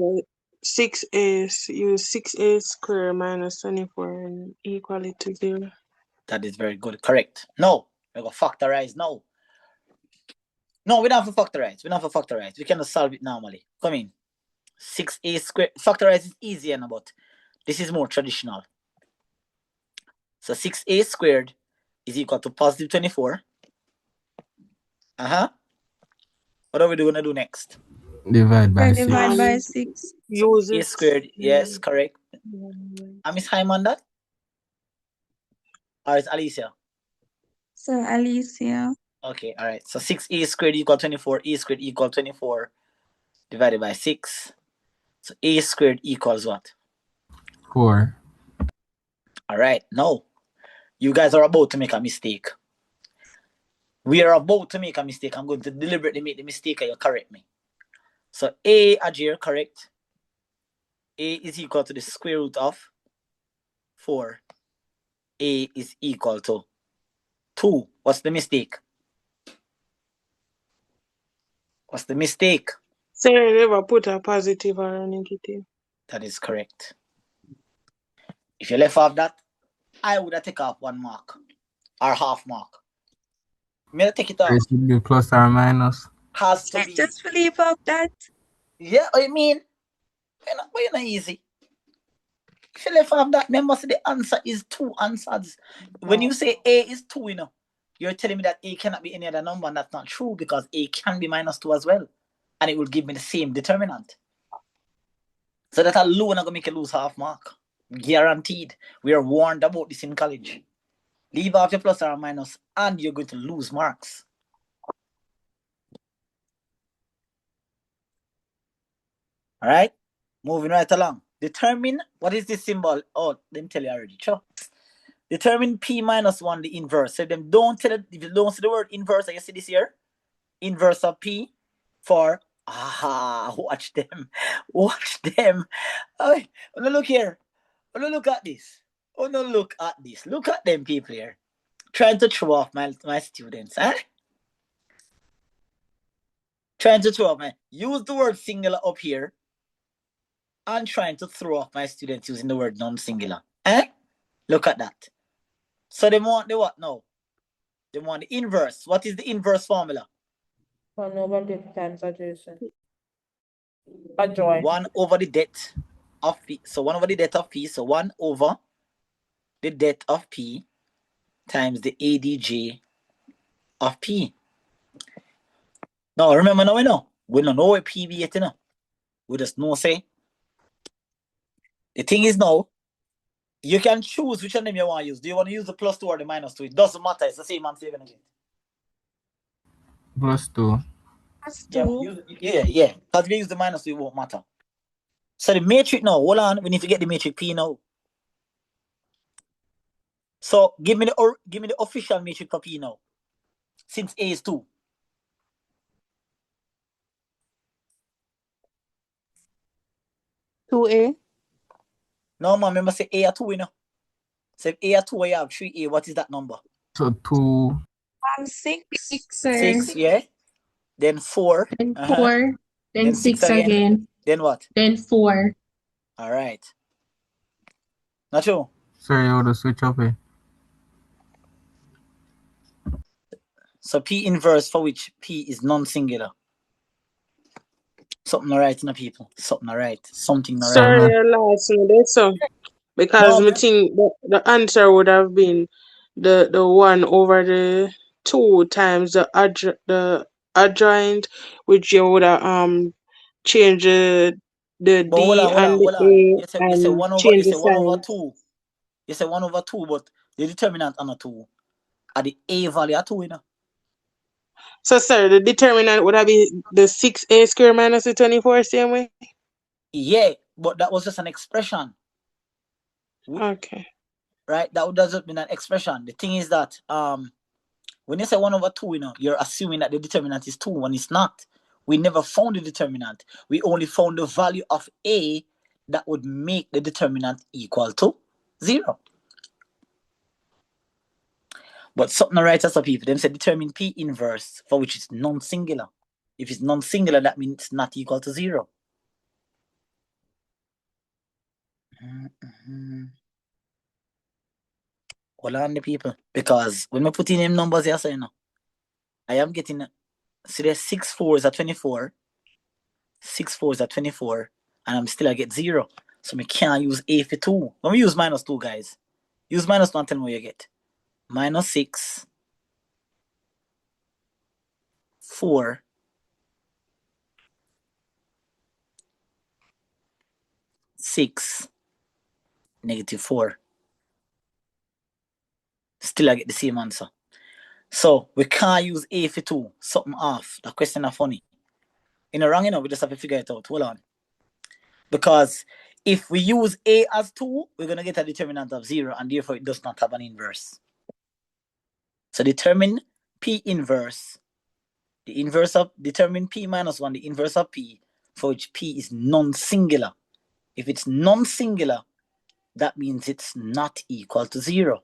6a, use 6a squared minus 24 and equal it to 0. That is very good. Correct. No, we're going to factorize now. No, we don't have to factorize. We can just solve it normally. Come in. 6a squared. Factorize is easier now, but this is more traditional. So 6a squared is equal to positive 24. What are we going to do next? Divide by 6. Divide by 6. Use A it. squared. Yes, correct. Miss Hyman that? Or is Alicia? So Alicia. Okay, all right. So 6a squared equal 24. A squared equal 24 divided by 6. So a squared equals what? 4. All right. Now, you guys are about to make a mistake. We are about to make a mistake. I'm going to deliberately make the mistake and you correct me. So a, Ajir, correct. A is equal to the square root of 4. A is equal to 2. What's the mistake? What's the mistake? So you never put a positive or a negative. That is correct. If you left off that, I would have taken off 1 mark or half mark. May I take it off? It should be plus or minus. Has to be. Just leave off that. Yeah, I mean, we're not easy. If you left off that, remember the answer is 2 answers. When you say A is 2, you're telling me that A cannot be any other number, and that's not true because A can be minus 2 as well. And it will give me the same determinant. So that alone is going to make you lose half mark. Guaranteed. We are warned about this in college. Leave off your plus or minus and you're going to lose marks. All right? Moving right along. Determine, what is this symbol? Oh, let me tell you already. Sure. Determine P minus 1, the inverse. So them don't tell it, if you don't see the word inverse, you see this here? Inverse of P for, watch them. Watch them. Oh, no, look here. Oh, no, look at this. Oh, no, look at this. Look at them people here. Trying to throw off my students. Trying to throw off use the word singular up here and trying to throw off my students using the word non-singular. Look at that. So they want the what now? They want the inverse. What is the inverse formula? 1 over the times adjacent. Adjoint. 1 over the debt of P. So 1 over the debt of P. So 1 over the debt of P times the ADJ of P. Now remember now we don't know where P be yet, we just know say. The thing is now, you can choose which one them you want to use. Do you want to use the plus 2 or the minus 2? It doesn't matter. It's the same answer you're going to get. Plus 2. Plus 2. Yeah. Because if you use the minus 2, it won't matter. So the matrix now, hold on. We need to get the matrix P now. So give me the official matrix for P now. Since A is 2. A. No, man, remember say A are 2, So if A are 2, you have 3A. What is that number? So 2. 6. 6, yeah. Then 4. Then 4. Then 6 again. Then what? Then 4. All right. Not true. Sorry, you want to switch up here. So P inverse for which P is non-singular. Something alright, you know, people. Something alright. Something alright. Sorry, I lost me there, so because No, I think the answer would have been the one over the 2 times the adjoint, which you would have change the but hold D on, hold and on, the hold on. A You say and 1 over change the 2. sign. You say 1 over 2, but the determinant on a 2 at the A value at 2, you know. So sorry, the determinant would have been the 6A square minus the 24 same way? Yeah, but that was just an expression. Okay. Right? That doesn't mean an expression. The thing is that when you say 1 over 2, you know, you're assuming that the determinant is 2 when it's not. We never found the determinant. We only found the value of A that would make the determinant equal to 0. But something right as a people, them say determine P inverse for which is non-singular. If it's non-singular, that means it's not equal to 0. Hold on, the people. Because when we put in them numbers here, so you know, I am getting, see there's 6 4s at 24. 6 4s at 24, and I'm still I get 0. So I can't use A for 2. Let me use minus 2, guys. Use minus 1 and tell me what you get. Minus 6, 4, 6, negative 4. Still I get the same answer. So we can't use A for 2. Something off. That question is funny. In a wrong, you know, we just have to figure it out. Hold on. Because if we use A as 2, we're going to get a determinant of 0, and therefore it does not have an inverse. So determine P inverse. The inverse of determine P minus 1, the inverse of P, for which P is non-singular. If it's non-singular, that means it's not equal to 0.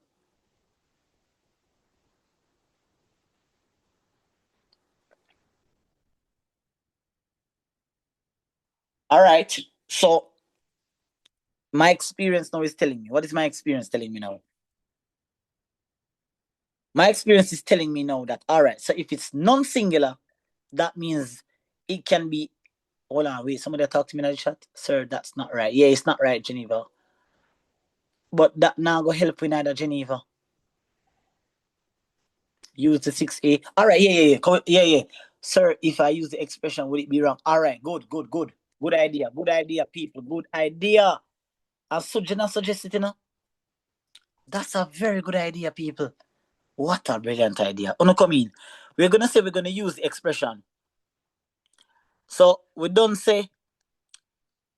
All right. So my experience now is telling me. What is my experience telling me now? My experience is telling me now that, all right, so if it's non-singular, that means it can be, hold on, wait, somebody talk to me in the chat. Sir, that's not right. Yeah, it's not right, Geneva. But that now go help with neither Geneva. Use the 6A. All right, yeah. Sir, if I use the expression, would it be wrong? All right, good. Good idea, people. Good idea. As Sujana suggested, you know, that's a very good idea, people. What a brilliant idea. Uno come in. We're going to say we're going to use the expression. So we don't say,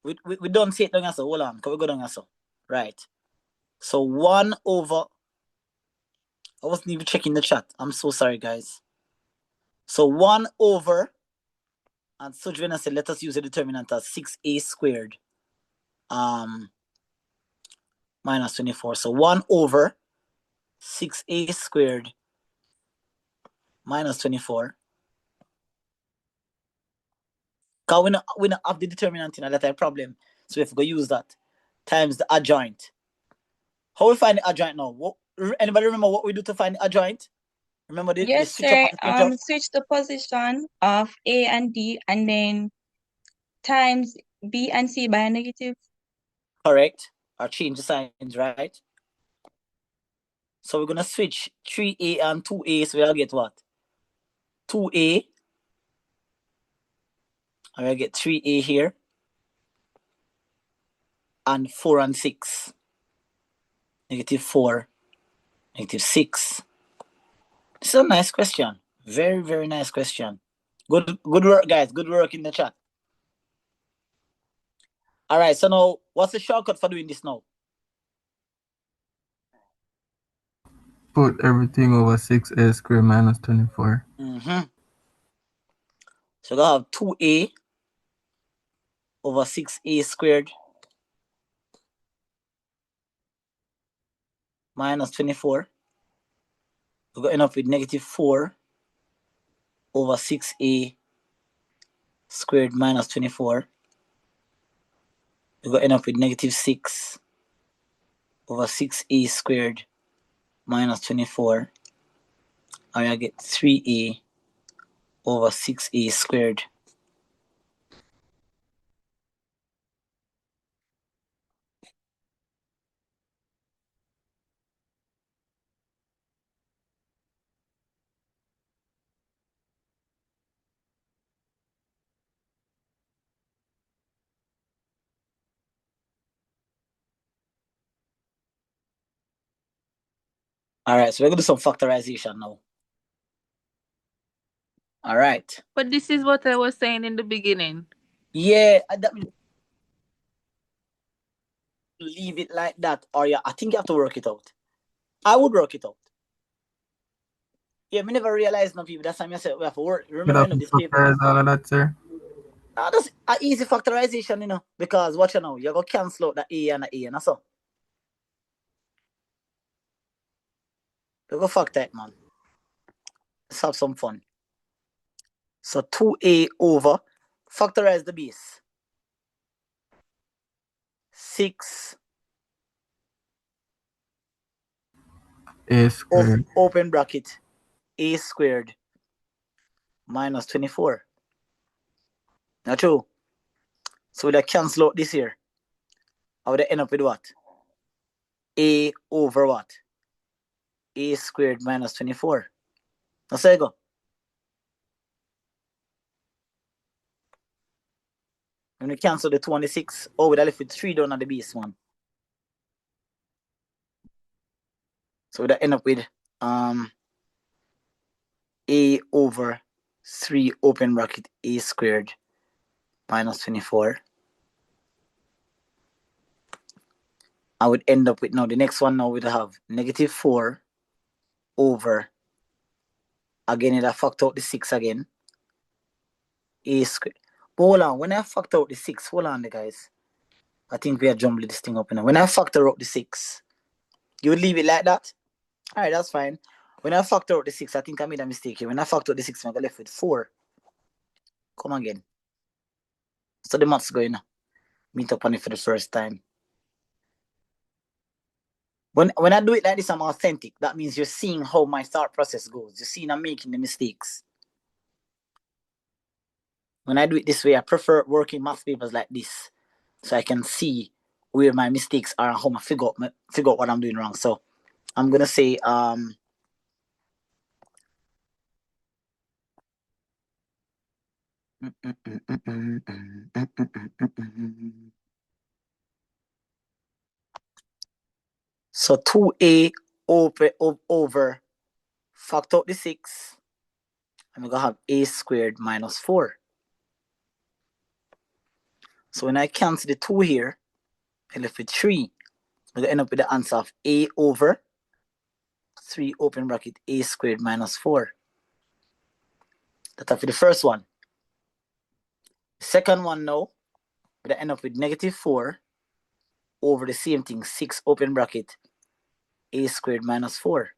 we don't say it down as so. Hold on, can we go down as so? Right. So 1 over, I wasn't even checking the chat. I'm so sorry, guys. So 1 over, and Sujana said, let us use the determinant as 6A squared minus 24. So 1 over 6A squared minus 24. Because we not have the determinant in that type problem. So we have to go use that times the adjoint. How we find the adjoint now? Anybody remember what we do to find the adjoint? Remember the Yes, switch up sir. and change up? Switch the position of A and D and then times B and C by a negative. Correct. Or change the signs, right? So we're going to switch 3A and 2A. So we'll get what? 2A. And we'll get 3A here. And 4 and 6. Negative 4. Negative 6. This is a nice question. Very, very nice question. Good work, guys. Good work in the chat. All right. So now, what's the shortcut for doing this now? Put everything over 6A squared minus 24. So we'll have 2A over 6A squared minus 24. We're going to end up with negative 4 over 6A squared minus 24. We're going to end up with negative 6 over 6A squared minus 24. And I get 3a over 6a squared. All right, so we're going to do some factorization now. All right. But this is what I was saying in the beginning. Yeah, leave it like that, or I think you have to work it out. I would work it out. Yeah, me never realized, no people. That's time I said we have to work. Remember, this paper. All of that, sir. That's an easy factorization, because what you go cancel out the a and the a, and so. You go factor it, man. Let's have some fun. So 2a over, factorize the base. 6 A squared. Open bracket a squared minus 24. Not true. So would I cancel out this here? I would end up with what? A over what? A squared minus 24. Now say go. When we cancel the 2 and the 6, we'd left with 3 down at the base one. So we'd end up with a over 3 open bracket a squared minus 24. I would end up with, now the next one now we'd have negative 4 over, again it'll factor out the 6 again, a squared. But hold on, when I factor out the 6, hold on guys. I think we are jumbling this thing up now. When I factor out the 6, you would leave it like that? Alright, that's fine. When I factor out the 6, I think I made a mistake here. When I factor out the 6, I'm going to left with 4. Come again. So the math's going meet up on it for the first time. When I do it like this, I'm authentic. That means you're seeing how my thought process goes. You're seeing I'm making the mistakes. When I do it this way, I prefer working math papers like this, so I can see where my mistakes are and how I figure out what I'm doing wrong. So I'm gonna say so 2a over factor out the 6. I'm gonna have a squared minus 4. So when I cancel the 2 here, I left with 3. I'm gonna end up with the answer of a over 3 open bracket a squared minus 4. That's for the first one. The second one now, I'm gonna end up with negative 4 over the same thing, 6 open bracket a squared minus 4.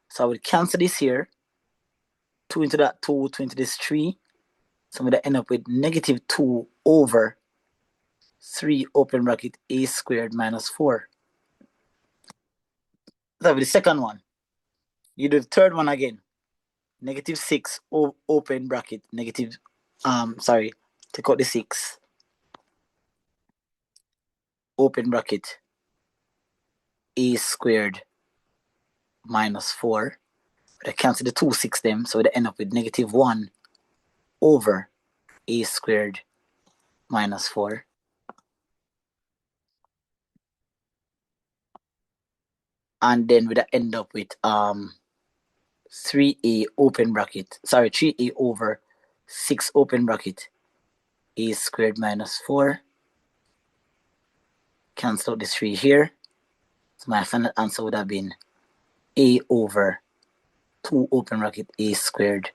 So I would cancel this here, 2 into that 2, 2 into this 3. So I'm gonna end up with negative 2 over 3 open bracket a squared minus 4. That'll be the second one. You do the third one again. Negative 6 open bracket negative, take out the 6. Open bracket a squared minus 4. But I cancel the 2 6 them, so they end up with negative 1 over a squared minus 4. And then we end up with 3a open bracket, 3a over 6 open bracket a squared minus 4. Cancel out this 3 here. So my final answer would have been a over 2 open bracket a squared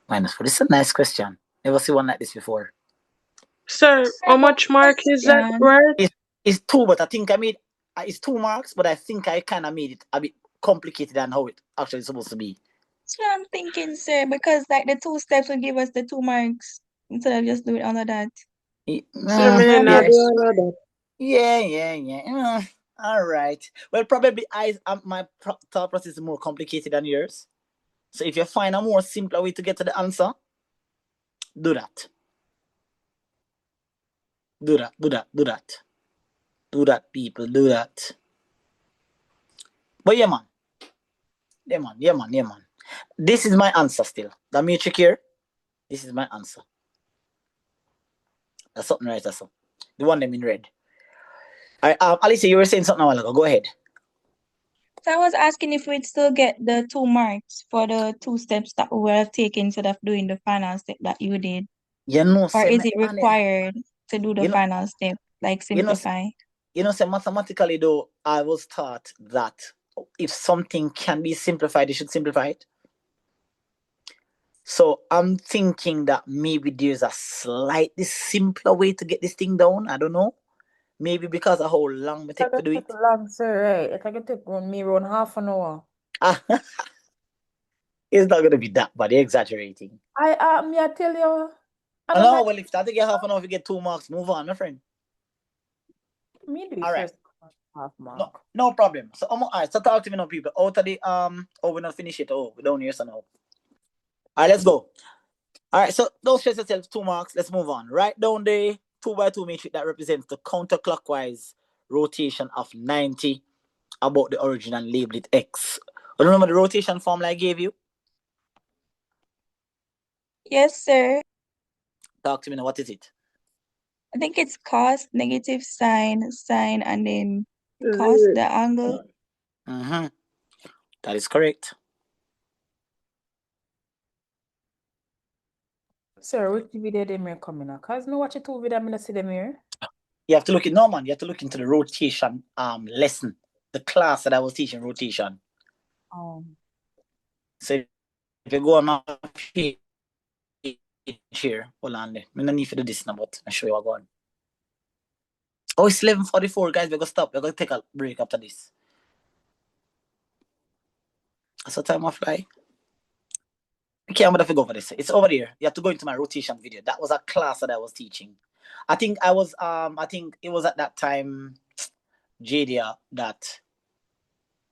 minus 4. This is a nice question. Never see one like this before. Sir, how much mark is that worth? It's 2, but I think I made it's 2 marks, but I think I kind of made it a bit complicated than how it actually is supposed to be. So I'm thinking, sir, because like the 2 steps will give us the 2 marks instead of just doing all of that. Yeah. All right. Well, probably my thought process is more complicated than yours. So if you find a more simpler way to get to the answer, do that. Do that, do that, do that. Do that, people, do that. But yeah, man. Yeah, man, yeah, man, yeah, man. This is my answer still. The matrix here, this is my answer. That's something right, that's something. The one them in red. All right, Alicia, you were saying something a while ago. Go ahead. So I was asking if we'd still get the 2 marks for the 2 steps that we were taking instead of doing the final step that you did. You know, or is it required to do the final step, like simplify? Say mathematically though, I was taught that if something can be simplified, you should simplify it. So I'm thinking that maybe there's a slightly simpler way to get this thing down. I don't know. Maybe because of how long it take to do it. Long, sir, right? It's going to take me around half an hour. It's not gonna be that bad. You're exaggerating. I tell you. No, well, if that get half an hour, if you get 2 marks, move on, my friend. Me do all right. First half mark. No problem. So all right, so talk to me now, people. Out of the we're not finish it. We don't hear so now. All right, let's go. All right, so don't stress yourself. 2 marks. Let's move on. Write down the 2 by 2 matrix that represents the counterclockwise rotation of 90 about the origin and label it X. Remember the rotation formula I gave you? Yes, sir. Talk to me now. What is it? I think it's cos, negative sine, and then cos the angle. Mm-hmm. That is correct. Sir, which video they may come in? Because no watch it 2 video, I'm gonna see them here. You have to look at no man, you have to look into the rotation lesson. The class that I was teaching rotation. So if you go on my page here, hold on there. I don't need to do this now, but I'll show you what going. Oh, it's 11:44, guys. We're gonna stop. We're gonna take a break after this. That's what time I fly. Okay, I'm gonna go over this. It's over there. You have to go into my rotation video. That was a class that I was teaching. I think it was at that time, Jadia, that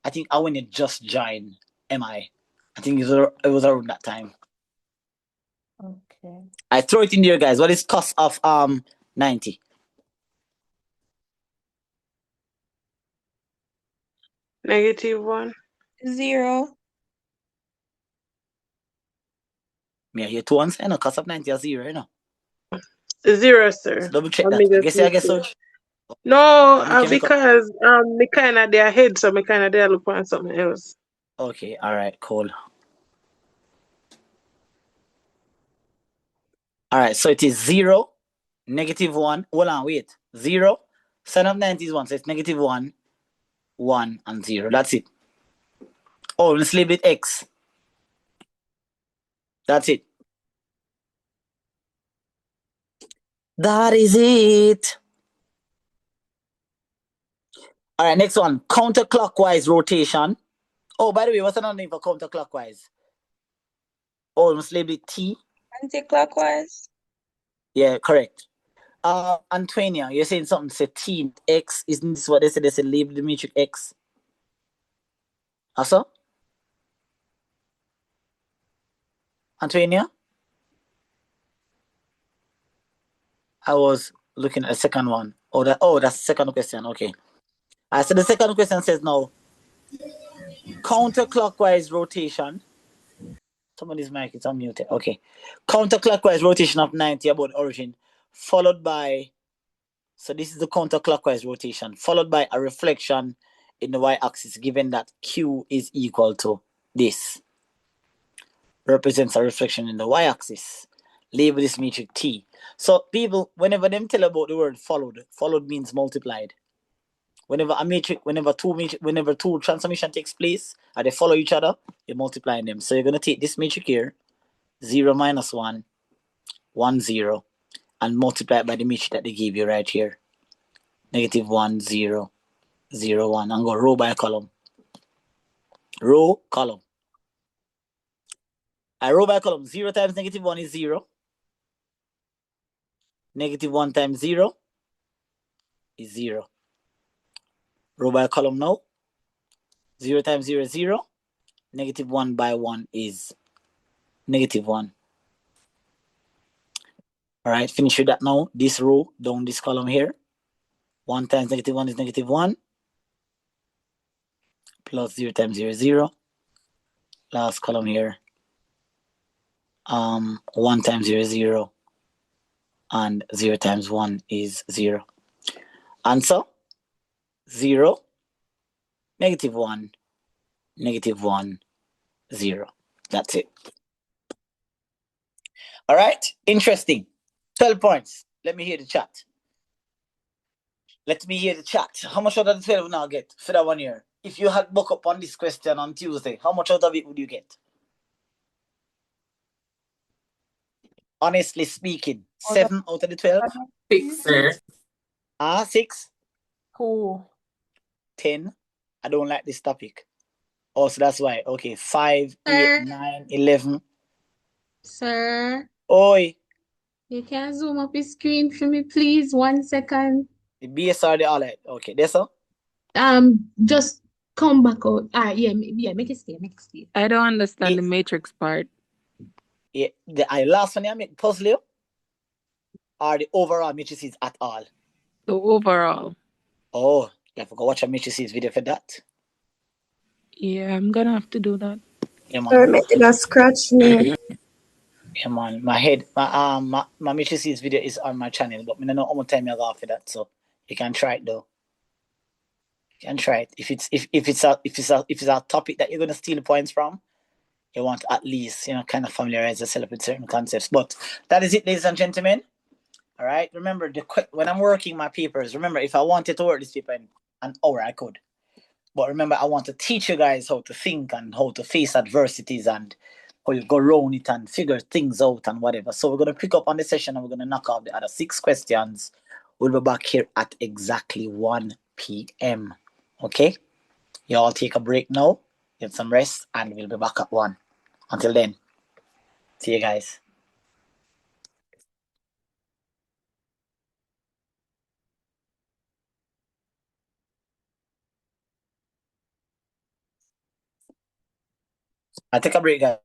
I think I when it just joined MI. I think it was around that time. Okay. I throw it in there, guys. What is cos of 90? -1. 0. Me, I hear 2 ones. I know cos of 90 is 0, you know. 0, sir. So double check that. I guess so. No, because me kind of their head, so me kind of there look on something else. Okay, all right, cool. All right, so it is 0, -1. Hold on, wait. 0, sin of 90 is 1, so it's -1, 1, and 0. That's it. Oh, let's label it X. That's it. That is it. All right, next one. Counterclockwise rotation. Oh, by the way, what's another name for counterclockwise? Oh, let's label it T. Anti-clockwise. Yeah, correct. Antonia, you're saying something, say T, X. Isn't this what they said? They said label the matrix X. Also? Antonia? I was looking at the second one. That's the second question. Okay. So the second question says now, counterclockwise rotation. Somebody's mic is unmuted. Okay. Counterclockwise rotation of 90 about origin, followed by, so this is the counterclockwise rotation, followed by a reflection in the y-axis, given that Q is equal to this. Represents a reflection in the y-axis. Label this matrix T. So people, whenever them tell about the word followed means multiplied. Whenever two transformation takes place and they follow each other, you're multiplying them. So you're gonna take this matrix here, 0 minus 1, 1, 0, and multiply it by the matrix that they give you right here. -1, 0, 0, 1, and go row by column. Row, column. I row by column. 0 times -1 is 0. -1 times 0 is 0. Row by column now. 0 times 0 is 0. Negative 1 by 1 is negative 1. All right, finish with that now. This row down this column here. 1 times negative 1 is negative 1. Plus 0 times 0 is 0. Last column here. 1 times 0 is 0. And 0 times 1 is 0. Answer 0, negative 1, negative 1, 0. That's it. All right, interesting. 12 points. Let me hear the chat. Let me hear the chat. How much out of the 12 now get for that 1 year? If you had book up on this question on Tuesday, how much out of it would you get? Honestly speaking, 7 out of the 12? 6, sir. 6? Cool. 10? I don't like this topic. Oh, so that's why. Okay, 5, Sir. 8, 9, 11. Sir, Oi, you can zoom up your screen for me, please. 1 second. the BSR, the all right. Okay, that's all. Just come back out. Yeah, make it stay, make it stay. I don't understand the matrix part. Yeah, the last one I make puzzle you, or the overall matrices at all? The overall. Oh, you have to go watch a matrices video for that. Yeah, I'm gonna have to do that. Yeah, man. Sorry, make it a scratch me. Yeah, man. My matrices video is on my channel, but I don't know how much time you got for that, so you can try it though. You can try it. If it's a topic that you're gonna steal points from, you want to at least kind of familiarize yourself with certain concepts. But that is it, ladies and gentlemen. All right. Remember, when I'm working my papers, remember, if I wanted to work this paper in an hour, I could. But remember, I want to teach you guys how to think and how to face adversities and how you go around it and figure things out and whatever. So we're going to pick up on the session and we're going to knock off the other 6 questions. We'll be back here at exactly 1 p.m. Okay? You all take a break now, get some rest, and we'll be back at 1. Until then, see you guys. I take a break, guys.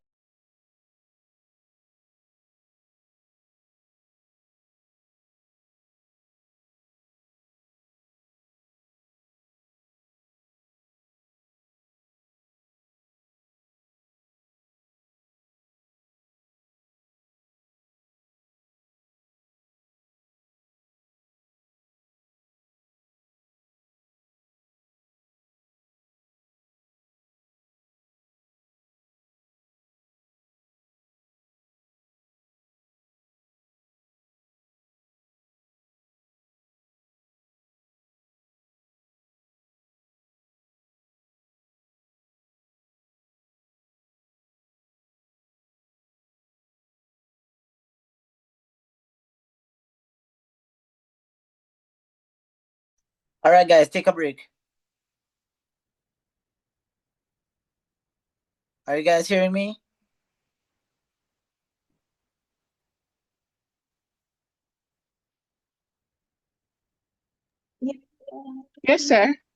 All right, guys, take a break. Are you guys hearing me? Yes, sir.